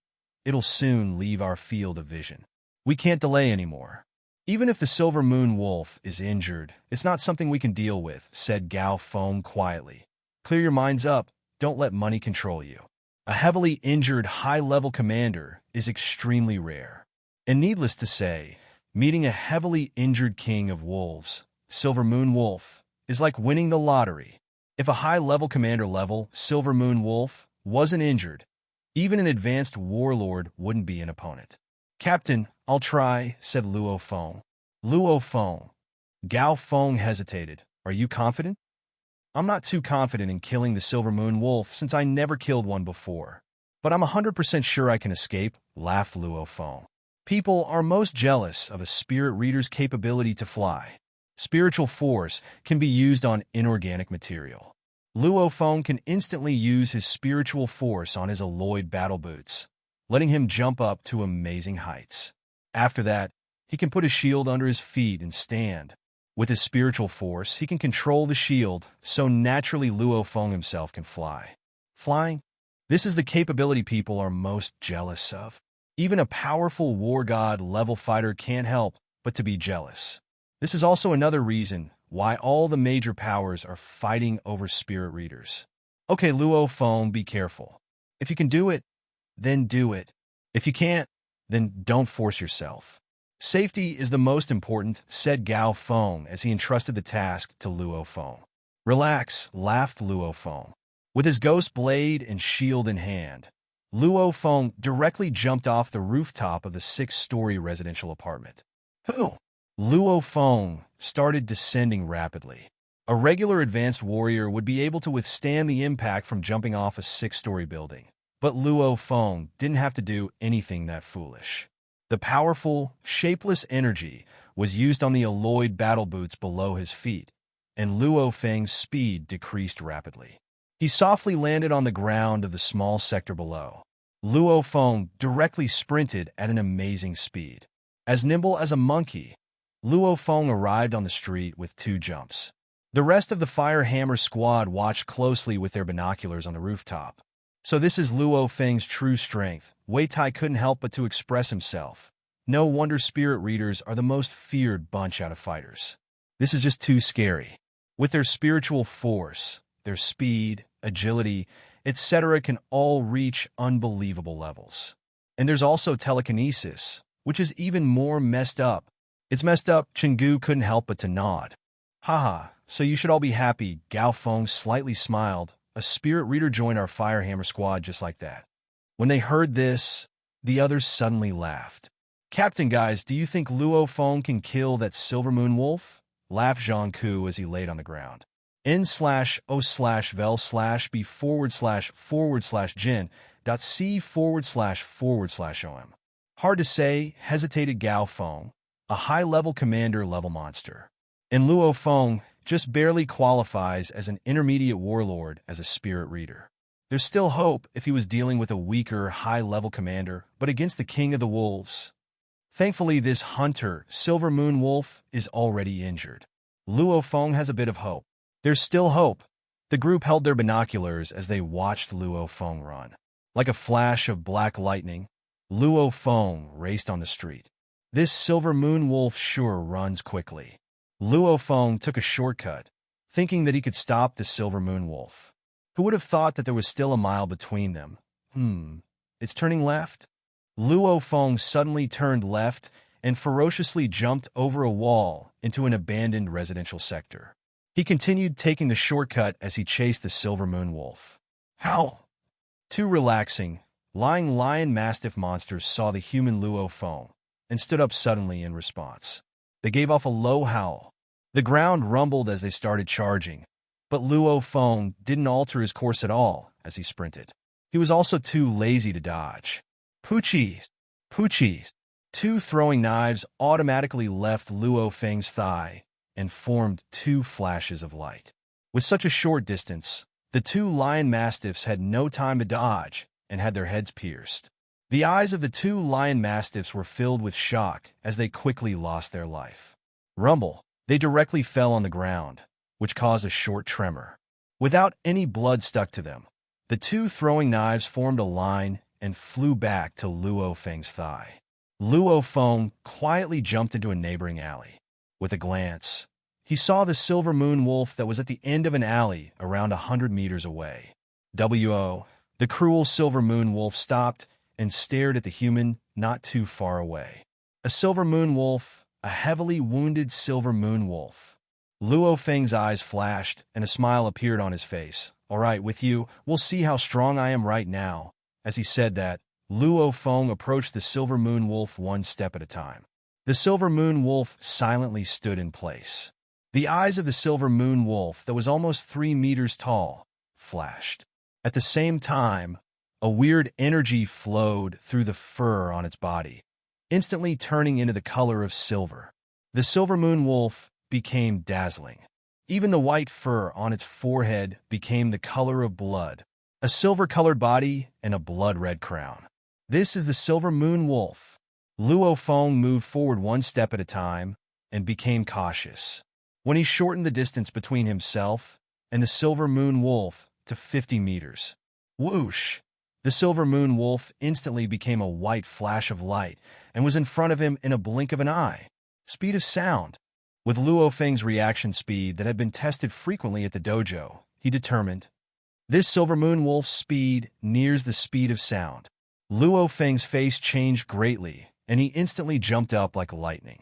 It'll soon leave our field of vision. We can't delay anymore." "Even if the Silver Moon Wolf is injured, it's not something we can deal with," said Gao Feng quietly. "Clear your minds up. Don't let money control you. A heavily injured high-level commander is extremely rare. And needless to say, meeting a heavily injured king of wolves, Silver Moon Wolf, is like winning the lottery. If a high-level commander-level Silver Moon Wolf wasn't injured, even an advanced warlord wouldn't be an opponent." "Captain, I'll try," said Luo Feng. "Luo Feng." Gao Feng hesitated. "Are you confident?" "I'm not too confident in killing the Silver Moon Wolf since I never killed one before. But I'm 100% sure I can escape," laughed Luo Feng. "People are most jealous of a spirit reader's capability to fly. Spiritual force can be used on inorganic material. Luo Feng can instantly use his spiritual force on his alloyed battle boots, letting him jump up to amazing heights. After that, he can put a shield under his feet and stand. With his spiritual force, he can control the shield, so naturally Luo Feng himself can fly. Flying? This is the capability people are most jealous of. Even a powerful war god level fighter can't help but to be jealous. This is also another reason why all the major powers are fighting over spirit readers. Okay, Luo Feng, be careful. If you can do it, then do it. If you can't, then don't force yourself. Safety is the most important, said Gao Feng as he entrusted the task to Luo Feng. Relax, laughed Luo Feng. With his ghost blade and shield in hand, Luo Feng directly jumped off the rooftop of the 6-story residential apartment. Who? Luo Feng started descending rapidly. A regular advanced warrior would be able to withstand the impact from jumping off a 6-story building, but Luo Feng didn't have to do anything that foolish. The powerful, shapeless energy was used on the alloyed battle boots below his feet, and Luo Feng's speed decreased rapidly. He softly landed on the ground of the small sector below. Luo Feng directly sprinted at an amazing speed. As nimble as a monkey, Luo Feng arrived on the street with 2 jumps. The rest of the Fire Hammer squad watched closely with their binoculars on the rooftop. So this is Luo Feng's true strength. Wei Tai couldn't help but to express himself. No wonder spirit readers are the most feared bunch out of fighters. This is just too scary. With their spiritual force, their speed, agility, etc. can all reach unbelievable levels. And there's also telekinesis, which is even more messed up. It's messed up, Chenggu couldn't help but to nod. Haha, so you should all be happy, Gao Feng slightly smiled. A spirit reader joined our Fire Hammer squad just like that. When they heard this, the others suddenly laughed. Captain guys, do you think Luo Feng can kill that Silver Moon Wolf? Laughed Zhang Ku as he laid on the ground. N/O/vel/b/forward/jin.c//om. Hard to say, hesitated Gao Feng, a high-level commander-level monster. And Luo Feng just barely qualifies as an intermediate warlord as a spirit reader. There's still hope if he was dealing with a weaker, high-level commander, but against the King of the Wolves. Thankfully, this hunter, Silver Moon Wolf, is already injured. Luo Feng has a bit of hope. There's still hope. The group held their binoculars as they watched Luo Feng run. Like a flash of black lightning, Luo Feng raced on the street. This Silver Moon Wolf sure runs quickly. Luo Feng took a shortcut, thinking that he could stop the Silver Moon Wolf. Who would have thought that there was still a mile between them? It's turning left? Luo Feng suddenly turned left and ferociously jumped over a wall into an abandoned residential sector. He continued taking the shortcut as he chased the Silver Moon Wolf. Howl! 2 relaxing, lying lion mastiff monsters saw the human Luo Feng and stood up suddenly in response. They gave off a low howl. The ground rumbled as they started charging, but Luo Feng didn't alter his course at all as he sprinted. He was also too lazy to dodge. Poochies! Poochies! 2 throwing knives automatically left Luo Feng's thigh and formed 2 flashes of light. With such a short distance, the 2 lion mastiffs had no time to dodge and had their heads pierced. The eyes of the 2 lion mastiffs were filled with shock as they quickly lost their life. Rumble! They directly fell on the ground, which caused a short tremor. Without any blood stuck to them, the 2 throwing knives formed a line and flew back to Luo Feng's thigh. Luo Feng quietly jumped into a neighboring alley. With a glance, he saw the Silver Moon Wolf that was at the end of an alley around 100 meters away. W.O. The cruel Silver Moon Wolf stopped and stared at the human not too far away. A Silver Moon Wolf, a heavily wounded Silver Moon Wolf. Luo Feng's eyes flashed and a smile appeared on his face. All right, with you, we'll see how strong I am right now. As he said that, Luo Feng approached the Silver Moon Wolf 1 step at a time. The Silver Moon Wolf silently stood in place. The eyes of the Silver Moon Wolf, that was almost 3 meters tall, flashed. At the same time, a weird energy flowed through the fur on its body, instantly turning into the color of silver. The Silver Moon Wolf became dazzling. Even the white fur on its forehead became the color of blood, a silver-colored body and a blood-red crown. This is the silver moon wolf. Luo Feng moved forward one step at a time and became cautious. When he shortened the distance between himself and the silver moon wolf to 50 meters. Whoosh! The silver moon wolf instantly became a white flash of light and was in front of him in a blink of an eye. Speed of sound. With Luo Feng's reaction speed that had been tested frequently at the dojo, he determined, this silver moon wolf's speed nears the speed of sound. Luo Feng's face changed greatly, and he instantly jumped up like lightning.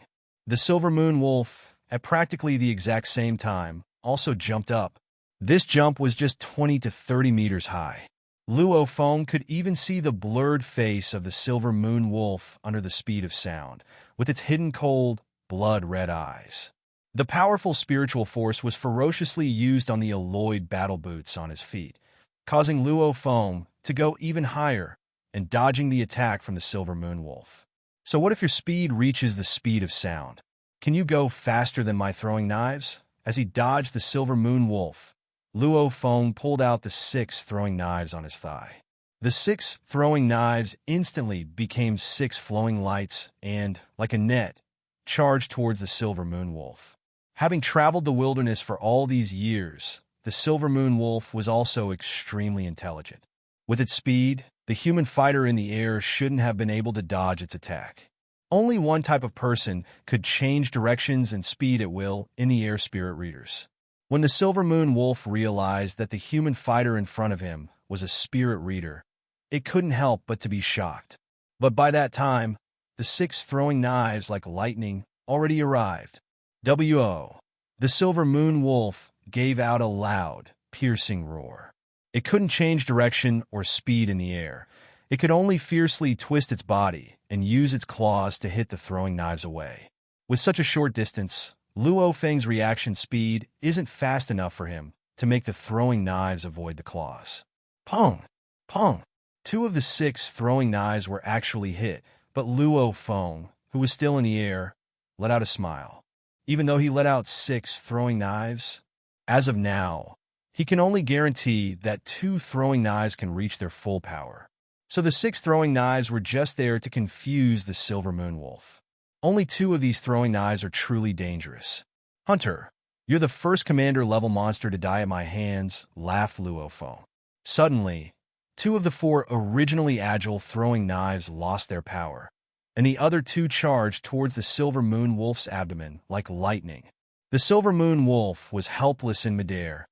The silver moon wolf, at practically the exact same time, also jumped up. This jump was just 20 to 30 meters high. Luo Feng could even see the blurred face of the silver moon wolf under the speed of sound, with its hidden cold, blood-red eyes. The powerful spiritual force was ferociously used on the alloyed battle boots on his feet, causing Luo Feng to go even higher and dodging the attack from the silver moon wolf. So what if your speed reaches the speed of sound? Can you go faster than my throwing knives? As he dodged the silver moon wolf, Luo Feng pulled out the 6 throwing knives on his thigh. The 6 throwing knives instantly became 6 flowing lights and, like a net, charged towards the silver moon wolf. Having traveled the wilderness for all these years, the silver moon wolf was also extremely intelligent. With its speed, the human fighter in the air shouldn't have been able to dodge its attack. Only one type of person could change directions and speed at will in the air, spirit readers. When the silver moon wolf realized that the human fighter in front of him was a spirit reader, it couldn't help but to be shocked. But by that time, the 6 throwing knives like lightning already arrived. W.O. The silver moon wolf gave out a loud, piercing roar. It couldn't change direction or speed in the air. It could only fiercely twist its body and use its claws to hit the throwing knives away. With such a short distance, Luo Feng's reaction speed isn't fast enough for him to make the throwing knives avoid the claws. Pong! Pong! 2 of the 6 throwing knives were actually hit, but Luo Feng, who was still in the air, let out a smile. Even though he let out 6 throwing knives, as of now, he can only guarantee that 2 throwing knives can reach their full power. So the 6 throwing knives were just there to confuse the silver moon wolf. Only 2 of these throwing knives are truly dangerous. Hunter, you're the first commander-level monster to die at my hands, laughed Luo Feng. Suddenly, 2 of the 4 originally agile throwing knives lost their power, and the other 2 charged towards the silver moon wolf's abdomen like lightning. The silver moon wolf was helpless in midair,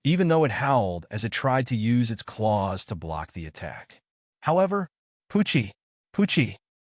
even though it howled as it tried to use its claws to block the attack. However, Poochie!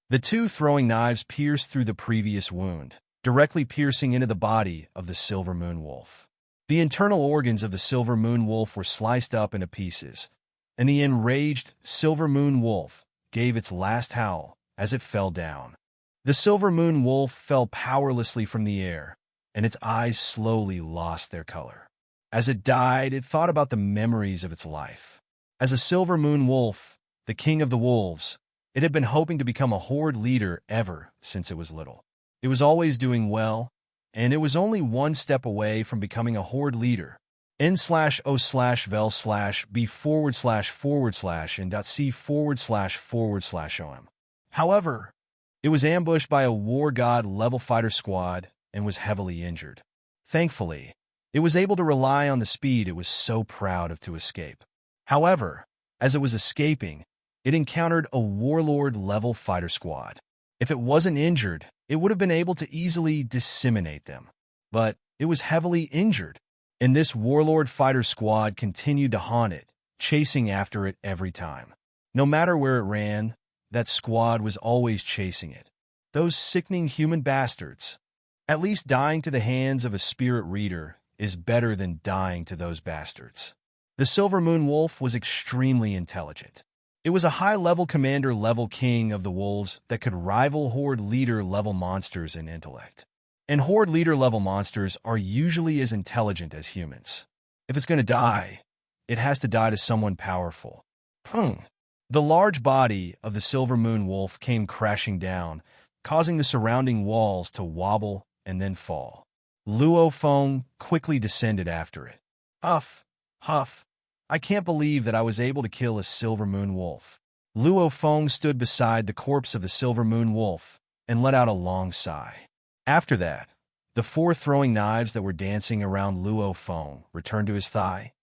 The 2 throwing knives pierced through the previous wound, directly piercing into the body of the silver moon wolf. The internal organs of the silver moon wolf were sliced up into pieces, and the enraged silver moon wolf gave its last howl as it fell down. The silver moon wolf fell powerlessly from the air, and its eyes slowly lost their color. As it died, it thought about the memories of its life. As a silver moon wolf, the king of the wolves, it had been hoping to become a horde leader ever since it was little. It was always doing well, and it was only one step away from becoming a horde leader. N/O/vel/b/and.c//om. However, it was ambushed by a war god level fighter squad and was heavily injured. Thankfully, it was able to rely on the speed it was so proud of to escape. However, as it was escaping, it encountered a warlord-level fighter squad. If it wasn't injured, it would have been able to easily disseminate them. But it was heavily injured, and this warlord fighter squad continued to haunt it, chasing after it every time. No matter where it ran, that squad was always chasing it. Those sickening human bastards. At least dying to the hands of a spirit reader is better than dying to those bastards. The Silver Moon Wolf was extremely intelligent. It was a high-level commander-level king of the wolves that could rival Horde Leader-level monsters in intellect. And Horde Leader-level monsters are usually as intelligent as humans. If it's going to die, it has to die to someone powerful. The large body of the Silver Moon Wolf came crashing down, causing the surrounding walls to wobble and then fall. Luo Feng quickly descended after it. Huff, huff. I can't believe that I was able to kill a silver moon wolf. Luo Feng stood beside the corpse of the silver moon wolf and let out a long sigh. After that, the 4 throwing knives that were dancing around Luo Feng returned to his thigh.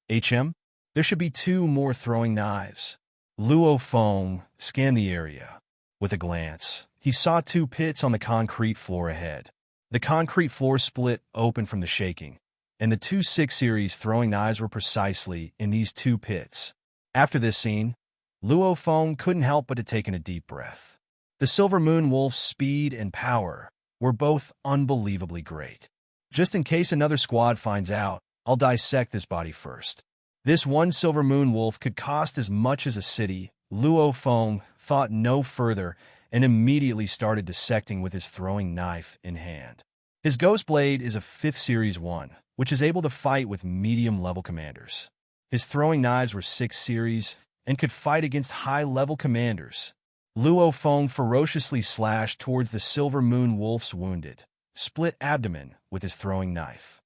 There should be 2 more throwing knives. Luo Feng scanned the area. With a glance, he saw 2 pits on the concrete floor ahead. The concrete floor split open from the shaking, and the 2 6-series throwing knives were precisely in these 2 pits. After this scene, Luo Feng couldn't help but to take in a deep breath. The Silver Moon Wolf's speed and power were both unbelievably great. Just in case another squad finds out, I'll dissect this body first. This one Silver Moon Wolf could cost as much as a city. Luo Feng thought no further and immediately started dissecting with his throwing knife in hand. His Ghost Blade is a 5th Series 1, which is able to fight with medium-level commanders. His throwing knives were 6 Series and could fight against high-level commanders. Luo Feng ferociously slashed towards the Silver Moon Wolf's wounded, split abdomen with his throwing knife.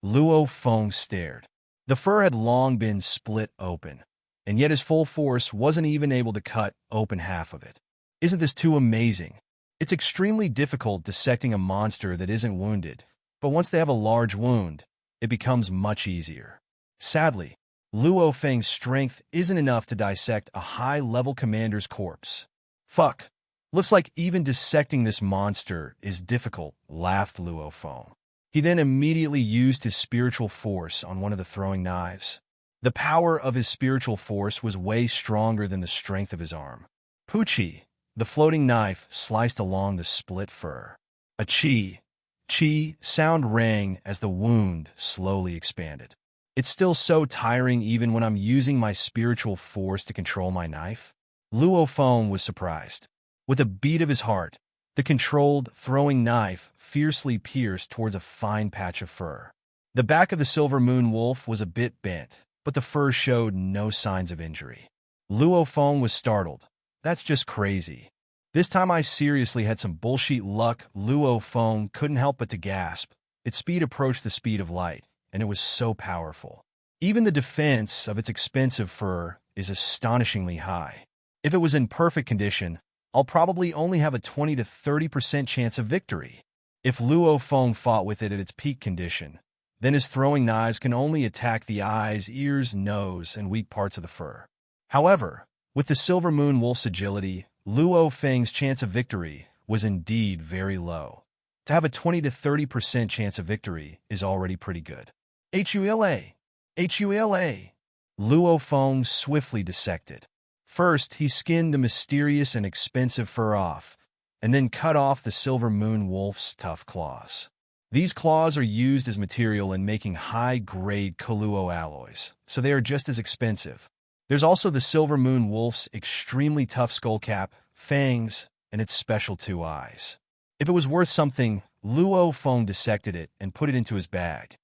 Luo Feng stared. The fur had long been split open, and yet his full force wasn't even able to cut open half of it. Isn't this too amazing? It's extremely difficult dissecting a monster that isn't wounded, but once they have a large wound, it becomes much easier. Sadly, Luo Feng's strength isn't enough to dissect a high-level commander's corpse. Fuck. Looks like even dissecting this monster is difficult, laughed Luo Feng. He then immediately used his spiritual force on one of the throwing knives. The power of his spiritual force was way stronger than the strength of his arm. Puchi, the floating knife, sliced along the split fur. A chi sound rang as the wound slowly expanded. It's still so tiring even when I'm using my spiritual force to control my knife. Luo Feng was surprised. With a beat of his heart, the controlled throwing knife fiercely pierced towards a fine patch of fur. The back of the Silver Moon Wolf was a bit bent, but the fur showed no signs of injury. Luo Feng was startled. That's just crazy. This time I seriously had some bullshit luck. Luo Feng couldn't help but to gasp. Its speed approached the speed of light, and it was so powerful. Even the defense of its expensive fur is astonishingly high. If it was in perfect condition, I'll probably only have a 20 to 30% chance of victory. If Luo Feng fought with it at its peak condition, then his throwing knives can only attack the eyes, ears, nose, and weak parts of the fur. However, with the Silver Moon Wolf's agility, Luo Feng's chance of victory was indeed very low. To have a 20 to 30% chance of victory is already pretty good. Hula! Luo Feng swiftly dissected. First, he skinned the mysterious and expensive fur off, and then cut off the Silver Moon Wolf's tough claws. These claws are used as material in making high-grade Koluo alloys, so they are just as expensive. There's also the Silver Moon Wolf's extremely tough skull cap, fangs, and its special 2 eyes. If it was worth something, Luo Feng dissected it and put it into his bag.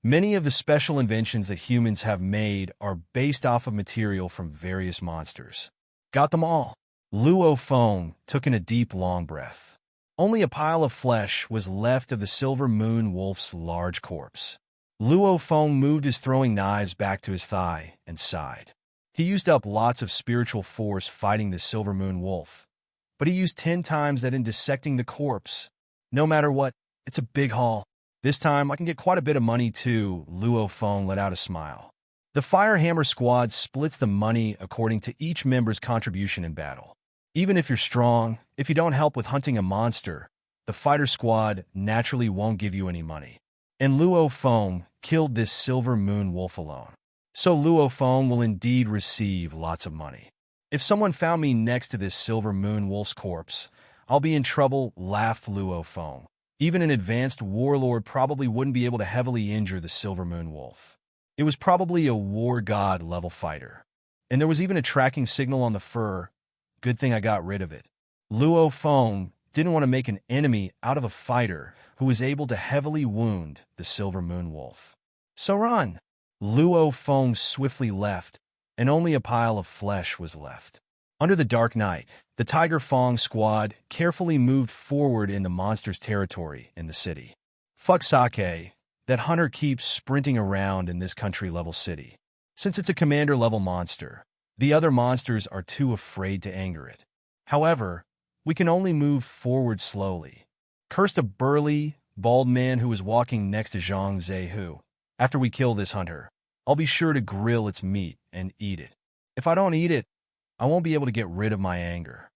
Many of the special inventions that humans have made are based off of material from various monsters. Got them all. Luo Feng took in a deep, long breath. Only a pile of flesh was left of the Silver Moon Wolf's large corpse. Luo Feng moved his throwing knives back to his thigh and sighed. He used up lots of spiritual force fighting the Silver Moon Wolf, but he used 10 times that in dissecting the corpse. No matter what, it's a big haul. This time, I can get quite a bit of money, too. Luo Feng let out a smile. The Firehammer Squad splits the money according to each member's contribution in battle. Even if you're strong, if you don't help with hunting a monster, the Fighter Squad naturally won't give you any money. And Luo Feng killed this Silver Moon Wolf alone. So Luo Feng will indeed receive lots of money. If someone found me next to this Silver Moon Wolf's corpse, I'll be in trouble, laughed Luo Feng. Even an advanced warlord probably wouldn't be able to heavily injure the Silver Moon Wolf. It was probably a war god level fighter. And there was even a tracking signal on the fur. Good thing I got rid of it. Luo Feng didn't want to make an enemy out of a fighter who was able to heavily wound the Silver Moon Wolf. So run! Luo Feng swiftly left, and only a pile of flesh was left. Under the dark night, the Tiger Fong squad carefully moved forward in the monster's territory in the city. Fuck Sake, that hunter keeps sprinting around in this country-level city. Since it's a commander-level monster, the other monsters are too afraid to anger it. However, we can only move forward slowly. Cursed a burly, bald man who was walking next to Zhang Zhe who, after we kill this hunter, I'll be sure to grill its meat and eat it. If I don't eat it, I won't be able to get rid of my anger.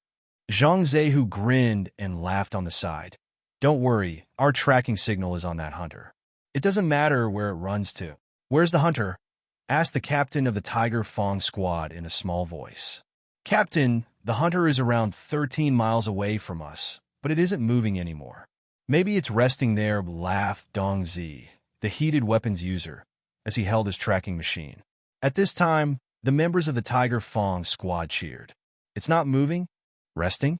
Zhang Zehu grinned and laughed on the side. Don't worry, our tracking signal is on that hunter. It doesn't matter where it runs to. Where's the hunter? Asked the captain of the Tiger Fong squad in a small voice. Captain, the hunter is around 13 miles away from us, but it isn't moving anymore. Maybe it's resting there, laughed Dong Zi, the heated weapons user, as he held his tracking machine. At this time, the members of the Tiger Fong squad cheered. It's not moving? Resting?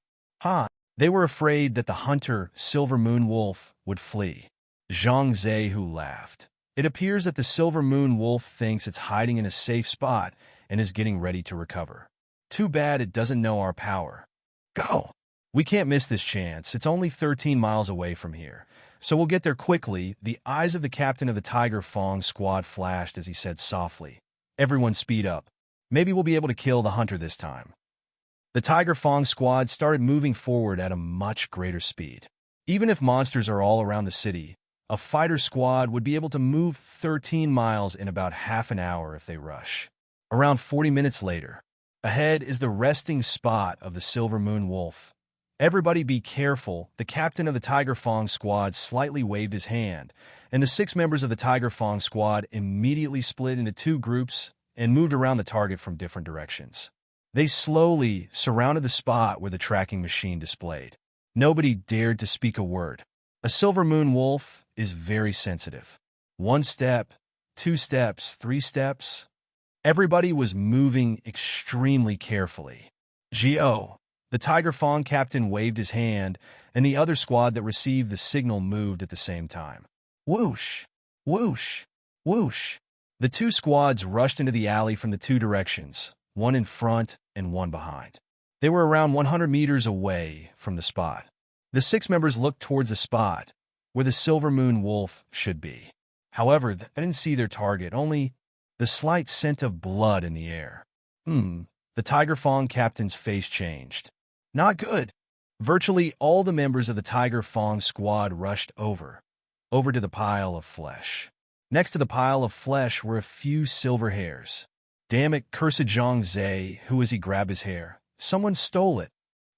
They were afraid that the hunter, Silver Moon Wolf, would flee. Zhang Zehu laughed. It appears that the Silver Moon Wolf thinks it's hiding in a safe spot and is getting ready to recover. Too bad it doesn't know our power. Go! We can't miss this chance. It's only 13 miles away from here, so we'll get there quickly. The eyes of the captain of the Tiger Fong squad flashed as he said softly, Everyone speed up. Maybe we'll be able to kill the hunter this time. The Tiger Fong squad started moving forward at a much greater speed. Even if monsters are all around the city, a fighter squad would be able to move 13 miles in about half an hour if they rush. Around 40 minutes later, ahead is the resting spot of the Silver Moon Wolf. Everybody be careful. The captain of the Tiger Fong squad slightly waved his hand, and the 6 members of the Tiger Fong squad immediately split into 2 groups and moved around the target from different directions. They slowly surrounded the spot where the tracking machine displayed. Nobody dared to speak a word. A Silver Moon Wolf is very sensitive. 1 step, 2 steps, 3 steps. Everybody was moving extremely carefully. Gio, the Tiger Fong captain waved his hand, and the other squad that received the signal moved at the same time. Whoosh! Whoosh! Whoosh! The 2 squads rushed into the alley from the 2 directions, 1 in front and 1 behind. They were around 100 meters away from the spot. The 6 members looked towards the spot where the Silver Moon Wolf should be. However, they didn't see their target, only the slight scent of blood in the air. The Tiger Fong captain's face changed. Not good. Virtually all the members of the Tiger Fong squad rushed over to the pile of flesh. Next to the pile of flesh were a few silver hairs. Damn it, cursed Zhang Zhe, who as he grabbed his hair. Someone stole it.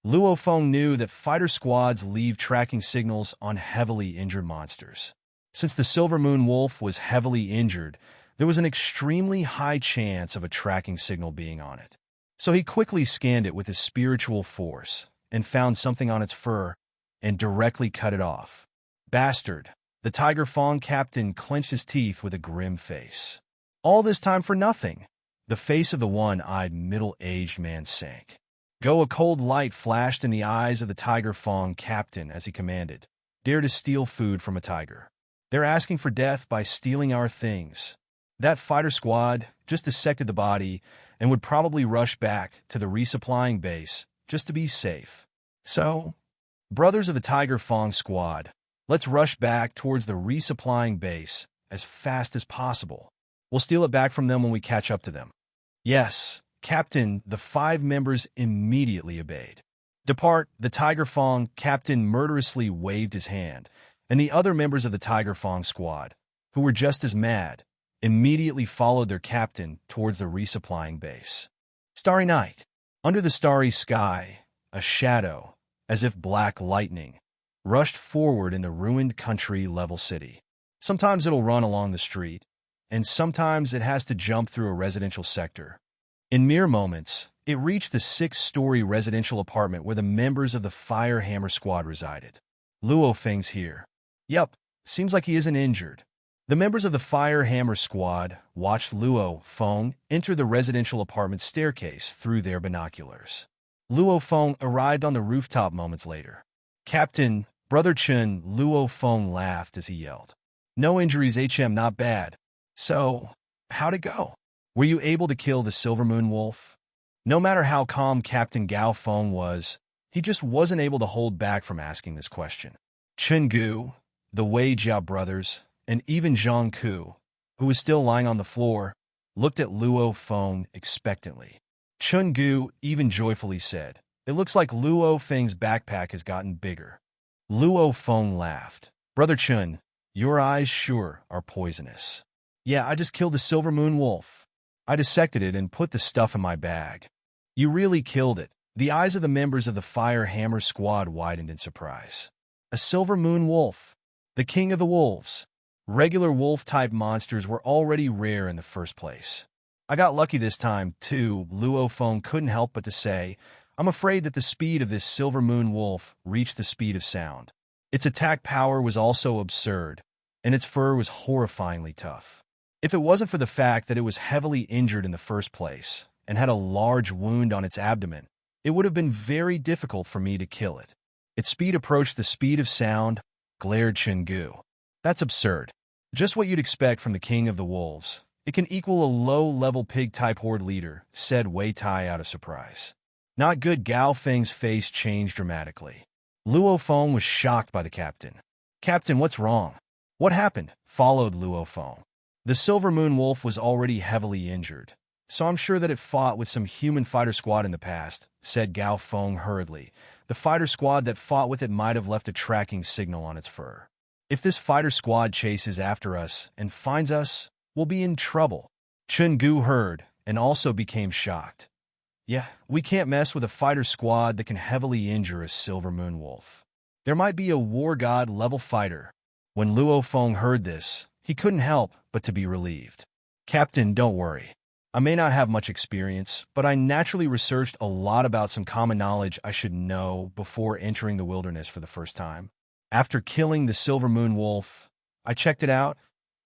Luo Feng knew that fighter squads leave tracking signals on heavily injured monsters. Since the Silver Moon Wolf was heavily injured, there was an extremely high chance of a tracking signal being on it. So he quickly scanned it with his spiritual force and found something on its fur and directly cut it off. Bastard! The Tiger Fong captain clenched his teeth with a grim face. All this time for nothing. The face of the one-eyed middle-aged man sank. Go! A cold light flashed in the eyes of the Tiger Fong captain as he commanded. Dare to steal food from a tiger. They're asking for death by stealing our things. That fighter squad just dissected the body and would probably rush back to the resupplying base just to be safe. So, brothers of the Tiger Fong squad, let's rush back towards the resupplying base as fast as possible. We'll steal it back from them when we catch up to them. Yes, Captain, the 5 members immediately obeyed. Depart, the Tiger Fong captain murderously waved his hand, and the other members of the Tiger Fong squad, who were just as mad, immediately followed their captain towards the resupplying base. Starry night. Under the starry sky, a shadow, as if black lightning, rushed forward in the ruined country-level city. Sometimes it'll run along the street, and sometimes it has to jump through a residential sector. In mere moments, it reached the 6-story residential apartment where the members of the Fire Hammer Squad resided. Luo Feng's here. Yup, seems like he isn't injured. The members of the Fire Hammer Squad watched Luo Feng enter the residential apartment staircase through their binoculars. Luo Feng arrived on the rooftop moments later. Captain, Brother Chen, Luo Feng laughed as he yelled. No injuries, HM, not bad. So, how'd it go? Were you able to kill the Silver Moon Wolf? No matter how calm Captain Gao Feng was, he just wasn't able to hold back from asking this question. Chen Gu, The Wei Jia brothers, and even Zhang Ku, who was still lying on the floor, looked at Luo Feng expectantly. Chun Gu even joyfully said, "It looks like Luo Feng's backpack has gotten bigger." Luo Feng laughed. "Brother Chun, your eyes sure are poisonous." "Yeah, I just killed the silver moon wolf. I dissected it and put the stuff in my bag." "You really killed it." The eyes of the members of the Fire Hammer squad widened in surprise. "A silver moon wolf? The king of the wolves?" Regular wolf-type monsters were already rare in the first place. "I got lucky this time, too," Luo Feng couldn't help but to say. "I'm afraid that the speed of this silver moon wolf reached the speed of sound. Its attack power was also absurd, and its fur was horrifyingly tough. If it wasn't for the fact that it was heavily injured in the first place and had a large wound on its abdomen, it would have been very difficult for me to kill it. Its speed approached the speed of sound," glared Chenggu. "That's absurd. Just what you'd expect from the king of the wolves. It can equal a low-level pig-type horde leader," said Wei Tai out of surprise. "Not good." Gao Feng's face changed dramatically. Luo Feng was shocked by the captain. "Captain, what's wrong?" "What happened?" followed Luo Feng. "The Silver Moon Wolf was already heavily injured, so I'm sure that it fought with some human fighter squad in the past," said Gao Feng hurriedly. "The fighter squad that fought with it might have left a tracking signal on its fur. If this fighter squad chases after us and finds us, we'll be in trouble." Chun Gu heard and also became shocked. "Yeah, we can't mess with a fighter squad that can heavily injure a Silver Moon Wolf. There might be a War God-level fighter." When Luo Feng heard this, he couldn't help but to be relieved. "Captain, don't worry. I may not have much experience, but I naturally researched a lot about some common knowledge I should know before entering the wilderness for the first time. After killing the Silver Moon Wolf, I checked it out,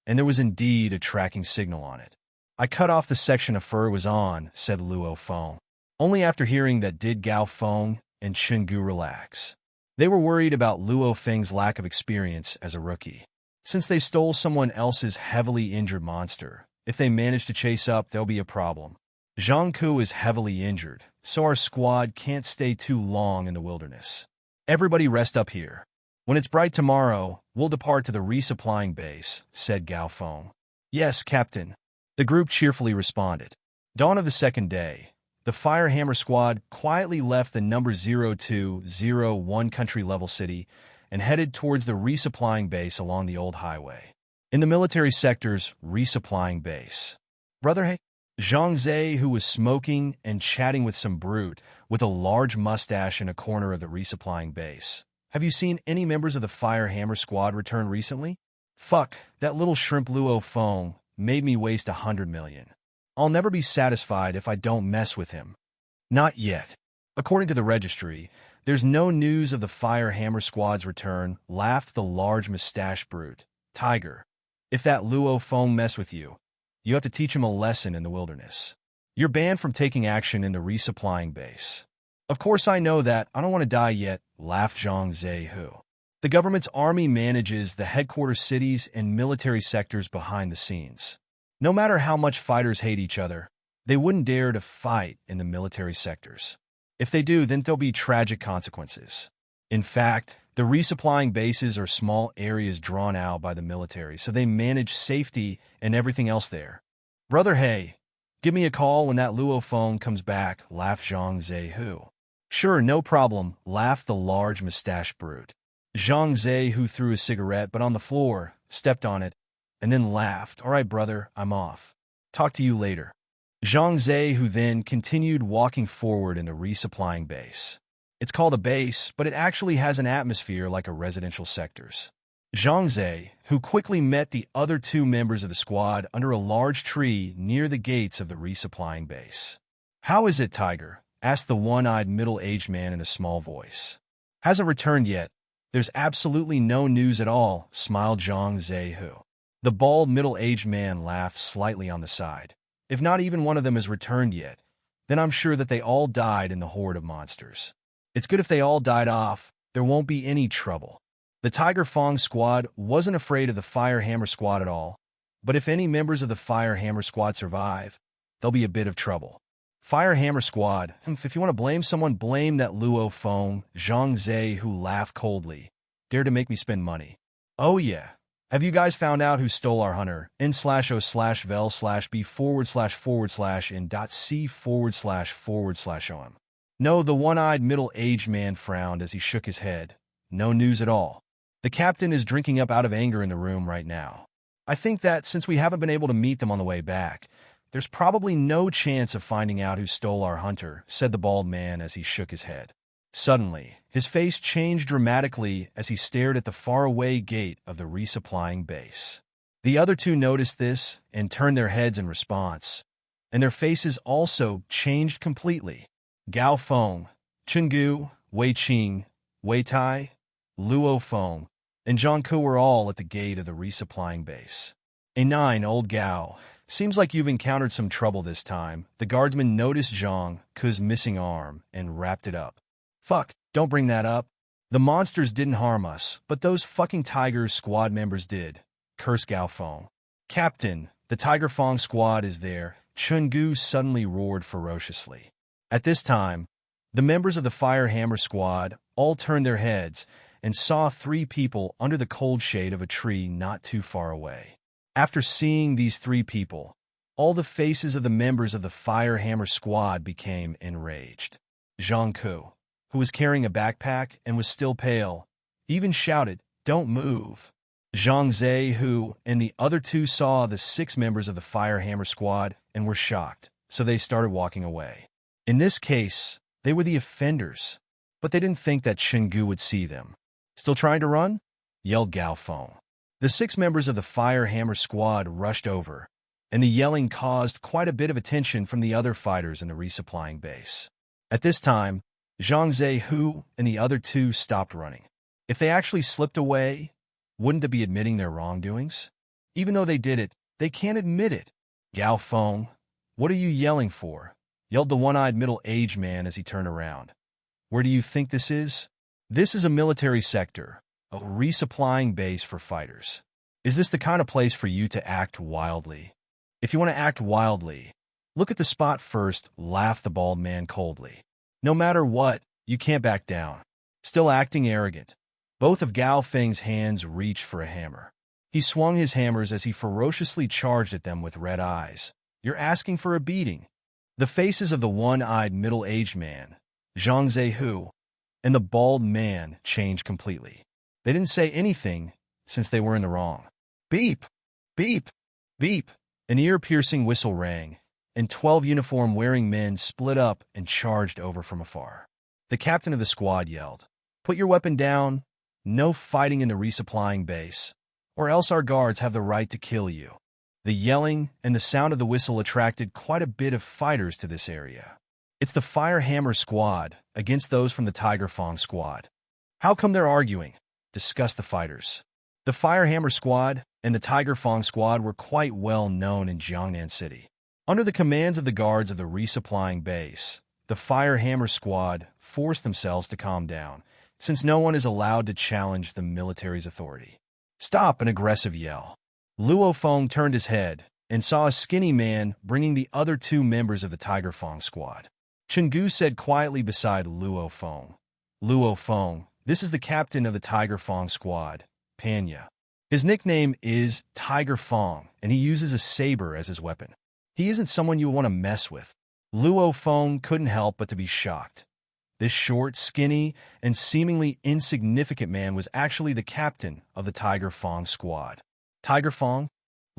and there was indeed a tracking signal on it. I cut off the section of fur it was on," said Luo Feng. Only after hearing that did Gao Feng and Chenggu relax. They were worried about Luo Feng's lack of experience as a rookie. Since they stole someone else's heavily injured monster, if they manage to chase up, there'll be a problem. Zhang Ku is heavily injured, so our squad can't stay too long in the wilderness. Everybody rest up here. When it's bright tomorrow, we'll depart to the resupplying base," said Gao Feng. "Yes, Captain." The group cheerfully responded. Dawn of the second day, the Fire Hammer squad quietly left the number 0201 country-level city and headed towards the resupplying base along the old highway. In the military sector's resupplying base, Brother Hey, Zhang Zhe, who was smoking and chatting with some brute with a large mustache in a corner of the resupplying base. "Have you seen any members of the Fire Hammer squad return recently? Fuck, that little shrimp Luo Feng made me waste 100 million. I'll never be satisfied if I don't mess with him." "Not yet. According to the registry, there's no news of the Fire Hammer squad's return," laughed the large mustached brute. "Tiger, if that Luo Feng mess with you, you have to teach him a lesson in the wilderness. You're banned from taking action in the resupplying base." "Of course I know that. I don't want to die yet," laughed Zhang Zehu. The government's army manages the headquarters cities and military sectors behind the scenes. No matter how much fighters hate each other, they wouldn't dare to fight in the military sectors. If they do, then there'll be tragic consequences. In fact, the resupplying bases are small areas drawn out by the military, so they manage safety and everything else there. "Brother Hey, give me a call when that Luo Feng comes back," laughed Zhang Zehu. "Sure, no problem," laughed the large mustached brute. Zhang Zehu threw a cigarette, but on the floor, stepped on it, and then laughed. "All right, brother, I'm off. Talk to you later." Zhang Zehu then continued walking forward in the resupplying base. It's called a base, but it actually has an atmosphere like a residential sectors. Zhang Ze, who quickly met the other two members of the squad under a large tree near the gates of the resupplying base. "How is it, Tiger?" asked the one-eyed middle-aged man in a small voice. "Hasn't returned yet. There's absolutely no news at all," smiled Zhang Zehu. The bald middle-aged man laughed slightly on the side. "If not even one of them has returned yet, then I'm sure that they all died in the horde of monsters. It's good if they all died off. There won't be any trouble." The Tiger Fong squad wasn't afraid of the Fire Hammer squad at all, but if any members of the Fire Hammer squad survive, there'll be a bit of trouble. Fire Hammer squad, if you want to blame someone, blame that Luo Feng, Zhang Ze, who laughed coldly. "Dare to make me spend money. Oh yeah. Have you guys found out who stole our hunter? N/O/vel/b/forward/in.c//on. No, the one-eyed middle-aged man frowned as he shook his head. No news at all. The captain is drinking up out of anger in the room right now. I think that since we haven't been able to meet them on the way back, there's probably no chance of finding out who stole our hunter, said the bald man as he shook his head. Suddenly, his face changed dramatically as he stared at the faraway gate of the resupplying base. The other two noticed this and turned their heads in response, and their faces also changed completely. Gao Feng, Chenggu, Wei Qing, Wei Tai, Luo Feng, and Jiang were all at the gate of the resupplying base. Old Gao, seems like you've encountered some trouble this time. The guardsman noticed Jiang Ke's missing arm and wrapped it up. Fuck, don't bring that up. The monsters didn't harm us, but those fucking Tiger squad members did, cursed Gao Feng. Captain, the Tiger Fong squad is there, Chenggu suddenly roared ferociously. At this time, the members of the Fire Hammer squad all turned their heads and saw three people under the cold shade of a tree not too far away. After seeing these three people, all the faces of the members of the Fire Hammer squad became enraged. Jiang, who was carrying a backpack and was still pale, even shouted, "Don't move." Zhang Zhe, who and the other two saw the 6 members of the Fire Hammer squad and were shocked, so they started walking away. In this case, they were the offenders, but they didn't think that Chenggu would see them. "Still trying to run?" yelled Gao Feng. The 6 members of the Fire Hammer squad rushed over, and the yelling caused quite a bit of attention from the other fighters in the resupplying base. At this time, Zhang Zhe and the other two stopped running. If they actually slipped away, wouldn't they be admitting their wrongdoings? Even though they did it, they can't admit it. "Gao Feng, what are you yelling for?" yelled the one-eyed middle-aged man as he turned around. "Where do you think this is?" "This is a military sector, a resupplying base for fighters. Is this the kind of place for you to act wildly?" "If you want to act wildly, look at the spot first," laughed the bald man coldly. "No matter what, you can't back down." Still acting arrogant, both of Gao Feng's hands reached for a hammer. He swung his hammers as he ferociously charged at them with red eyes. "You're asking for a beating." The faces of the one-eyed middle-aged man, Zhang Zhe, and the bald man changed completely. They didn't say anything since they were in the wrong. Beep! Beep! Beep! An ear-piercing whistle rang, and 12 uniform-wearing men split up and charged over from afar. The captain of the squad yelled, "Put your weapon down. No fighting in the resupplying base, or else our guards have the right to kill you." The yelling and the sound of the whistle attracted quite a bit of fighters to this area. It's the Fire Hammer squad against those from the Tiger Fong squad. "How come they're arguing?" discussed the fighters. The Fire Hammer squad and the Tiger Fong squad were quite well known in Jiangnan City. Under the commands of the guards of the resupplying base, the Fire Hammer squad forced themselves to calm down, since no one is allowed to challenge the military's authority. "Stop!" an aggressive yell. Luo Feng turned his head and saw a skinny man bringing the other 2 members of the Tiger Fong squad. Chenggu said quietly beside Luo Feng, "Luo Feng, this is the captain of the Tiger Fong squad, Panya. His nickname is Tiger Fong, and he uses a saber as his weapon. He isn't someone you want to mess with." Luo Feng couldn't help but to be shocked. This short, skinny, and seemingly insignificant man was actually the captain of the Tiger Fong squad. "Tiger Fong?"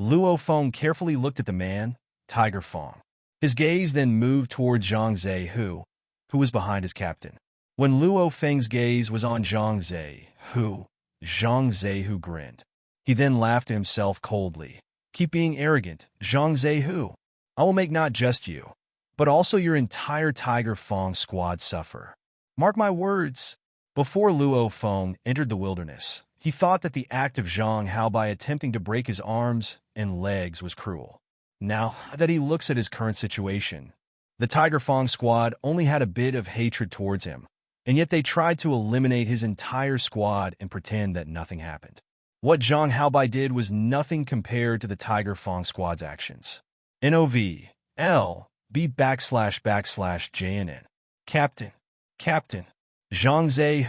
Luo Feng carefully looked at the man, Tiger Fong. His gaze then moved toward Zhang Zhe, who was behind his captain. When Luo Feng's gaze was on Zhang Zhe grinned. He then laughed to himself coldly. "Keep being arrogant, Zhang Zhe. I will make not just you, but also your entire Tiger Fong squad suffer. Mark my words." Before Luo Feng entered the wilderness, he thought that the act of Zhang Hao by attempting to break his arms and legs was cruel. Now that he looks at his current situation, the Tiger Fong squad only had a bit of hatred towards him, and yet they tried to eliminate his entire squad and pretend that nothing happened. What Zhang Haobai did was nothing compared to the Tiger Fong squad's actions. NOVLB //JNN. Captain. Zhang Zhe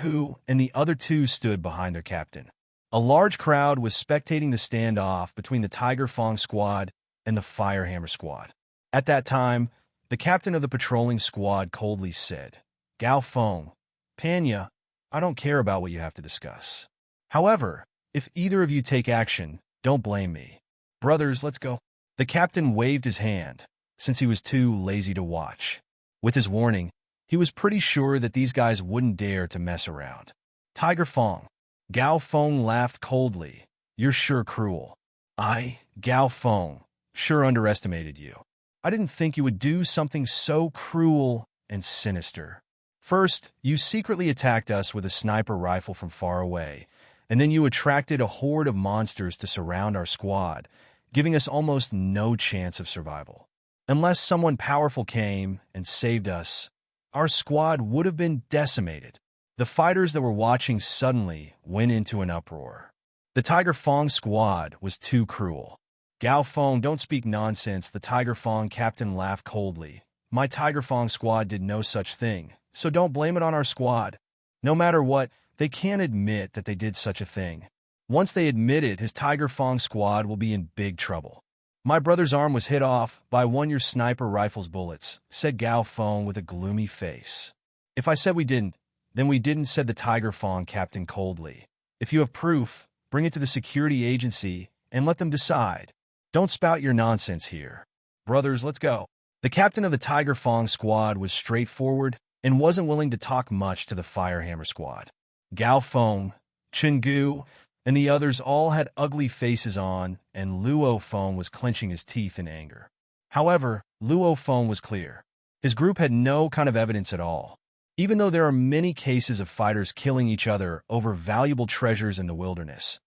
and the other 2 stood behind their captain. A large crowd was spectating the standoff between the Tiger Fong squad and the Firehammer squad. At that time, the captain of the patrolling squad coldly said, "Gao Feng, Panya, I don't care about what you have to discuss. However, if either of you take action, don't blame me. Brothers, let's go." The captain waved his hand, since he was too lazy to watch. With his warning, he was pretty sure that these guys wouldn't dare to mess around. Tiger Fong. Gao Feng laughed coldly. "You're sure cruel. I, Gao Feng, sure underestimated you. I didn't think you would do something so cruel and sinister. First, you secretly attacked us with a sniper rifle from far away, and then you attracted a horde of monsters to surround our squad, giving us almost no chance of survival. Unless someone powerful came and saved us, our squad would have been decimated." The fighters that were watching suddenly went into an uproar. The Tiger Fong squad was too cruel. "Gao Feng, don't speak nonsense," the Tiger Fong captain laughed coldly. "My Tiger Fong squad did no such thing, so don't blame it on our squad. No matter what, they can't admit that they did such a thing. Once they admit it, his Tiger Fong squad will be in big trouble." "My brother's arm was hit off by one of your sniper rifle's bullets," said Gao Feng with a gloomy face. "If I said we didn't, then we didn't," said the Tiger Fong captain coldly. "If you have proof, bring it to the security agency and let them decide. Don't spout your nonsense here. Brothers, let's go." The captain of the Tiger Fong squad was straightforward and wasn't willing to talk much to the Firehammer squad. Gao Feng, Chengu, and the others all had ugly faces on, and Luo Feng was clenching his teeth in anger. However, Luo Feng was clear. His group had no kind of evidence at all. Even though there are many cases of fighters killing each other over valuable treasures in the wilderness,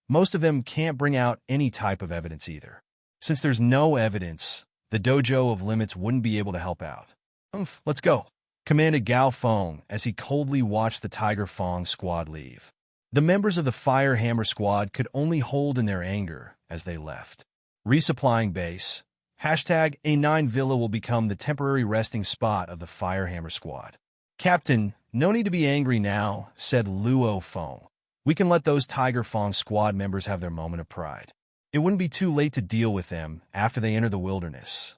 most of them can't bring out any type of evidence either. Since there's no evidence, the Dojo of Limits wouldn't be able to help out. "Let's go," commanded Gao Feng as he coldly watched the Tiger Fong squad leave. The members of the Firehammer squad could only hold in their anger as they left. Resupplying base. #A9 Villa will become the temporary resting spot of the Firehammer squad. "Captain, no need to be angry now," said Luo Feng. "We can let those Tiger Fong squad members have their moment of pride. It wouldn't be too late to deal with them after they enter the wilderness."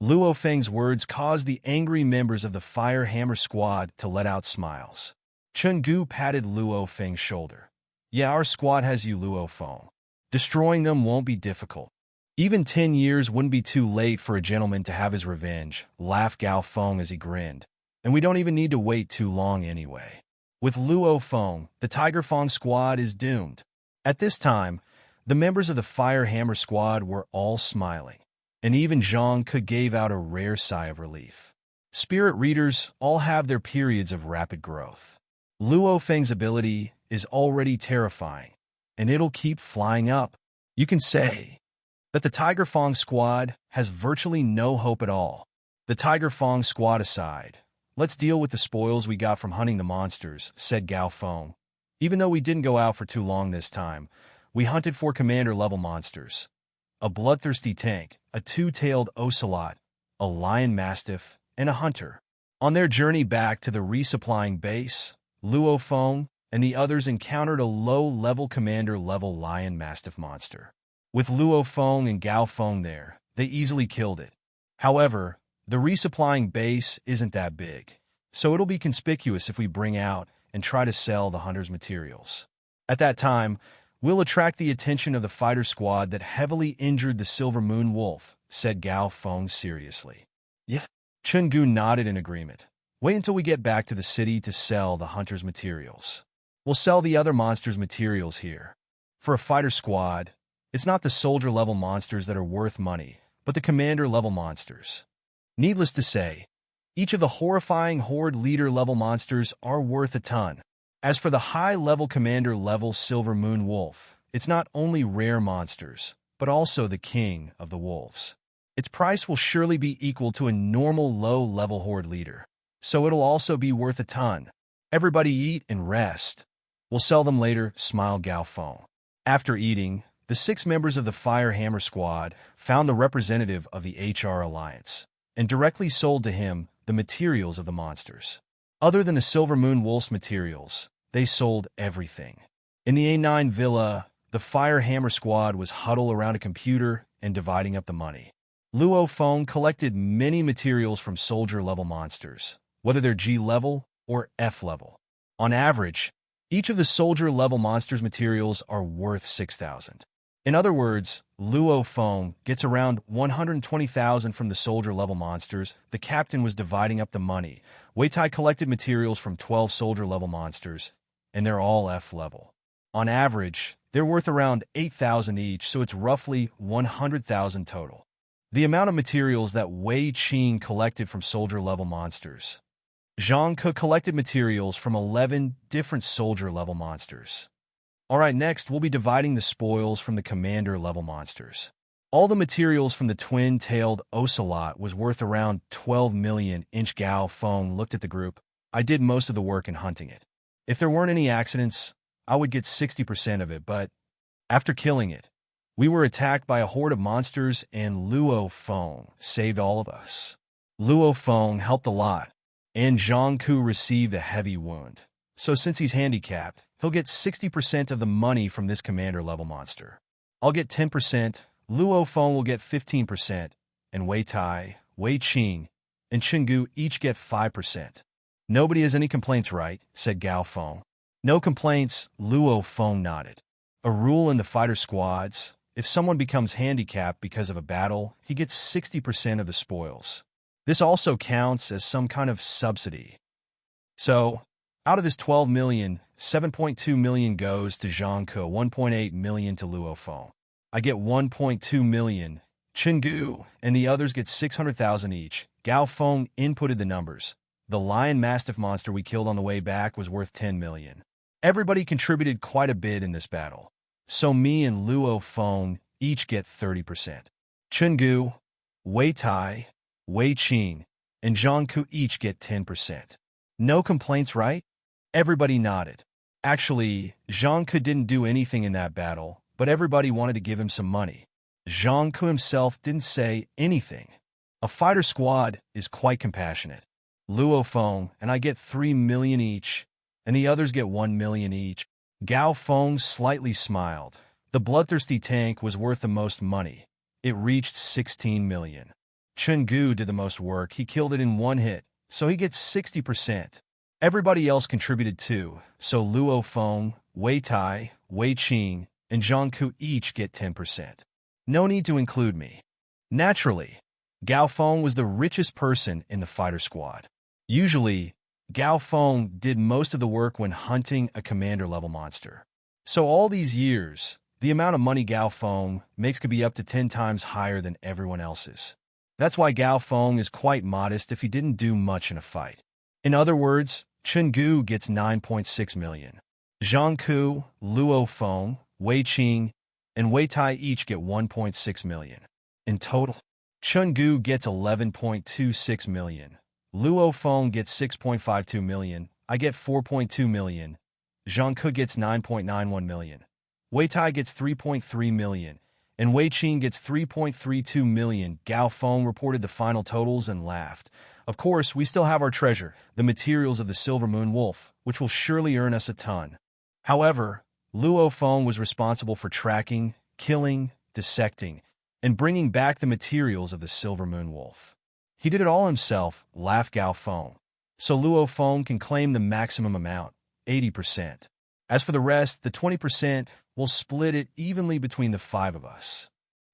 Luo Feng's words caused the angry members of the Firehammer squad to let out smiles. Chun Gu patted Luo Feng's shoulder. "Yeah, our squad has you, Luo Feng. Destroying them won't be difficult. Even 10 years wouldn't be too late for a gentleman to have his revenge," laughed Gao Feng as he grinned. "And we don't even need to wait too long anyway. With Luo Feng, the Tiger Fong squad is doomed." At this time, the members of the Firehammer squad were all smiling, and even Jiang gave out a rare sigh of relief. Spirit readers all have their periods of rapid growth. Luo Feng's ability is already terrifying, and it'll keep flying up. You can say that the Tiger Fong squad has virtually no hope at all. The Tiger Fong squad aside, "Let's deal with the spoils we got from hunting the monsters," said Gao Feng. "Even though we didn't go out for too long this time, we hunted 4 commander-level monsters. A bloodthirsty tank, a 2-tailed ocelot, a lion mastiff, and a hunter. On their journey back to the resupplying base, Luo Feng and the others encountered a low-level commander-level lion mastiff monster. With Luo Feng and Gao Feng there, they easily killed it. However, the resupplying base isn't that big, so it'll be conspicuous if we bring out and try to sell the hunter's materials. At that time, we'll attract the attention of the fighter squad that heavily injured the Silver Moon Wolf," said Gao Feng seriously. "Yeah." Chun Gu nodded in agreement. "Wait until we get back to the city to sell the hunter's materials. We'll sell the other monsters' materials here. For a fighter squad, it's not the soldier-level monsters that are worth money, but the commander-level monsters. Needless to say, each of the horrifying horde leader-level monsters are worth a ton. As for the high-level commander-level Silver Moon Wolf, it's not only rare monsters, but also the king of the wolves. Its price will surely be equal to a normal low-level horde leader, so it'll also be worth a ton. Everybody eat and rest. We'll sell them later," smiled Gao Feng. After eating, the 6 members of the Firehammer squad found the representative of the HR Alliance and directly sold to him the materials of the monsters. Other than the Silver Moon Wolf's materials, they sold everything. In the A9 villa, the Fire Hammer squad was huddled around a computer and dividing up the money. Luo Feng collected many materials from soldier-level monsters, whether they're G-level or F-level. On average, each of the soldier-level monsters' materials are worth 6,000. In other words, Luo Feng gets around 120,000 from the soldier-level monsters. The captain was dividing up the money. Wei Tai collected materials from 12 soldier-level monsters, and they're all F-level. On average, they're worth around 8,000 each, so it's roughly 100,000 total. The amount of materials that Wei Qing collected from soldier-level monsters. Jiang collected materials from 11 different soldier-level monsters. Alright, next we'll be dividing the spoils from the commander-level monsters. All the materials from the twin-tailed ocelot was worth around 12 million. Gao Feng looked at the group. I did most of the work in hunting it. If there weren't any accidents, I would get 60% of it, but after killing it, we were attacked by a horde of monsters and Luo Feng saved all of us. Luo Feng helped a lot, and Zhang Ku received a heavy wound. So since he's handicapped, he'll get 60% of the money from this commander-level monster. I'll get 10%, Luo Feng will get 15%, and Wei Tai, Wei Qing, and Chenggu each get 5%. Nobody has any complaints, right? Said Gao Feng. No complaints, Luo Feng nodded. A rule in the fighter squads: if someone becomes handicapped because of a battle, he gets 60% of the spoils. This also counts as some kind of subsidy. So, out of this 12 million, 7.2 million goes to Zhang Ke, 1.8 million to Luo Feng. I get 1.2 million. Chenggu and the others get 600,000 each. Gao Feng inputted the numbers. The lion mastiff monster we killed on the way back was worth 10 million. Everybody contributed quite a bit in this battle. So me and Luo Feng each get 30%. Chenggu, Wei Tai, Wei Qing, and Zhang Ku each get 10%. No complaints, right? Everybody nodded. Actually, Zhang Ku didn't do anything in that battle, but everybody wanted to give him some money. Zhang Ku himself didn't say anything. A fighter squad is quite compassionate. Luo Feng and I get 3 million each, and the others get 1 million each. Gao Feng slightly smiled. The bloodthirsty tank was worth the most money. It reached 16 million. Chenggu did the most work. He killed it in one hit, so he gets 60%. Everybody else contributed too, so Luo Feng, Wei Tai, Wei Qing, and Zhang Ku each get 10%. No need to include me. Naturally, Gao Feng was the richest person in the fighter squad. Usually, Gao Feng did most of the work when hunting a commander-level monster. So all these years, the amount of money Gao Feng makes could be up to 10 times higher than everyone else's. That's why Gao Feng is quite modest if he didn't do much in a fight. In other words, Chenggu gets 9.6 million. Zhang Ku, Luo Feng, Wei Qing, and Wei Tai each get 1.6 million. In total, Chenggu gets 11.26 million. Luo Feng gets 6.52 million. I get 4.2 million. Zhang Ku gets 9.91 million. Wei Tai gets 3.3 million. And Wei Qing gets 3.32 million. Gao Feng reported the final totals and laughed. Of course, we still have our treasure, the materials of the Silver Moon Wolf, which will surely earn us a ton. However, Luo Feng was responsible for tracking, killing, dissecting, and bringing back the materials of the Silver Moon Wolf. He did it all himself, laughed Gao Feng. So Luo Feng can claim the maximum amount, 80%. As for the rest, the 20%, we'll split it evenly between the 5 of us.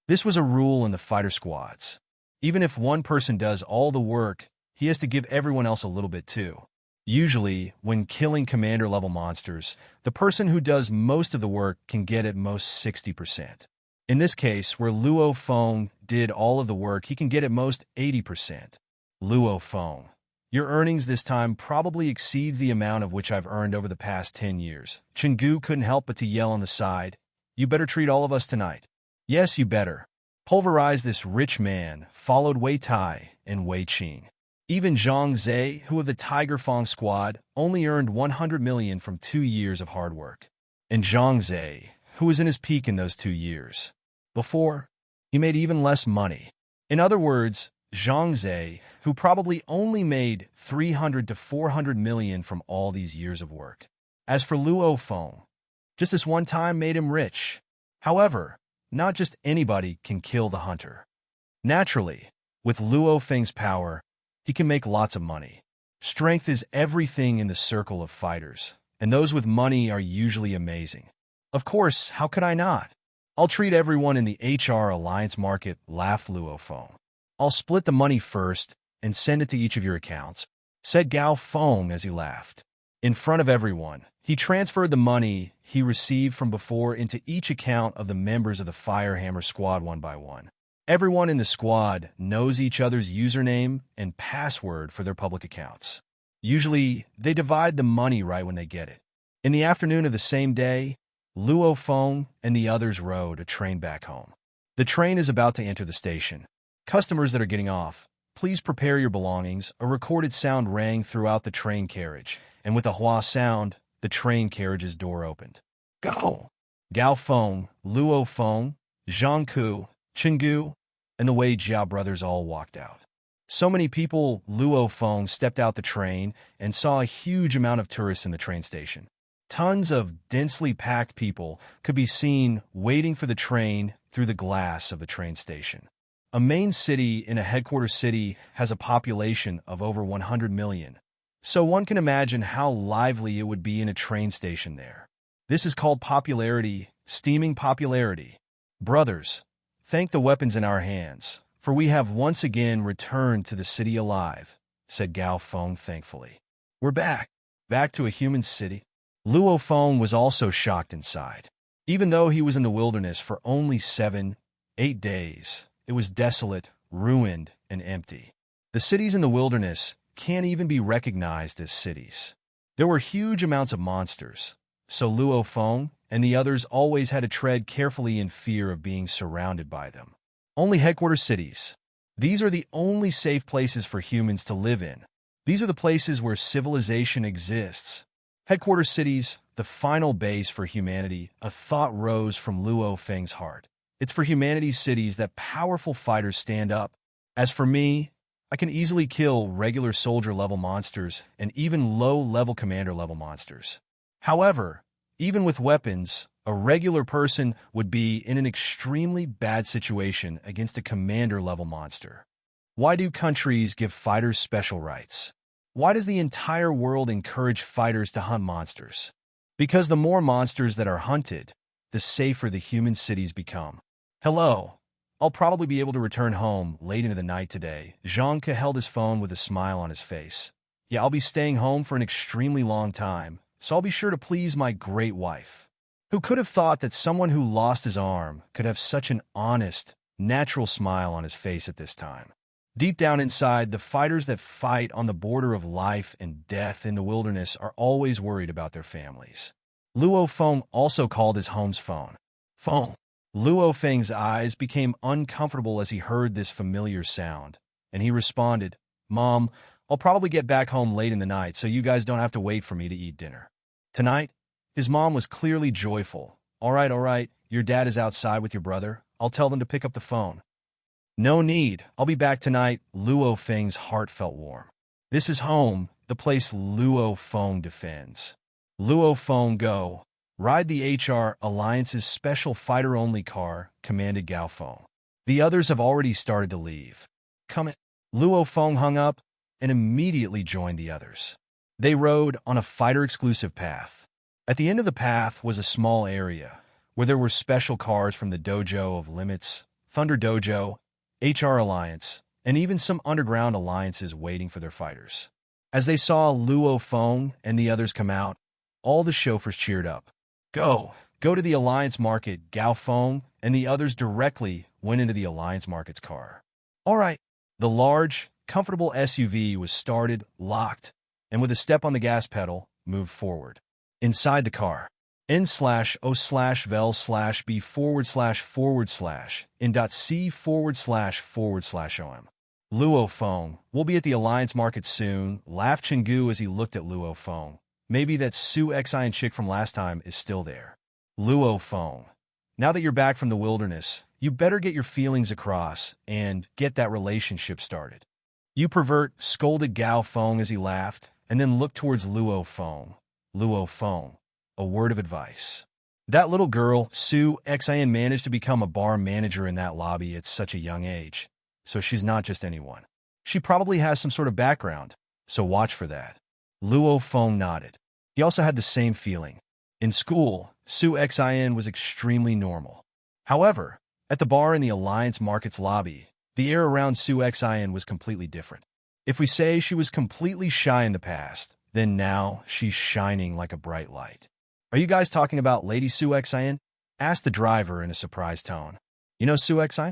This was a rule in the fighter squads. Even if one person does all the work, he has to give everyone else a little bit too. Usually, when killing commander-level monsters, the person who does most of the work can get at most 60%. In this case, where Luo Feng did all of the work, he can get at most 80%. Luo Feng, your earnings this time probably exceeds the amount of which I've earned over the past 10 years. Chenggu couldn't help but to yell on the side, you better treat all of us tonight. Yes, you better. Pulverize this rich man, followed Wei Tai and Wei Qing. Even Zhang Zhe, who of the Tiger Fang squad, only earned 100 million from 2 years of hard work. And Zhang Zhe, who was in his peak in those 2 years. Before, he made even less money. In other words, Zhang Zhe, who probably only made 300 to 400 million from all these years of work. As for Luo Feng, Just this one time made him rich. However, not just anybody can kill the hunter. Naturally, with Luo Feng's power, he can make lots of money. Strength is everything in the circle of fighters, and those with money are usually amazing. Of course, how could I not? I'll treat everyone in the HR Alliance market, laughed Luo Feng. I'll split the money first and send it to each of your accounts, said Gao Feng as he laughed. In front of everyone, he transferred the money he received from before into each account of the members of the Firehammer squad one by one. Everyone in the squad knows each other's username and password for their public accounts. Usually, they divide the money right when they get it. In the afternoon of the same day, Luo Feng and the others rode a train back home. The train is about to enter the station. Customers that are getting off, please prepare your belongings. A recorded sound rang throughout the train carriage, and with a hua sound, the train carriage's door opened. Go! Gao Feng, Luo Feng, Zhang Ku, Chenggu, and the Wei Jiao brothers all walked out. So many people, Luo Feng stepped out the train and saw a huge amount of tourists in the train station. Tons of densely packed people could be seen waiting for the train through the glass of the train station. A main city in a headquarters city has a population of over 100 million, so one can imagine how lively it would be in a train station there. This is called popularity, steaming popularity. Brothers, thank the weapons in our hands, for we have once again returned to the city alive, said Gao Feng thankfully. We're back to a human city. Luo Feng was also shocked inside. Even though he was in the wilderness for only 7-8 days, it was desolate, ruined, and empty. The cities in the wilderness can't even be recognized as cities. There were huge amounts of monsters, so Luo Feng and the others always had to tread carefully in fear of being surrounded by them. Only headquarters cities. These are the only safe places for humans to live in. These are the places where civilization exists. Headquarters cities, the final base for humanity, a thought rose from Luo Feng's heart. It's for humanity's cities that powerful fighters stand up. As for me, I can easily kill regular soldier-level monsters and even low-level commander-level monsters. However, even with weapons, a regular person would be in an extremely bad situation against a commander-level monster. Why do countries give fighters special rights? Why does the entire world encourage fighters to hunt monsters? Because the more monsters that are hunted, the safer the human cities become. Hello. I'll probably be able to return home late into the night today. Jiang held his phone with a smile on his face. Yeah, I'll be staying home for an extremely long time, so I'll be sure to please my great wife. Who could have thought that someone who lost his arm could have such an honest, natural smile on his face at this time? Deep down inside, the fighters that fight on the border of life and death in the wilderness are always worried about their families. Luo Feng also called his home's phone. Phone. Luo Feng's eyes became uncomfortable as he heard this familiar sound, and he responded, Mom, I'll probably get back home late in the night, so you guys don't have to wait for me to eat dinner. Tonight, his mom was clearly joyful. All right, your dad is outside with your brother. I'll tell them to pick up the phone. No need, I'll be back tonight. Luo Feng's heart felt warm. This is home, the place Luo Feng defends. Luo Feng, go. Ride the HR Alliance's special fighter-only car, commanded Gao Feng. The others have already started to leave. Come in. Luo Feng hung up and immediately joined the others. They rode on a fighter-exclusive path. At the end of the path was a small area where there were special cars from the Dojo of Limits, Thunder Dojo, HR Alliance, and even some underground alliances waiting for their fighters. As they saw Luo Feng and the others come out, all the chauffeurs cheered up. Go to the Alliance Market. Gao Feng and the others directly went into the Alliance Market's car. All right. The large, comfortable SUV was started, locked, and with a step on the gas pedal, moved forward. Inside the car, n/o/vel/b/in.c//om. Luo Feng, we'll be at the Alliance Market soon, laughed Chenggu as he looked at Luo Feng. Maybe that Su Xian chick from last time is still there. Luo Feng, now that you're back from the wilderness, you better get your feelings across and get that relationship started. You pervert, scolded Gao Feng as he laughed, and then looked towards Luo Feng. Luo Feng, a word of advice. That little girl, Sue Xin, managed to become a bar manager in that lobby at such a young age. So she's not just anyone. She probably has some sort of background, so watch for that. Luo Feng nodded. He also had the same feeling. In school, Sue Xin was extremely normal. However, at the bar in the Alliance Markets lobby, the air around Sue Xin was completely different. If we say she was completely shy in the past, then now she's shining like a bright light. Are you guys talking about Lady Sue Xin? Asked the driver in a surprised tone. You know Sue Xin?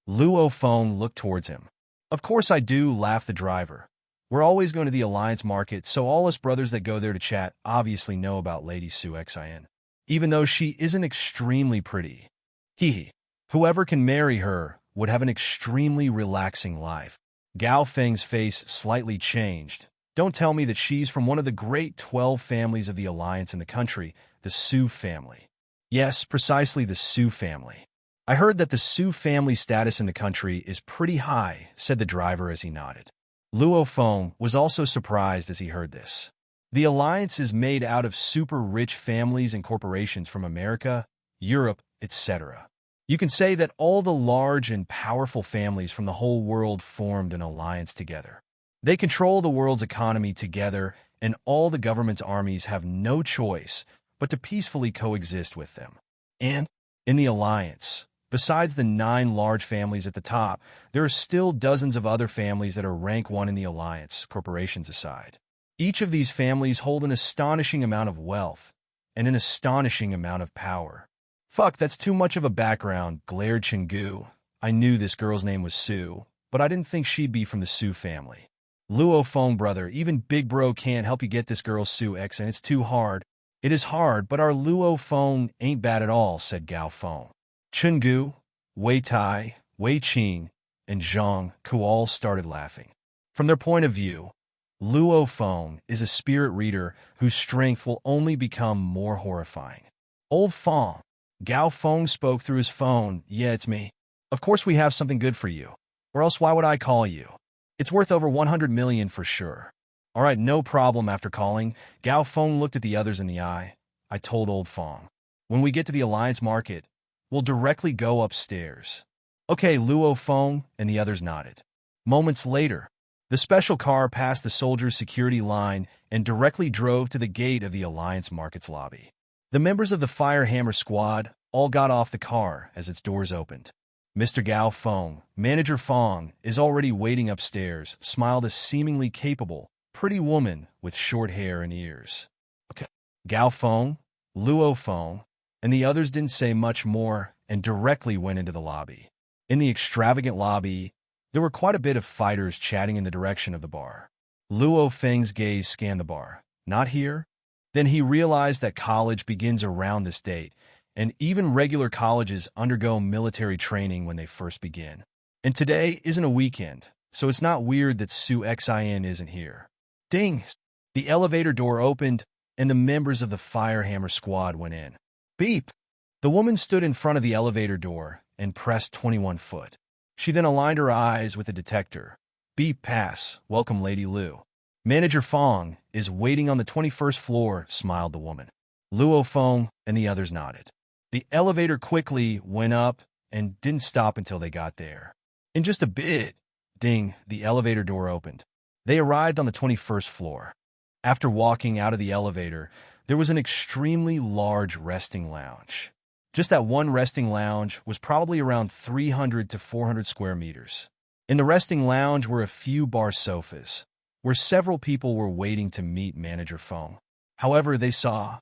Luo Feng looked towards him. Of course I do, laughed the driver. We're always going to the Alliance Market, so all us brothers that go there to chat obviously know about Lady Sue Xin. Even though she isn't extremely pretty. Hee. Whoever can marry her would have an extremely relaxing life. Gao Feng's face slightly changed. Don't tell me that she's from one of the great 12 families of the Alliance in the country, the Su family. Yes, precisely the Su family. I heard that the Su family status in the country is pretty high, said the driver as he nodded. Luo Feng was also surprised as he heard this. The Alliance is made out of super rich families and corporations from America, Europe, etc. You can say that all the large and powerful families from the whole world formed an alliance together. They control the world's economy together, and all the government's armies have no choice but to peacefully coexist with them. And in the alliance, besides the 9 large families at the top, there are still dozens of other families that are rank 1 in the alliance, corporations aside. Each of these families hold an astonishing amount of wealth and an astonishing amount of power. Fuck, that's too much of a background, glared Chingu. I knew this girl's name was Sue, but I didn't think she'd be from the Sue family. Luo Feng, brother, even Big Bro can't help you get this girl Sue Xin, and it's too hard. It is hard, but our Luo Feng ain't bad at all, said Gao Feng. Chingu, Wei Tai, Wei Qing, and Jiang all started laughing. From their point of view, Luo Feng is a spirit reader whose strength will only become more horrifying. Old Feng, Gao Feng spoke through his phone. Yeah, it's me. Of course we have something good for you. Or else why would I call you? It's worth over 100 million for sure. All right, no problem. After calling, Gao Feng looked at the others in the eye. I told Old Feng. When we get to the Alliance Market, we'll directly go upstairs. Okay, Luo Feng, and the others nodded. Moments later, the special car passed the soldiers' security line and directly drove to the gate of the Alliance Markets lobby. The members of the Fire Hammer squad all got off the car as its doors opened. Mr. Gao Feng, Manager Feng, is already waiting upstairs, smiled a seemingly capable, pretty woman with short hair and ears. Okay. Gao Feng, Luo Feng, and the others didn't say much more and directly went into the lobby. In the extravagant lobby, there were quite a bit of fighters chatting in the direction of the bar. Luo Feng's gaze scanned the bar. Not here? Then he realized that college begins around this date, and even regular colleges undergo military training when they first begin. And today isn't a weekend, so it's not weird that Sue Xin isn't here. Ding! The elevator door opened, and the members of the Fire Hammer squad went in. Beep! The woman stood in front of the elevator door and pressed 21 foot. She then aligned her eyes with the detector. Beep pass. Welcome, Lady Lu. Manager Feng is waiting on the 21st floor, smiled the woman. Luo Feng and the others nodded. The elevator quickly went up and didn't stop until they got there. In just a bit, ding, the elevator door opened. They arrived on the 21st floor. After walking out of the elevator, there was an extremely large resting lounge. Just that one resting lounge was probably around 300 to 400 square meters. In the resting lounge were a few bar sofas, where several people were waiting to meet Manager Feng. However, they saw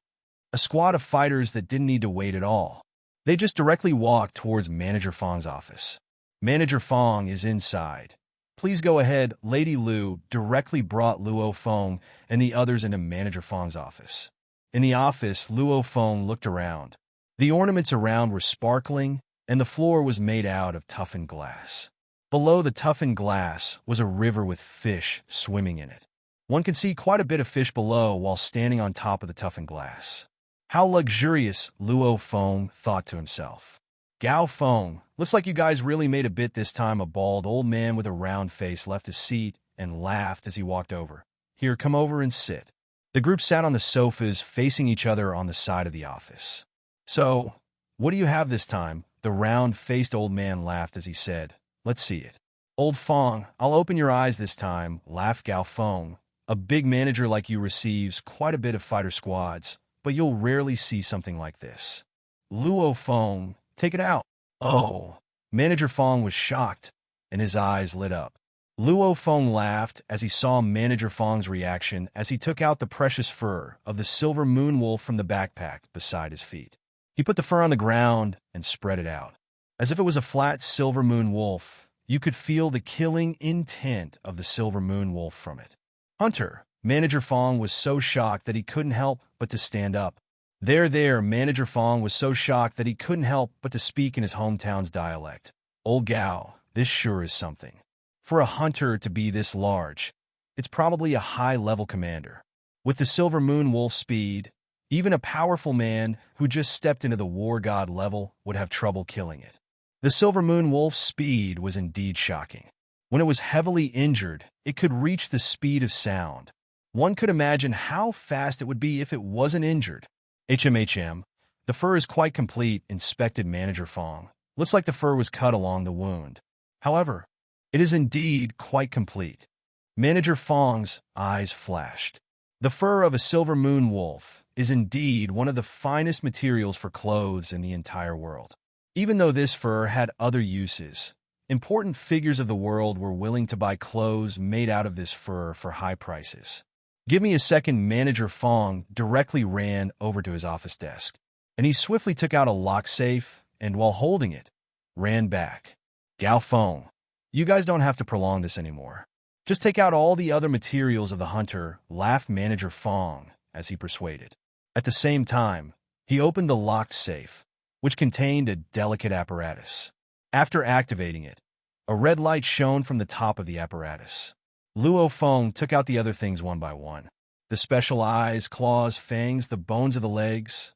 a squad of fighters that didn't need to wait at all. They just directly walked towards Manager Feng's office. Manager Feng is inside. Please go ahead. Lady Lu directly brought Luo Feng and the others into Manager Feng's office. In the office, Luo Feng looked around. The ornaments around were sparkling, and the floor was made out of toughened glass. Below the toughened glass was a river with fish swimming in it. One could see quite a bit of fish below while standing on top of the toughened glass. How luxurious, Luo Feng thought to himself. Gao Feng, looks like you guys really made a bit this time. A bald old man with a round face left his seat and laughed as he walked over. Here, come over and sit. The group sat on the sofas facing each other on the side of the office. So, what do you have this time? The round-faced old man laughed as he said, "Let's see it." "Old Fong, I'll open your eyes this time," laughed Gao Fong. "A big manager like you receives quite a bit of fighter squads, but you'll rarely see something like this." "Luo Fong, take it out." "Oh." Manager Fong was shocked, and his eyes lit up. Luo Fong laughed as he saw Manager Fong's reaction as he took out the precious fur of the silver moon wolf from the backpack beside his feet. He put the fur on the ground and spread it out. As if it was a flat silver moon wolf, you could feel the killing intent of the silver moon wolf from it. "Hunter!" Manager Fong was so shocked that he couldn't help but to stand up. There, Manager Fong was so shocked that he couldn't help but to speak in his hometown's dialect. "Old Gao, this sure is something. For a hunter to be this large, it's probably a high-level commander. With the silver moon wolf speed, even a powerful man who just stepped into the war god level would have trouble killing it." The silver moon wolf's speed was indeed shocking. When it was heavily injured, it could reach the speed of sound. One could imagine how fast it would be if it wasn't injured. "HMHM, the fur is quite complete," inspected Manager Fong. "Looks like the fur was cut along the wound. However, it is indeed quite complete." Manager Fong's eyes flashed. The fur of a silver moon wolf is indeed one of the finest materials for clothes in the entire world. Even though this fur had other uses, important figures of the world were willing to buy clothes made out of this fur for high prices. "Give me a second." Manager Fong directly ran over to his office desk, and he swiftly took out a lock safe and, while holding it, ran back. "Gao Fong, you guys don't have to prolong this anymore. Just take out all the other materials of the hunter," laughed Manager Fong as he persuaded. At the same time, he opened the locked safe, which contained a delicate apparatus. After activating it, a red light shone from the top of the apparatus. Luo Fong took out the other things one by one. The special eyes, claws, fangs, the bones of the legs.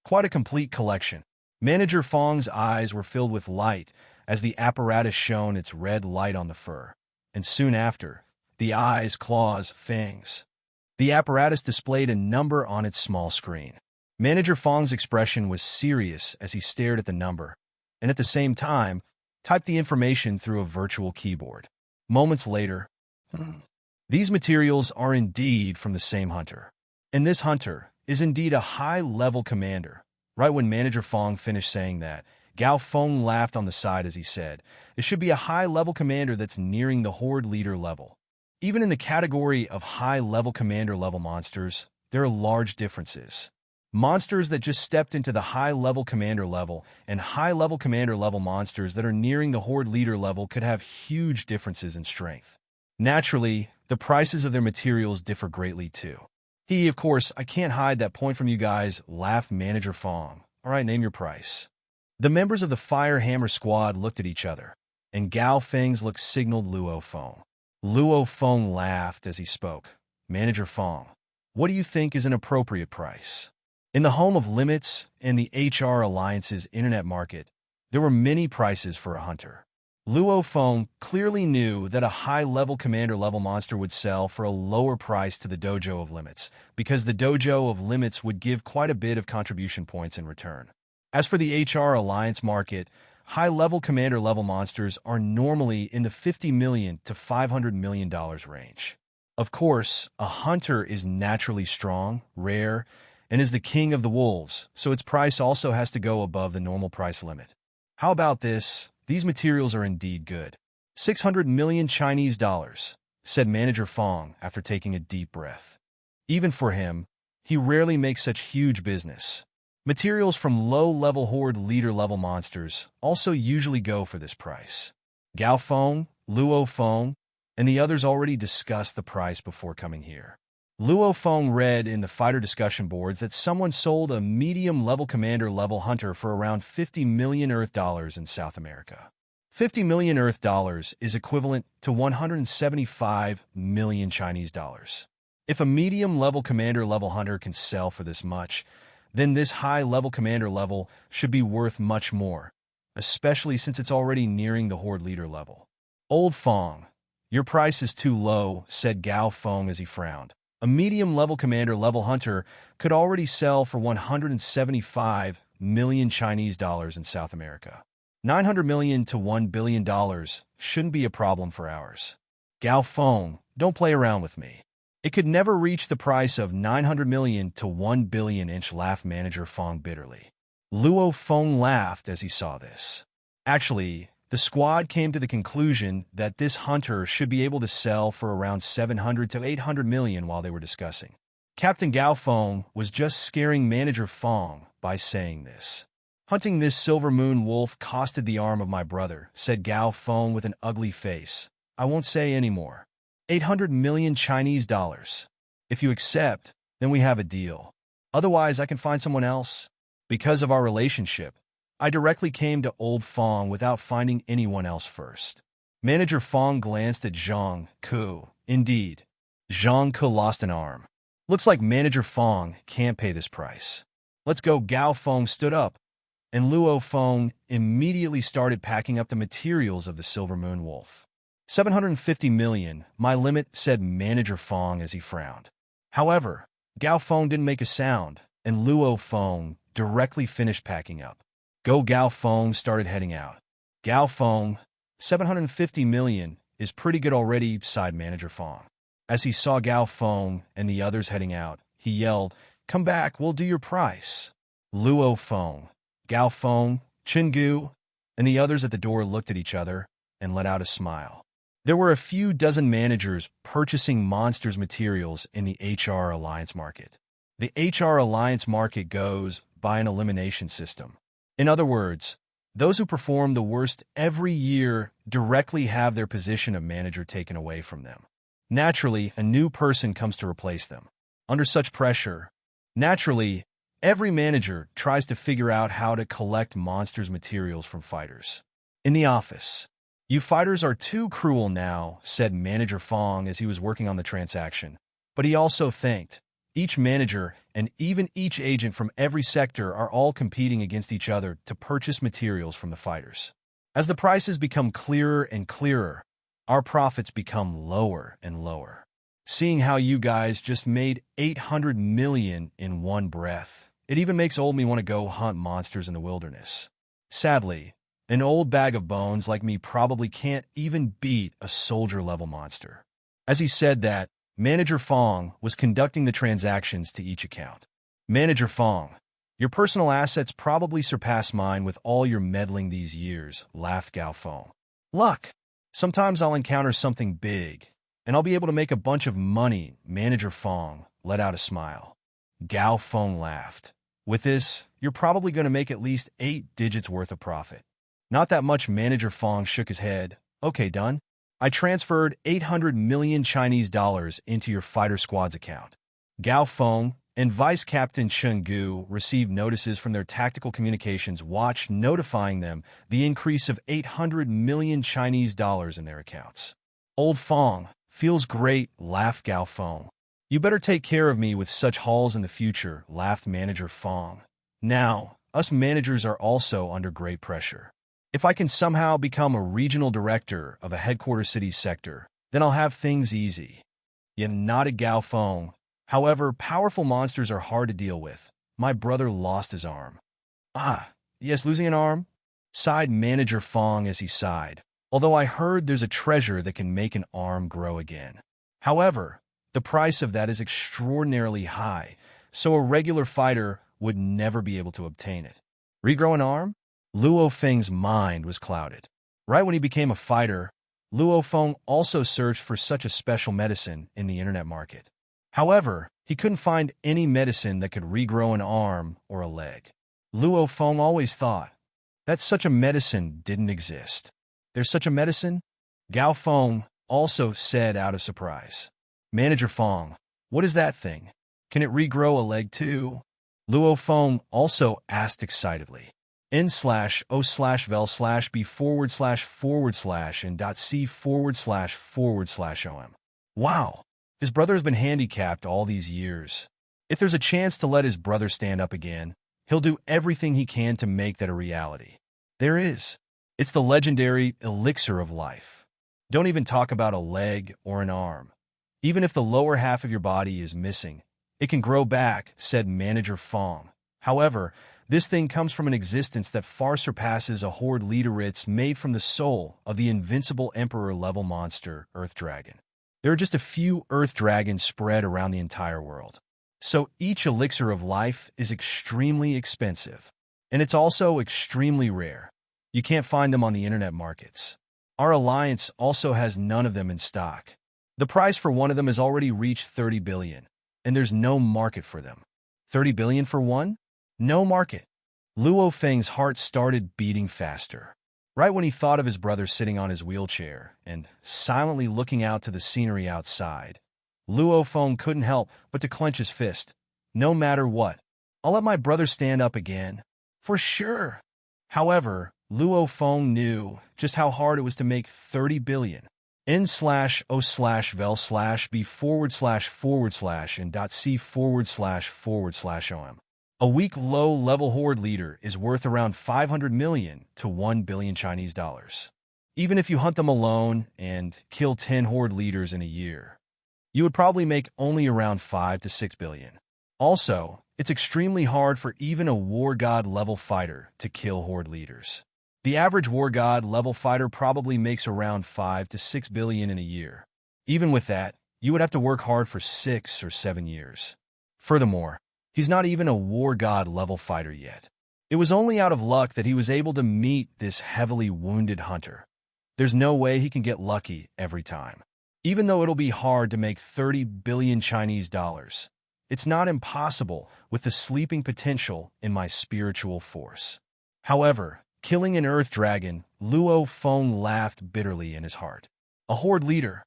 Quite a complete collection. Manager Fong's eyes were filled with light as the apparatus shone its red light on the fur. And soon after, the eyes, claws, fangs. The apparatus displayed a number on its small screen. Manager Fong's expression was serious as he stared at the number, and at the same time, typed the information through a virtual keyboard. Moments later, these materials are indeed from the same hunter. And this hunter is indeed a high-level commander. Right when Manager Fong finished saying that, Gao Fong laughed on the side as he said, "It should be a high-level commander that's nearing the horde leader level." Even in the category of high-level commander-level monsters, there are large differences. Monsters that just stepped into the high-level commander level and high-level commander-level monsters that are nearing the horde leader level could have huge differences in strength. Naturally, the prices of their materials differ greatly too. Of course, I can't hide that point from you guys," laughed Manager Fong. "All right, name your price." The members of the Fire Hammer squad looked at each other, and Gao Feng's look signaled Luo Fong. Luo Fong laughed as he spoke. "Manager Fong, what do you think is an appropriate price?" In the home of limits and the HR Alliance's internet market, there were many prices for a hunter. Luo Fong clearly knew that a high-level commander-level monster would sell for a lower price to the Dojo of Limits, because the Dojo of Limits would give quite a bit of contribution points in return. As for the HR Alliance market, high-level commander-level monsters are normally in the $50 million to $500 million range. Of course, a hunter is naturally strong, rare, and is the king of the wolves, so its price also has to go above the normal price limit. How about this? These materials are indeed good. 600 million Chinese dollars, said Manager Fong after taking a deep breath. Even for him, he rarely makes such huge business. Materials from low-level horde leader-level monsters also usually go for this price. Gao Fong, Luo Fong, and the others already discussed the price before coming here. Luo Fong read in the fighter discussion boards that someone sold a medium-level commander-level hunter for around 50 million Earth dollars in South America. 50 million Earth dollars is equivalent to 175 million Chinese dollars. If a medium-level commander-level hunter can sell for this much, then this high-level commander level should be worth much more, especially since it's already nearing the horde leader level. Old Fong, your price is too low, said Gao Fong as he frowned. A medium-level commander-level hunter could already sell for 175 million Chinese dollars in South America. 900 million to $1 billion shouldn't be a problem for ours. Gao Feng, don't play around with me. It could never reach the price of 900 million to 1 billion inch, laughed manager Feng bitterly. Luo Feng laughed as he saw this. Actually, the squad came to the conclusion that this hunter should be able to sell for around 700 to 800 million while they were discussing. Captain Gao Feng was just scaring manager Feng by saying this. Hunting this silver moon wolf costed the arm of my brother, said Gao Feng with an ugly face. I won't say any more. 800 million Chinese dollars. If you accept, then we have a deal. Otherwise, I can find someone else. Because of our relationship, I directly came to old Feng without finding anyone else first. Manager Feng glanced at Jiang. Indeed. Jiang lost an arm. Looks like Manager Feng can't pay this price. Let's go. Gao Feng stood up, and Luo Feng immediately started packing up the materials of the Silver Moon Wolf. 750 million, my limit, said Manager Feng as he frowned. However, Gao Feng didn't make a sound, and Luo Feng directly finished packing up. Gao Feng started heading out. Gao Feng, 750 million is pretty good already, sighed Manager Feng. As he saw Gao Feng and the others heading out, he yelled, Come back, we'll do your price. Luo Feng, Gao Feng, Chingu, and the others at the door looked at each other and let out a smile. There were a few dozen managers purchasing monsters materials in the HR Alliance market. The HR Alliance market goes by an elimination system. In other words, those who perform the worst every year directly have their position of manager taken away from them. Naturally, a new person comes to replace them. Under such pressure, naturally, every manager tries to figure out how to collect monsters materials from fighters. In the office, you fighters are too cruel now, said Manager Feng as he was working on the transaction. But he also thanked. Each manager and even each agent from every sector are all competing against each other to purchase materials from the fighters. As the prices become clearer and clearer, our profits become lower and lower. Seeing how you guys just made 800 million in one breath, it even makes old me want to go hunt monsters in the wilderness. Sadly, an old bag of bones like me probably can't even beat a soldier-level monster. As he said that, Manager Feng was conducting the transactions to each account. Manager Feng, your personal assets probably surpass mine with all your meddling these years, laughed Gao Feng. Luck. Sometimes I'll encounter something big, and I'll be able to make a bunch of money. Manager Feng let out a smile. Gao Feng laughed. With this, you're probably going to make at least 8 digits worth of profit. Not that much. Manager Feng shook his head. Okay, done. I transferred 800 million Chinese dollars into your fighter squad's account. Gao Feng and Vice Captain Chen Gu received notices from their tactical communications watch notifying them the increase of 800 million Chinese dollars in their accounts. Old Feng, feels great, laughed Gao Feng. You better take care of me with such hauls in the future, laughed Manager Feng. Now, us managers are also under great pressure. If I can somehow become a regional director of a headquarters city sector, then I'll have things easy. Yet nodded Gao Feng. However, powerful monsters are hard to deal with. My brother lost his arm. Ah, yes, losing an arm? Sighed Manager Feng as he sighed. Although I heard there's a treasure that can make an arm grow again. However, the price of that is extraordinarily high, so a regular fighter would never be able to obtain it. Regrow an arm? Luo Feng's mind was clouded. Right when he became a fighter, Luo Feng also searched for such a special medicine in the internet market. However, he couldn't find any medicine that could regrow an arm or a leg. Luo Feng always thought that such a medicine didn't exist. There's such a medicine? Gao Feng also said out of surprise. Manager Feng, what is that thing? Can it regrow a leg too? Luo Feng also asked excitedly. n/o/vel/b/and.c//om. Wow, his brother has been handicapped all these years. If there's a chance to let his brother stand up again, he'll do everything he can to make that a reality. There is. It's the legendary elixir of life. Don't even talk about a leg or an arm. Even if the lower half of your body is missing, it can grow back, said Manager Feng. However, This thing comes from an existence that far surpasses a horde littered made from the soul of the invincible emperor-level monster, Earth Dragon. There are just a few Earth Dragons spread around the entire world. So each elixir of life is extremely expensive. And it's also extremely rare. You can't find them on the internet markets. Our alliance also has none of them in stock. The price for one of them has already reached 30 billion, and there's no market for them. 30 billion for one? No market. Luo Feng's heart started beating faster. Right when he thought of his brother sitting on his wheelchair and silently looking out to the scenery outside, Luo Feng couldn't help but to clench his fist. No matter what, I'll let my brother stand up again. For sure. However, Luo Feng knew just how hard it was to make 30 billion. N/O/vel/b/and .c//om. A weak low-level horde leader is worth around 500 million to 1 billion Chinese dollars. Even if you hunt them alone and kill 10 horde leaders in a year, you would probably make only around 5 to 6 billion. Also, it's extremely hard for even a war god level fighter to kill horde leaders. The average war god level fighter probably makes around 5 to 6 billion in a year. Even with that, you would have to work hard for 6 or 7 years. Furthermore, he's not even a war god level fighter yet. It was only out of luck that he was able to meet this heavily wounded hunter. There's no way he can get lucky every time. Even though it'll be hard to make 30 billion Chinese dollars, it's not impossible with the sleeping potential in my spiritual force. However, killing an Earth Dragon, Luo Feng laughed bitterly in his heart. A horde leader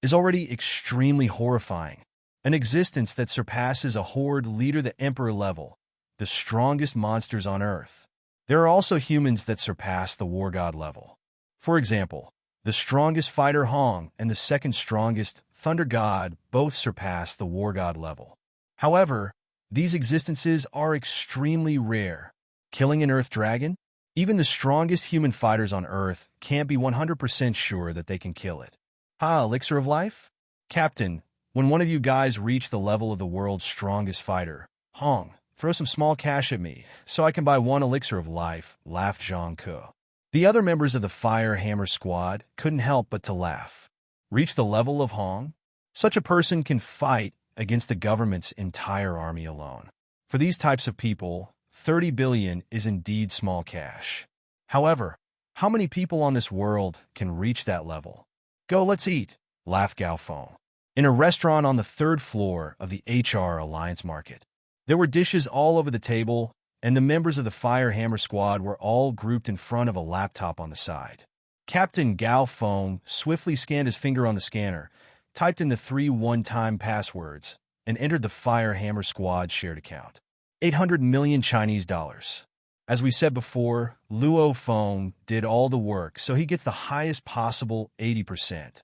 is already extremely horrifying. An existence that surpasses a horde leader the Emperor level, the strongest monsters on Earth. There are also humans that surpass the war god level. For example, the strongest fighter Hong and the second strongest Thunder God both surpass the war god level. However, these existences are extremely rare. Killing an Earth Dragon? Even the strongest human fighters on Earth can't be 100% sure that they can kill it. Elixir of life? Captain, when one of you guys reach the level of the world's strongest fighter, Hong, throw some small cash at me so I can buy one elixir of life, laughed Jiang. The other members of the Fire Hammer squad couldn't help but to laugh. Reach the level of Hong? Such a person can fight against the government's entire army alone. For these types of people, 30 billion is indeed small cash. However, how many people on this world can reach that level? Go, let's eat, laughed Gao Feng. In a restaurant on the 3rd floor of the HR Alliance Market, there were dishes all over the table, and the members of the Fire Hammer squad were all grouped in front of a laptop on the side. Captain Gao Feng swiftly scanned his finger on the scanner, typed in the 3 one-time passwords, and entered the Fire Hammer squad shared account. 800 million Chinese dollars. As we said before, Luo Feng did all the work, so he gets the highest possible 80%.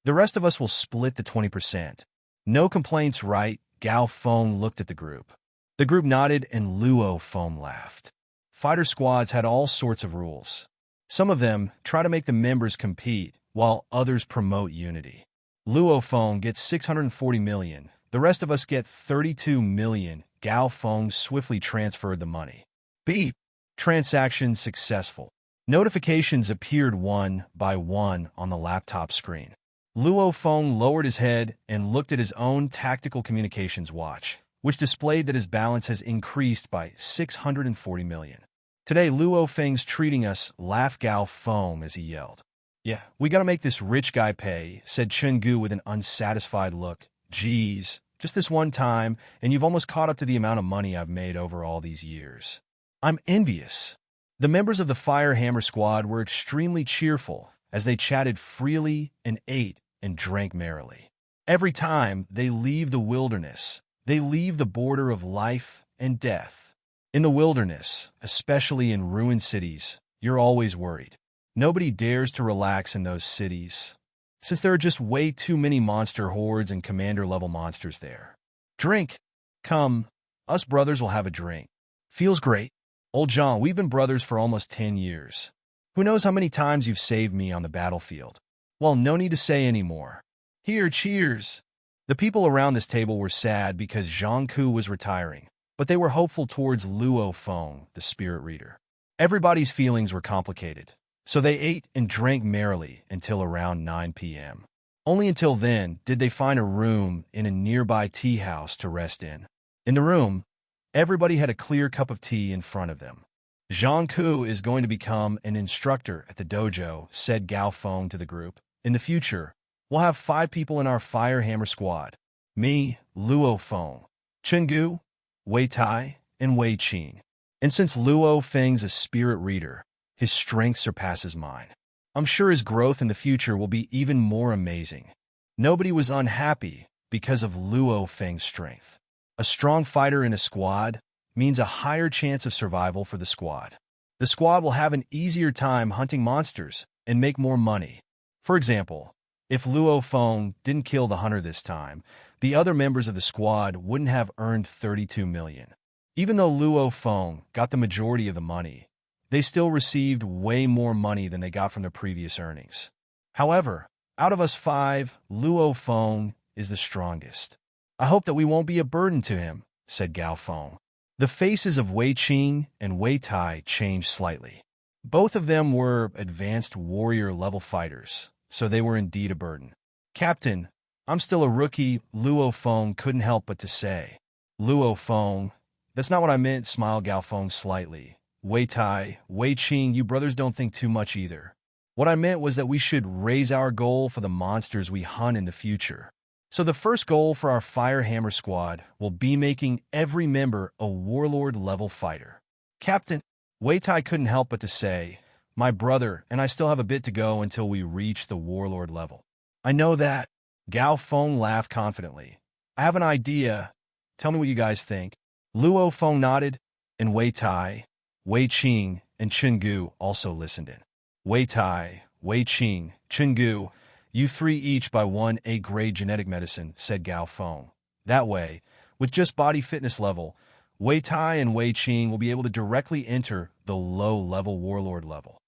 The rest of us will split the 20%. No complaints, right? Gao Feng looked at the group. The group nodded and Luo Feng laughed. Fighter squads had all sorts of rules. Some of them try to make the members compete, while others promote unity. Luo Feng gets 640 million. The rest of us get 32 million. Gao Feng swiftly transferred the money. Beep. Transaction successful. Notifications appeared one by one on the laptop screen. Luo Feng lowered his head and looked at his own tactical communications watch, which displayed that his balance has increased by 640 million. Today, Luo Feng's treating us, laughed Gao Feng as he yelled. Yeah, we gotta make this rich guy pay, said Chen Gu with an unsatisfied look. Geez, just this one time, and you've almost caught up to the amount of money I've made over all these years. I'm envious. The members of the Fire Hammer squad were extremely cheerful as they chatted freely and ate and drank merrily. Every time they leave the wilderness, they leave the border of life and death. In the wilderness, especially in ruined cities, you're always worried. Nobody dares to relax in those cities, since there are just way too many monster hordes and commander-level monsters there. Drink. Come, us brothers will have a drink. Feels great. Old Jiang, we've been brothers for almost 10 years. Who knows how many times you've saved me on the battlefield? Well, no need to say any more. Here, cheers. The people around this table were sad because Jiang Ku was retiring. but they were hopeful towards Luo Feng, the spirit reader. Everybody's feelings were complicated, so they ate and drank merrily until around 9 p.m. Only until then did they find a room in a nearby tea house to rest in. In the room, everybody had a clear cup of tea in front of them. Jiang is going to become an instructor at the dojo, said Gao Feng to the group. In the future, we'll have 5 people in our Fire Hammer squad. Me, Luo Feng, Chenggu, Wei Tai, and Wei Qing. And since Luo Feng's a spirit reader, his strength surpasses mine. I'm sure his growth in the future will be even more amazing. Nobody was unhappy because of Luo Feng's strength. A strong fighter in a squad means a higher chance of survival for the squad. The squad will have an easier time hunting monsters and make more money. For example, if Luo Feng didn't kill the hunter this time, the other members of the squad wouldn't have earned 32 million. Even though Luo Feng got the majority of the money, they still received way more money than they got from their previous earnings. However, out of us 5, Luo Feng is the strongest. I hope that we won't be a burden to him, said Gao Feng. The faces of Wei Qing and Wei Tai changed slightly. Both of them were advanced warrior-level fighters, so they were indeed a burden. Captain, I'm still a rookie, Luo Feng couldn't help but to say. Luo Feng, that's not what I meant, smiled Gao Feng slightly. Wei Tai, Wei Qing, you brothers don't think too much either. What I meant was that we should raise our goal for the monsters we hunt in the future. So the first goal for our Fire Hammer squad will be making every member a warlord-level fighter. Captain, Wei Tai couldn't help but to say, my brother and I still have a bit to go until we reach the warlord level. I know that. Gao Feng laughed confidently. I have an idea. Tell me what you guys think. Luo Feng nodded, and Wei Tai, Wei Qing, and Chenggu also listened in. Wei Tai, Wei Qing, Chenggu, you 3 each buy 1 A-grade genetic medicine, said Gao Feng. That way, with just body fitness level, Wei Tai and Wei Qing will be able to directly enter the low-level warlord level.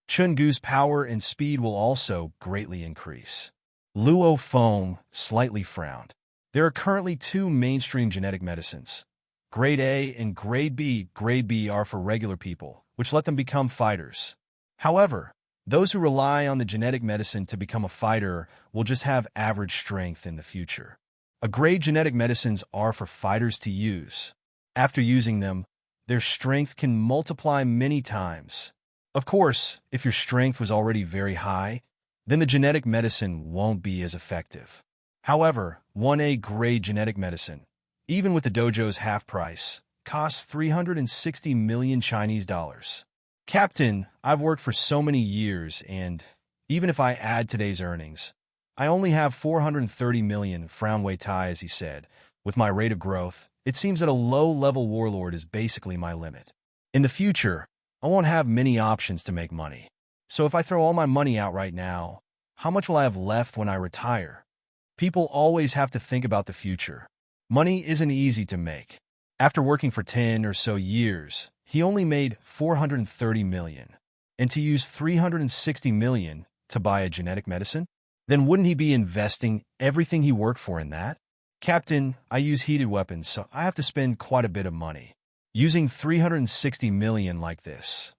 Chenggu's power and speed will also greatly increase. Luo Feng slightly frowned. There are currently 2 mainstream genetic medicines, Grade A and Grade B. Grade B are for regular people, which let them become fighters. However, those who rely on the genetic medicine to become a fighter will just have average strength in the future. A grade genetic medicines are for fighters to use. After using them, their strength can multiply many times. Of course, if your strength was already very high, then the genetic medicine won't be as effective. However, 1A grade genetic medicine, even with the dojo's half price, costs 360 million Chinese dollars. Captain, I've worked for so many years, and even if I add today's earnings, I only have 430 million, frowned Wei Tai as he said. With my rate of growth, it seems that a low-level warlord is basically my limit. In the future, I won't have many options to make money. So if I throw all my money out right now, how much will I have left when I retire? People always have to think about the future. Money isn't easy to make. After working for 10 or so years, he only made 430 million. And to use 360 million to buy a genetic medicine? Then wouldn't he be investing everything he worked for in that? Captain, I use heated weapons, so I have to spend quite a bit of money. Using 360 million like this.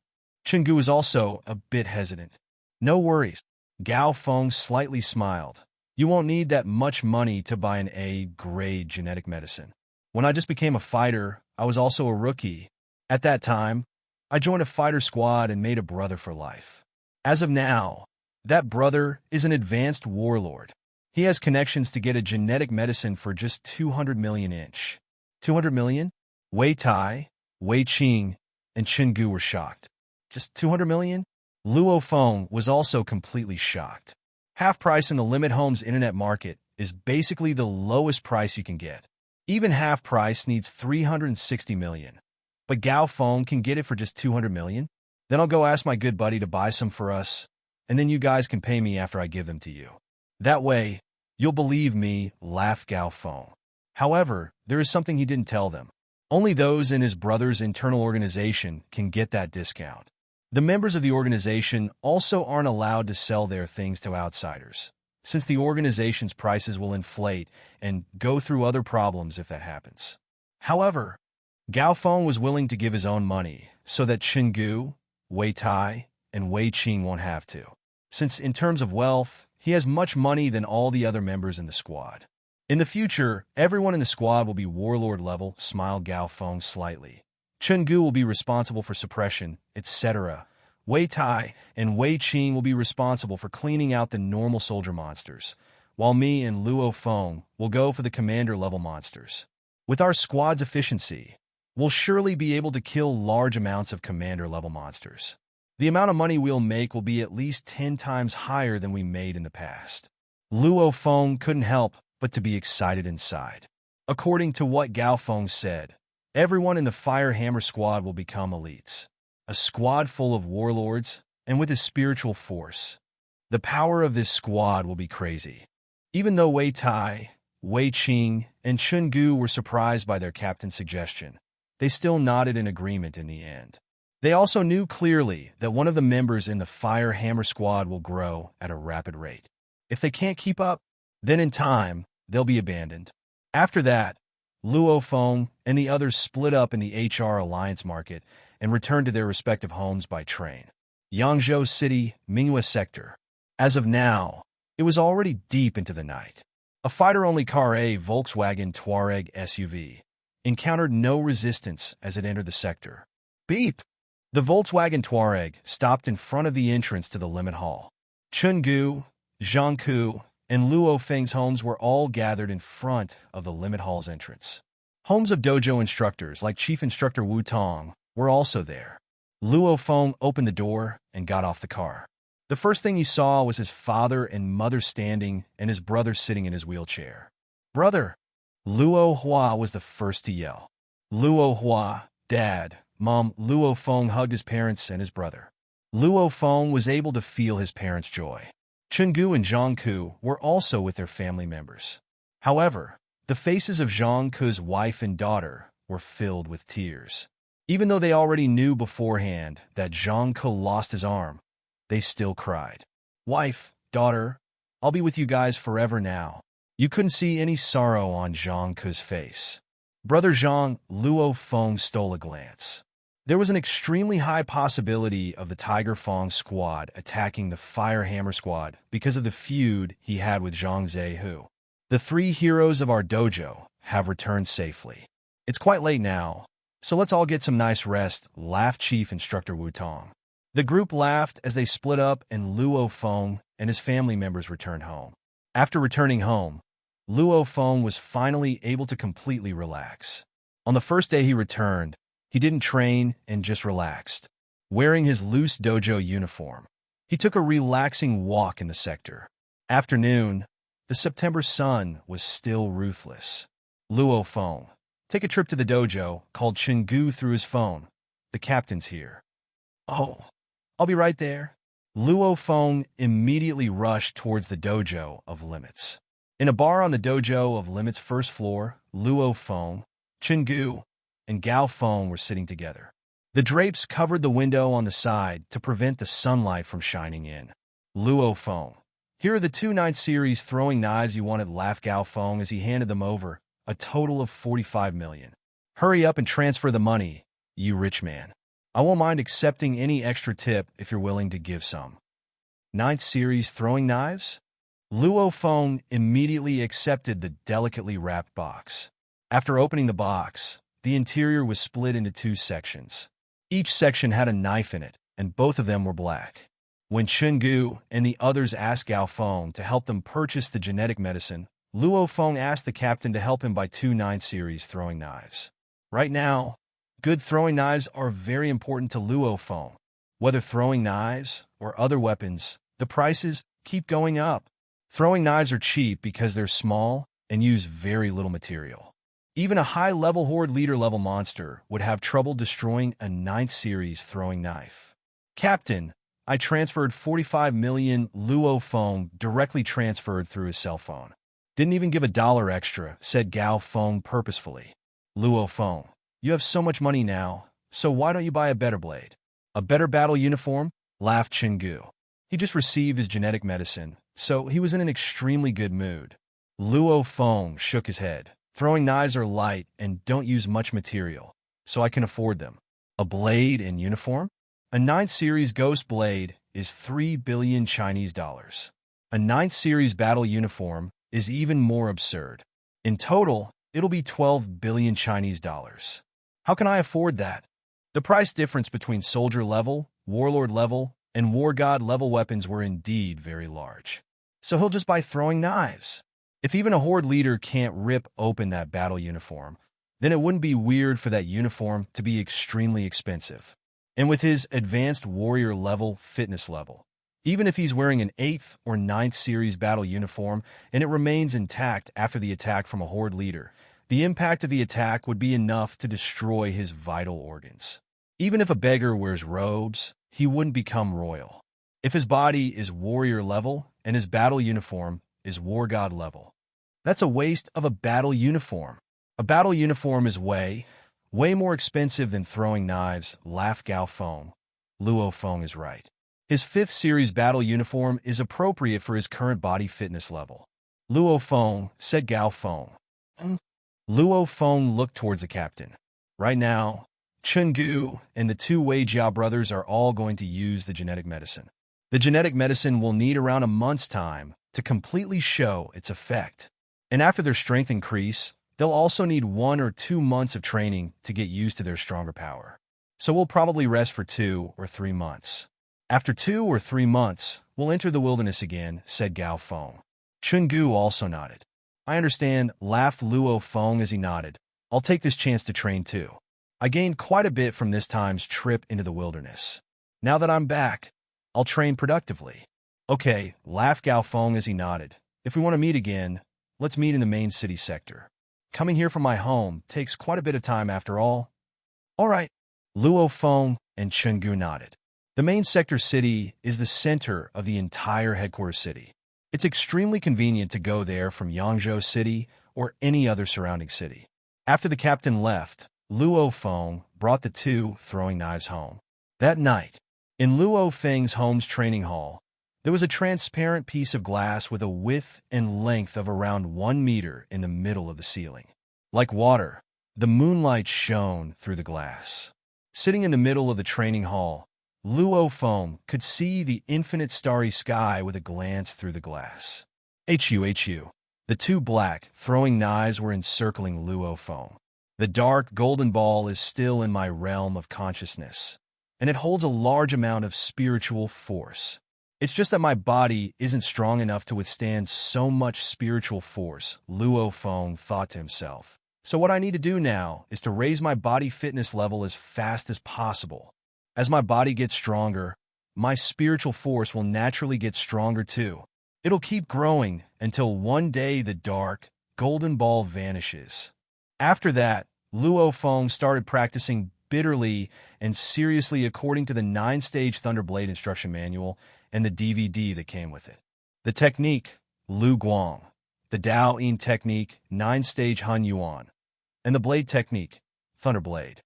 Chenggu was also a bit hesitant. No worries. Gao Feng slightly smiled. You won't need that much money to buy an A-grade genetic medicine. When I just became a fighter, I was also a rookie. At that time, I joined a fighter squad and made a brother for life. As of now, that brother is an advanced warlord. He has connections to get a genetic medicine for just 200 million each. 200 million? Wei Tai, Wei Qing, and Chenggu were shocked. Just 200 million? Luo Feng was also completely shocked. Half price in the limit homes internet market is basically the lowest price you can get. Even half price needs 360 million. But Gao Feng can get it for just 200 million? Then I'll go ask my good buddy to buy some for us, and then you guys can pay me after I give them to you. That way, you'll believe me, laughed Gao Feng. However, there is something he didn't tell them. Only those in his brother's internal organization can get that discount. The members of the organization also aren't allowed to sell their things to outsiders, since the organization's prices will inflate and go through other problems if that happens. However, Gao Feng was willing to give his own money so that Gu, Wei Tai, and Wei Qing won't have to, since in terms of wealth, he has much money than all the other members in the squad. In the future, everyone in the squad will be warlord level, smiled Gao Feng slightly. Gu will be responsible for suppression, etc. Wei Tai and Wei Qing will be responsible for cleaning out the normal soldier monsters, while me and Luo Feng will go for the commander-level monsters. With our squad's efficiency, we'll surely be able to kill large amounts of commander-level monsters. The amount of money we'll make will be at least 10 times higher than we made in the past. Luo Feng couldn't help but to be excited inside. According to what Gao Feng said, everyone in the Fire Hammer squad will become elites. A squad full of warlords, and with his spiritual force. The power of this squad will be crazy. Even though Wei Tai, Wei Qing, and Gu were surprised by their captain's suggestion, they still nodded in agreement in the end. They also knew clearly that one of the members in the Fire Hammer squad will grow at a rapid rate. If they can't keep up, then in time, they'll be abandoned. After that, Luo Feng and the others split up in the HR Alliance market and returned to their respective homes by train. Yangzhou City, Minghua Sector. As of now, it was already deep into the night. A fighter-only car, a Volkswagen Touareg SUV, encountered no resistance as it entered the sector. Beep! The Volkswagen Touareg stopped in front of the entrance to the limit hall. Gu, Jiang, and Luo Feng's homes were all gathered in front of the limit hall's entrance. Homes of dojo instructors like Chief Instructor Wu Tong were also there. Luo Feng opened the door and got off the car. The first thing he saw was his father and mother standing and his brother sitting in his wheelchair. "Brother!" Luo Hua was the first to yell. Luo Hua, Dad, Mom. Luo Feng hugged his parents and his brother. Luo Feng was able to feel his parents' joy. Gu and Jiang were also with their family members. However, the faces of Jiang's wife and daughter were filled with tears. Even though they already knew beforehand that Jiang lost his arm, they still cried. "Wife, daughter, I'll be with you guys forever now." You couldn't see any sorrow on Jiang's face. Brother Jiang, Luo Feng stole a glance. There was an extremely high possibility of the Tiger Fong squad attacking the Fire Hammer squad because of the feud he had with Zhang Zehu. The 3 heroes of our dojo have returned safely. It's quite late now, so let's all get some nice rest, laughed Chief Instructor Wu Tong. The group laughed as they split up and Luo Feng and his family members returned home. After returning home, Luo Feng was finally able to completely relax. On the first day he returned, he didn't train and just relaxed. Wearing his loose dojo uniform, he took a relaxing walk in the sector. Afternoon, the September sun was still ruthless. Luo Feng, take a trip to the dojo, called Gu through his phone. The captain's here. Oh, I'll be right there. Luo Feng immediately rushed towards the dojo of Limits. In a bar on the dojo of Limits' first floor, Luo Feng, Gu, and Gao Feng were sitting together. The drapes covered the window on the side to prevent the sunlight from shining in. Luo Feng, here are the 2 9th series throwing knives you wanted, laughed Gao Feng as he handed them over, a total of 45 million. Hurry up and transfer the money, you rich man. I won't mind accepting any extra tip if you're willing to give some. 9th series throwing knives? Luo Feng immediately accepted the delicately wrapped box. After opening the box, the interior was split into 2 sections. Each section had a knife in it, and both of them were black. When Gu and the others asked Gao Feng to help them purchase the genetic medicine, Luo Feng asked the captain to help him buy 2 9th series throwing knives. Right now, good throwing knives are very important to Luo Feng. Whether throwing knives or other weapons, the prices keep going up. Throwing knives are cheap because they're small and use very little material. Even a high-level horde leader-level monster would have trouble destroying a 9th series throwing knife. Captain, I transferred 45 million. Luo Feng directly transferred through his cell phone. Didn't even give $1 extra, said Gao Feng purposefully. Luo Feng, you have so much money now, so why don't you buy a better blade? A better battle uniform? Laughed Gu. He just received his genetic medicine, so he was in an extremely good mood. Luo Feng shook his head. Throwing knives are light and don't use much material. so I can afford them. A blade in uniform? A 9th series ghost blade is 3 billion Chinese dollars. A 9th series battle uniform is even more absurd. In total, it'll be 12 billion Chinese dollars. How can I afford that? The price difference between soldier level, warlord level, and war god level weapons were indeed very large. So he'll just buy throwing knives. If even a horde leader can't rip open that battle uniform, then it wouldn't be weird for that uniform to be extremely expensive. And with his advanced warrior level fitness level, even if he's wearing an 8th or 9th series battle uniform and it remains intact after the attack from a horde leader, the impact of the attack would be enough to destroy his vital organs. Even if a beggar wears robes, he wouldn't become royal. If his body is warrior level and his battle uniform is war god level, that's a waste of a battle uniform. A battle uniform is way more expensive than throwing knives, laughed Gao Feng. Luo Feng is right. His 5th series battle uniform is appropriate for his current body fitness level. Luo Feng, said Gao Feng. Luo Feng looked towards the captain. Right now, Chen Gu and the 2 Wei Jiao brothers are all going to use the genetic medicine. The genetic medicine will need around a month's time to completely show its effect. And after their strength increase, they'll also need 1 or 2 months of training to get used to their stronger power. So we'll probably rest for 2 or 3 months. After 2 or 3 months, we'll enter the wilderness again, said Gao Feng. Chen Gu also nodded. I understand, laughed Luo Feng as he nodded. I'll take this chance to train too. I gained quite a bit from this time's trip into the wilderness. Now that I'm back, I'll train productively. Okay, laughed Gao Feng as he nodded. If we want to meet again, let's meet in the main city sector. Coming here from my home takes quite a bit of time after all. All right. Luo Feng and Chen Gu nodded. The main sector city is the center of the entire headquarters city. It's extremely convenient to go there from Yangzhou City or any other surrounding city. After the captain left, Luo Feng brought the 2 throwing knives home. That night, in Luo Feng's home's training hall, there was a transparent piece of glass with a width and length of around 1 meter in the middle of the ceiling. Like water, the moonlight shone through the glass. Sitting in the middle of the training hall, Luo Feng could see the infinite starry sky with a glance through the glass. HU. The 2 black throwing knives were encircling Luo Feng. The dark golden ball is still in my realm of consciousness, and it holds a large amount of spiritual force. It's just that my body isn't strong enough to withstand so much spiritual force, Luo Feng thought to himself. So what I need to do now is to raise my body fitness level as fast as possible. As my body gets stronger, my spiritual force will naturally get stronger too. It'll keep growing until one day the dark, golden ball vanishes. After that, Luo Feng started practicing bitterly and seriously according to the 9-stage Thunderblade instruction manual and the DVD that came with it. The technique, Lu Guang. The Dao Yin technique, 9-stage Hun Yuan. And the blade technique, Thunderblade.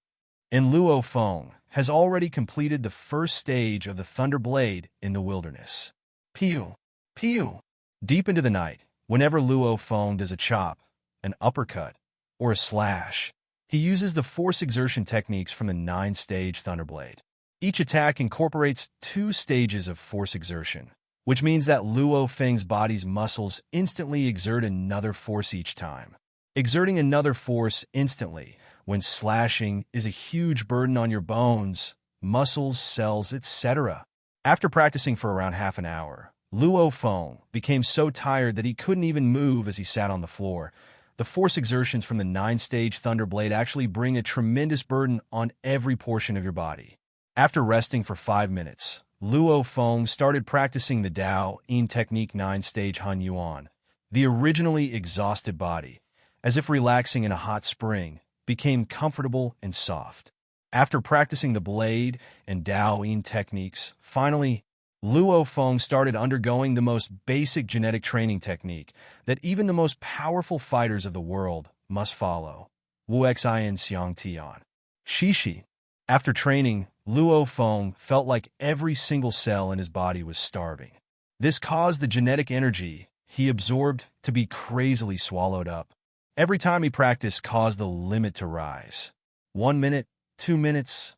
And Luo Feng has already completed the first stage of the Thunderblade in the wilderness. Piu, piu. Deep into the night, whenever Luo Feng does a chop, an uppercut, or a slash, he uses the force exertion techniques from the 9-stage Thunderblade. Each attack incorporates 2 stages of force exertion, which means that Luo Feng's body's muscles instantly exert another force each time. Exerting another force instantly when slashing is a huge burden on your bones, muscles, cells, etc. After practicing for around half an hour, Luo Feng became so tired that he couldn't even move as he sat on the floor. The force exertions from the 9-stage Thunderblade actually bring a tremendous burden on every portion of your body. After resting for 5 minutes, Luo Feng started practicing the Dao Yin technique 9-stage Hun Yuan. The originally exhausted body, as if relaxing in a hot spring, became comfortable and soft. After practicing the blade and Dao Yin techniques, finally, Luo Feng started undergoing the most basic genetic training technique that even the most powerful fighters of the world must follow. Wu Xin Xiang Tian. Shishi. After training, Luo Feng felt like every single cell in his body was starving. This caused the genetic energy he absorbed to be crazily swallowed up. Every time he practiced caused the limit to rise. 1 minute, 2 minutes.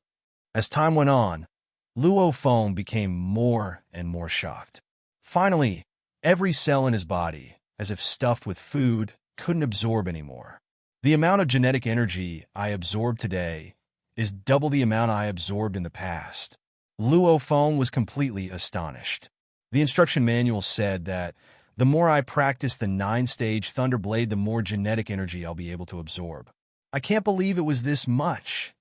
As time went on, Luo Feng became more and more shocked. Finally, every cell in his body, as if stuffed with food, couldn't absorb anymore. The amount of genetic energy I absorb today is double the amount I absorbed in the past. Luo Feng was completely astonished. The instruction manual said that the more I practice the 9-stage Thunderblade, the more genetic energy I'll be able to absorb. I can't believe it was this much.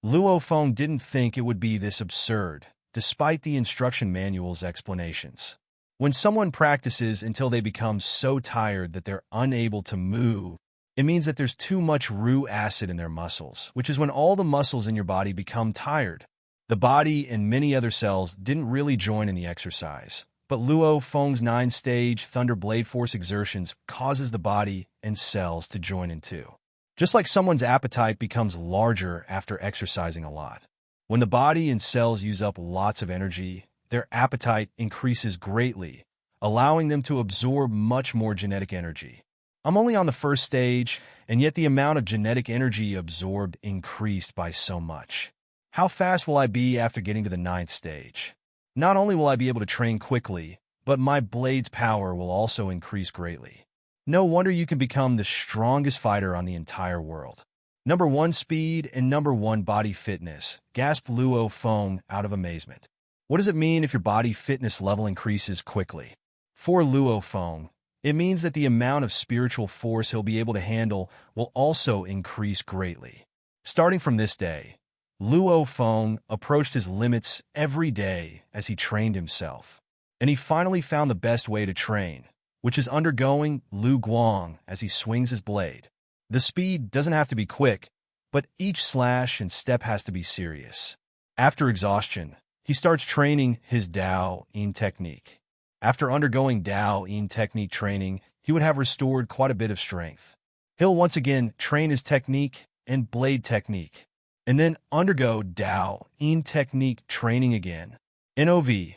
Luo Feng didn't think it would be this absurd, despite the instruction manual's explanations. When someone practices until they become so tired that they're unable to move, it means that there's too much Ru acid in their muscles, which is when all the muscles in your body become tired. The body and many other cells didn't really join in the exercise, but Luo Feng's 9-stage Thunder Blade Force exertions causes the body and cells to join in too. Just like someone's appetite becomes larger after exercising a lot. When the body and cells use up lots of energy, their appetite increases greatly, allowing them to absorb much more genetic energy. I'm only on the first stage, and yet the amount of genetic energy absorbed increased by so much. How fast will I be after getting to the 9th stage? Not only will I be able to train quickly, but my blade's power will also increase greatly. No wonder you can become the strongest fighter on the entire world. Number 1 speed and number 1 body fitness, gasped Luo Feng out of amazement. What does it mean if your body fitness level increases quickly? For Luo Feng, it means that the amount of spiritual force he'll be able to handle will also increase greatly. Starting from this day, Luo Feng approached his limits every day as he trained himself. And he finally found the best way to train, which is undergoing Lu Guang as he swings his blade. The speed doesn't have to be quick, but each slash and step has to be serious. After exhaustion, he starts training his Dao Yin technique. After undergoing Dao Yin technique training, he would have restored quite a bit of strength. He'll once again train his technique and blade technique, and then undergo Dao Yin technique training again. NOVLB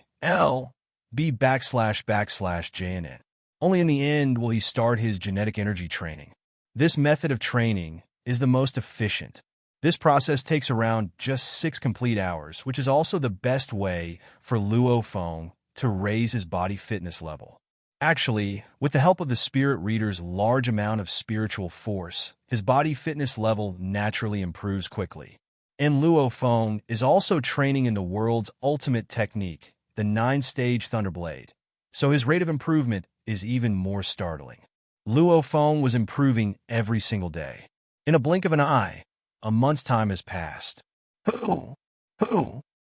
//JNN. Only in the end will he start his genetic energy training. This method of training is the most efficient. This process takes around just 6 complete hours, which is also the best way for Luo Feng to raise his body fitness level. Actually, with the help of the Spirit Reader's large amount of spiritual force, his body fitness level naturally improves quickly. And Luo Feng is also training in the world's ultimate technique, the 9-stage Thunderblade, so his rate of improvement is even more startling. Luo Feng was improving every single day. In a blink of an eye, a month's time has passed.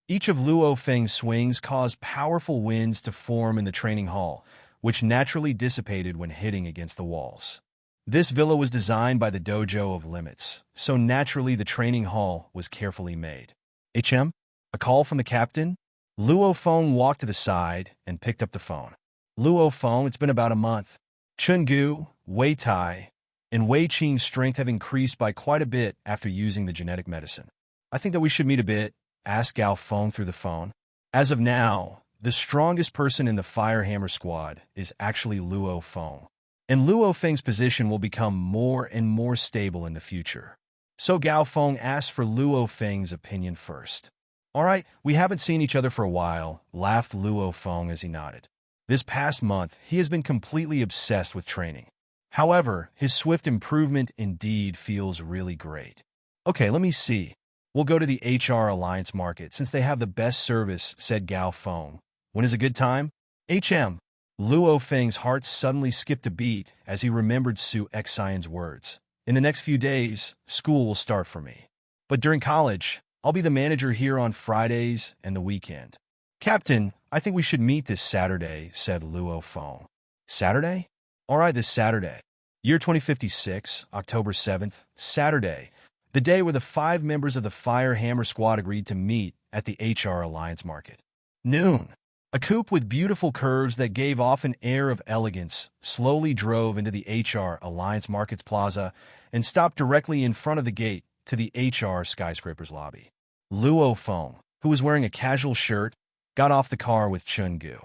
Each of Luo Feng's swings caused powerful winds to form in the training hall, which naturally dissipated when hitting against the walls. This villa was designed by the Dojo of Limits, so naturally the training hall was carefully made. HM? A call from the captain? Luo Feng walked to the side and picked up the phone. Luo Feng, it's been about a month. Chun Gu, Wei Tai, and Wei Qing's strength have increased by quite a bit after using the genetic medicine. I think that we should meet a bit, asked Gao Feng through the phone. As of now, the strongest person in the Fire Hammer squad is actually Luo Feng, and Luo Feng's position will become more and more stable in the future. So Gao Feng asked for Luo Feng's opinion first. All right, we haven't seen each other for a while, laughed Luo Feng as he nodded. This past month, he has been completely obsessed with training. However, his swift improvement indeed feels really great. Okay, let me see. We'll go to the HR Alliance market since they have the best service, said Gao Feng. When is a good time? HM. Luo Feng's heart suddenly skipped a beat as he remembered Su Xian's words. In the next few days, school will start for me. But during college, I'll be the manager here on Fridays and the weekend. Captain, I think we should meet this Saturday, said Luo Feng. Saturday? All right, this Saturday. Year 2056, October 7th, Saturday. The day where the 5 members of the Fire Hammer squad agreed to meet at the HR Alliance market. Noon. A coupe with beautiful curves that gave off an air of elegance slowly drove into the HR Alliance Markets Plaza and stopped directly in front of the gate to the HR skyscraper's lobby. Luo Feng, who was wearing a casual shirt, got off the car with Chun Gu.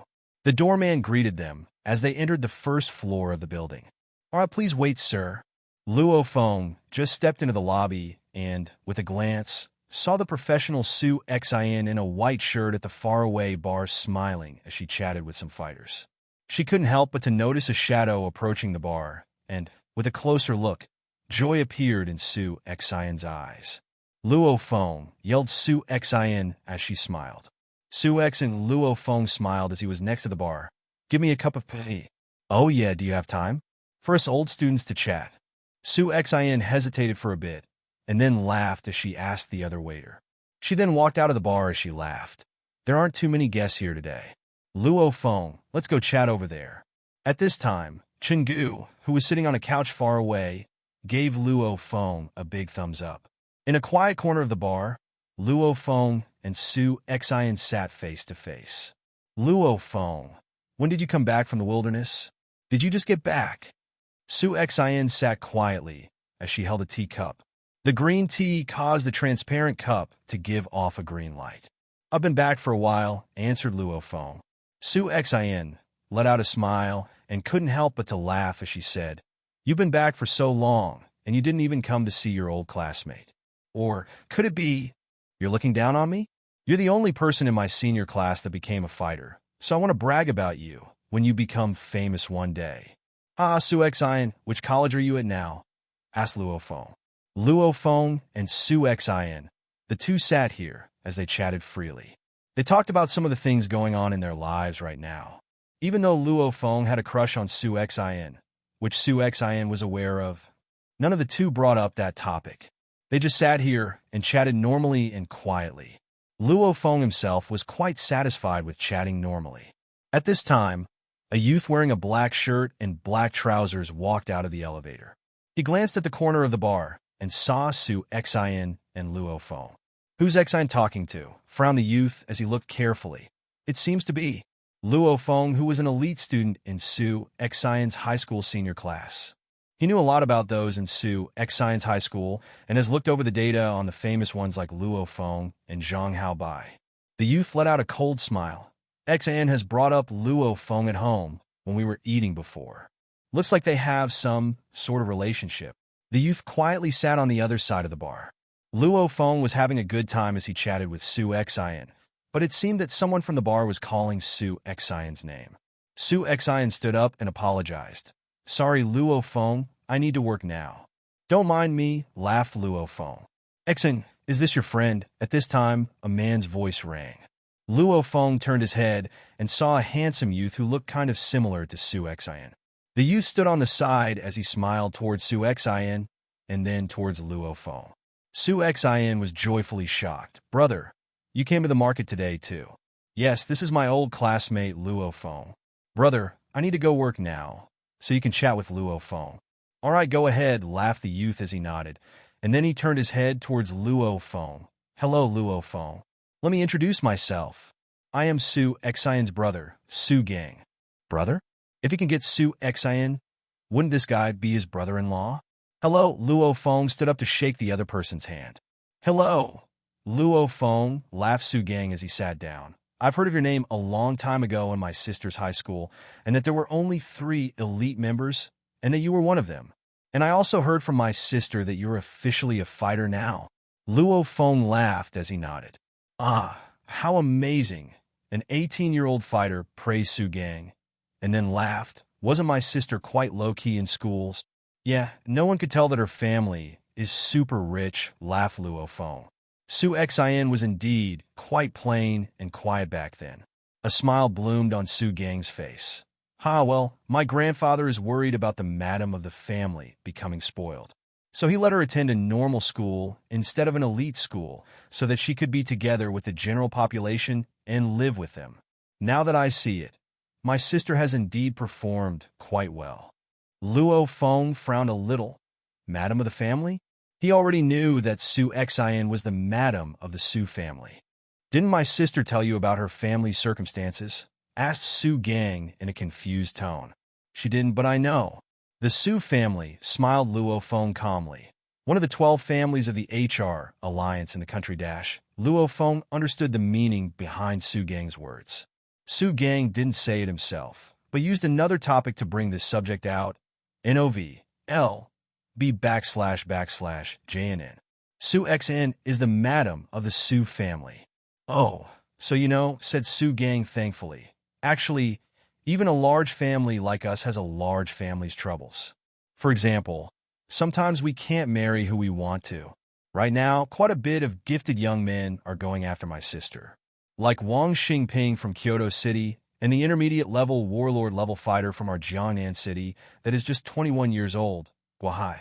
The doorman greeted them as they entered the first floor of the building. All right, please wait, sir. Luo Feng just stepped into the lobby and, with a glance, saw the professional Su Xin in a white shirt at the faraway bar smiling as she chatted with some fighters. She couldn't help but to notice a shadow approaching the bar, and, with a closer look, joy appeared in Su Xin's eyes. Luo Feng, yelled Su Xin as she smiled. Su X and Luo Feng smiled as he was next to the bar. Give me a cup of tea. Oh yeah, do you have time? For us old students to chat. Su Xin hesitated for a bit, and then laughed as she asked the other waiter. She then walked out of the bar as she laughed. There aren't too many guests here today. Luo Feng, let's go chat over there. At this time, Chenggu, who was sitting on a couch far away, gave Luo Feng a big thumbs up. In a quiet corner of the bar, Luo Feng and Su Xin sat face to face. Luo Feng, when did you come back from the wilderness? Did you just get back? Su Xin sat quietly as she held a teacup. The green tea caused the transparent cup to give off a green light. I've been back for a while, answered Luo Feng. Su Xin let out a smile and couldn't help but to laugh as she said, You've been back for so long, and you didn't even come to see your old classmate. Or could it be, you're looking down on me? You're the only person in my senior class that became a fighter, so I want to brag about you when you become famous one day. Ah, Su Xin, which college are you at now? Asked Luo Feng. Luo Feng and Su Xin, the two sat here as they chatted freely. They talked about some of the things going on in their lives right now. Even though Luo Feng had a crush on Su Xin, which Su Xin was aware of, none of the two brought up that topic. They just sat here and chatted normally and quietly. Luo Feng himself was quite satisfied with chatting normally. At this time, a youth wearing a black shirt and black trousers walked out of the elevator. He glanced at the corner of the bar and saw Su Xin and Luo Feng. Who's Xin talking to? Frowned the youth as he looked carefully. It seems to be Luo Feng, who was an elite student in Su Xin's high school senior class. He knew a lot about those in Su Xin's high school and has looked over the data on the famous ones like Luo Feng and Zhang Haobai. The youth let out a cold smile. Xin has brought up Luo Feng at home when we were eating before. Looks like they have some sort of relationship. The youth quietly sat on the other side of the bar. Luo Feng was having a good time as he chatted with Su Xin, but it seemed that someone from the bar was calling Su Xin's name. Su Xin stood up and apologized. Sorry, Luo Feng, I need to work now. Don't mind me, laughed Luo Feng. Xin, is this your friend? At this time, a man's voice rang. Luo Feng turned his head and saw a handsome youth who looked kind of similar to Su Xin. The youth stood on the side as he smiled towards Su Xin and then towards Luo Feng. Su Xin was joyfully shocked. Brother, you came to the market today too. Yes, this is my old classmate Luo Feng. Brother, I need to go work now, so you can chat with Luo Feng. All right, go ahead, laughed the youth as he nodded, and then he turned his head towards Luo Feng. Hello, Luo Feng. Let me introduce myself. I am Su Xin's brother, Su Gang. Brother? If he can get Su Xin, wouldn't this guy be his brother-in-law? Hello, Luo Feng stood up to shake the other person's hand. Hello, Luo Feng, laughed Su Gang as he sat down. I've heard of your name a long time ago in my sister's high school, and that there were only 3 elite members, and that you were one of them. And I also heard from my sister that you're officially a fighter now. Luo Feng laughed as he nodded. Ah, how amazing. An 18-year-old fighter, praised Su Gang, and then laughed. Wasn't my sister quite low-key in schools? Yeah, no one could tell that her family is super rich, laughed Luo Feng. Su Xin was indeed quite plain and quiet back then. A smile bloomed on Su Gang's face. Well, my grandfather is worried about the madam of the family becoming spoiled. So he let her attend a normal school instead of an elite school so that she could be together with the general population and live with them. Now that I see it, my sister has indeed performed quite well. Luo Feng frowned a little. Madam of the family? He already knew that Su Xin was the madam of the Su family. Didn't my sister tell you about her family's circumstances? Asked Su Gang in a confused tone. She didn't, but I know. The Su family, smiled Luo Feng calmly. One of the 12 families of the HR alliance in the country dash. Luo Feng understood the meaning behind Su Gang's words. Su Gang didn't say it himself, but used another topic to bring this subject out. NOVL B // JNN. Su Xn is the madam of the Su family. Oh, so said Su Gang thankfully. Actually, even a large family like us has a large family's troubles. For example, sometimes we can't marry who we want to. Right now, quite a bit of gifted young men are going after my sister. Like Wang Xingping from Kyoto City and the intermediate-level warlord-level fighter from our Jiangnan city that is just 21 years old, Guahai.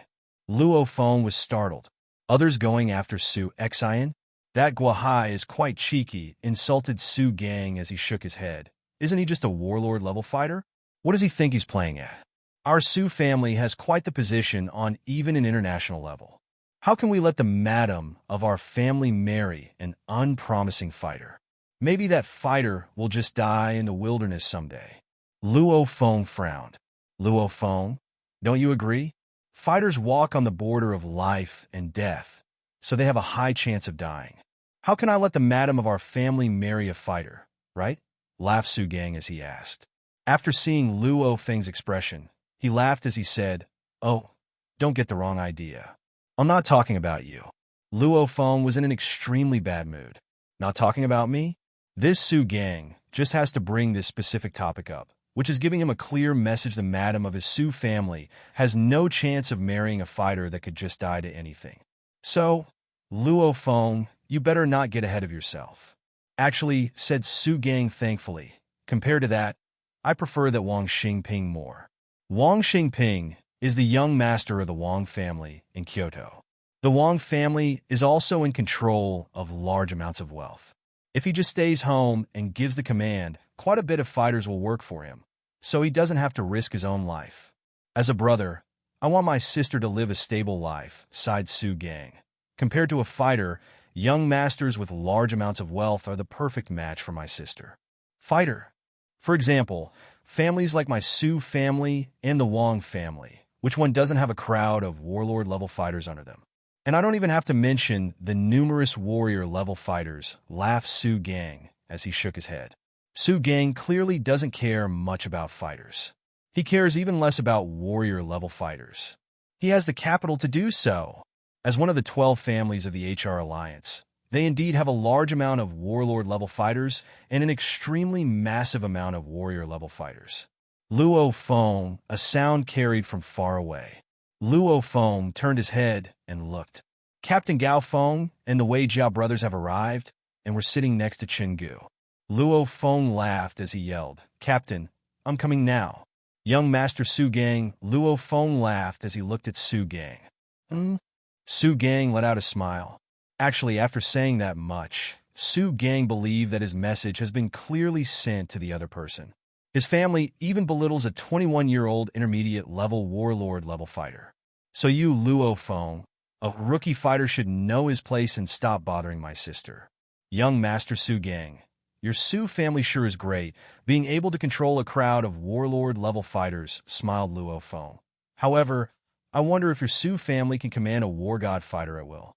Luo Feng was startled. Others going after Su Xian? That Guahai is quite cheeky, insulted Su Gang as he shook his head. Isn't he just a warlord-level fighter? What does he think he's playing at? Our Su family has quite the position on even an international level. How can we let the madam of our family marry an unpromising fighter? Maybe that fighter will just die in the wilderness someday. Luo Feng frowned. Luo Feng, don't you agree? Fighters walk on the border of life and death, so they have a high chance of dying. How can I let the madam of our family marry a fighter, right? Laughed Su Gang as he asked. After seeing Luo Feng's expression, he laughed as he said, "Oh, don't get the wrong idea. I'm not talking about you." Luo Feng was in an extremely bad mood. Not talking about me? This Su Gang just has to bring this specific topic up, which is giving him a clear message the madam of his Su family has no chance of marrying a fighter that could just die to anything. So, Luo Feng, you better not get ahead of yourself. Actually, said Su Gang thankfully, compared to that, I prefer that Wang Xingping more. Wang Xingping is the young master of the Wang family in Kyoto. The Wang family is also in control of large amounts of wealth. If he just stays home and gives the command, quite a bit of fighters will work for him, so he doesn't have to risk his own life. As a brother, I want my sister to live a stable life, sighed Su Gang. Compared to a fighter, young masters with large amounts of wealth are the perfect match for my sister. Fighter. For example, families like my Su family and the Wang family, which one doesn't have a crowd of warlord-level fighters under them. And I don't even have to mention the numerous warrior-level fighters, laughed Su Gang as he shook his head. Su Gang clearly doesn't care much about fighters. He cares even less about warrior-level fighters. He has the capital to do so. As one of the 12 families of the HR Alliance, they indeed have a large amount of warlord-level fighters and an extremely massive amount of warrior-level fighters. Luo Feng, a sound carried from far away. Luo Feng turned his head and looked. Captain Gao Feng and the Wei Jiao brothers have arrived and were sitting next to Chingu. Luo Feng laughed as he yelled, "Captain, I'm coming now." Young Master Su Gang, Luo Feng laughed as he looked at Su Gang. Su Gang let out a smile. Actually, after saying that much, Su Gang believed that his message has been clearly sent to the other person. His family even belittles a 21-year-old intermediate-level warlord-level fighter. So you, Luo Feng, a rookie fighter should know his place and stop bothering my sister. Young Master Su Gang, your Su family sure is great, being able to control a crowd of warlord-level fighters, smiled Luo Feng. However, I wonder if your Su family can command a war god fighter at will.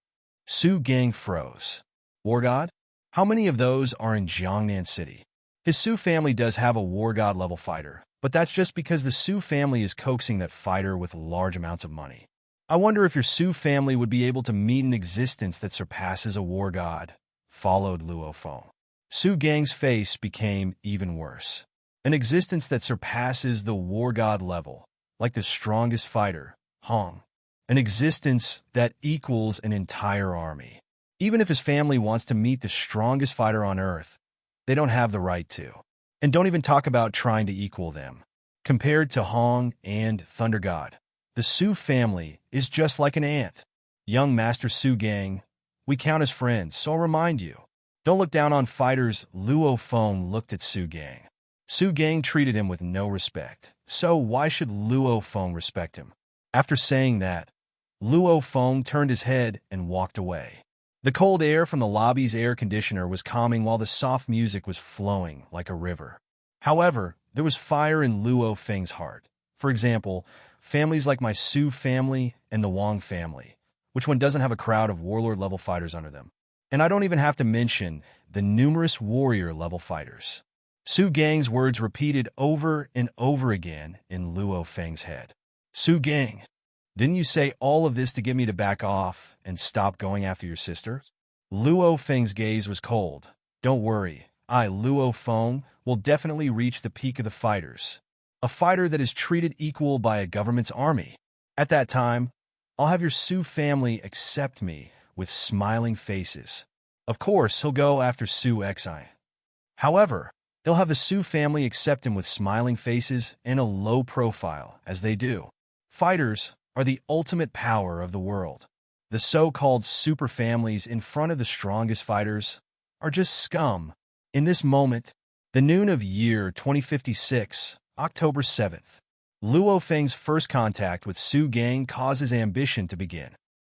Su Gang froze. War god? How many of those are in Jiangnan City? His Su family does have a war god level fighter, but that's just because the Su family is coaxing that fighter with large amounts of money. I wonder if your Su family would be able to meet an existence that surpasses a war god, followed Luo Feng. Su Gang's face became even worse. An existence that surpasses the war god level, like the strongest fighter, Hong. An existence that equals an entire army. Even if his family wants to meet the strongest fighter on Earth, they don't have the right to. And don't even talk about trying to equal them. Compared to Hong and Thunder God, the Su family is just like an ant. Young Master Su Gang, we count as friends, so I'll remind you. Don't look down on fighters. Luo Feng looked at Su Gang. Su Gang treated him with no respect, so why should Luo Feng respect him? After saying that, Luo Feng turned his head and walked away. The cold air from the lobby's air conditioner was calming while the soft music was flowing like a river. However, there was fire in Luo Feng's heart. For example, families like my Su family and the Wang family, which one doesn't have a crowd of warlord-level fighters under them. And I don't even have to mention the numerous warrior-level fighters. Su Gang's words repeated over and over again in Luo Feng's head. Su Gang, Didn't you say all of this to get me to back off and stop going after your sister? Luo Feng's gaze was cold. Don't worry, Luo Feng, will definitely reach the peak of the fighters. A fighter that is treated equal by a government's army. At that time, I'll have your Su family accept me with smiling faces. Of course, he'll go after Su Xi. However, they'll have the Su family accept him with smiling faces and a low profile, as they do. Fighters are the ultimate power of the world. The so-called super families in front of the strongest fighters are just scum. In this moment, the noon of year 2056, October 7th, Luo Feng's first contact with Su Gang causes ambition to begin.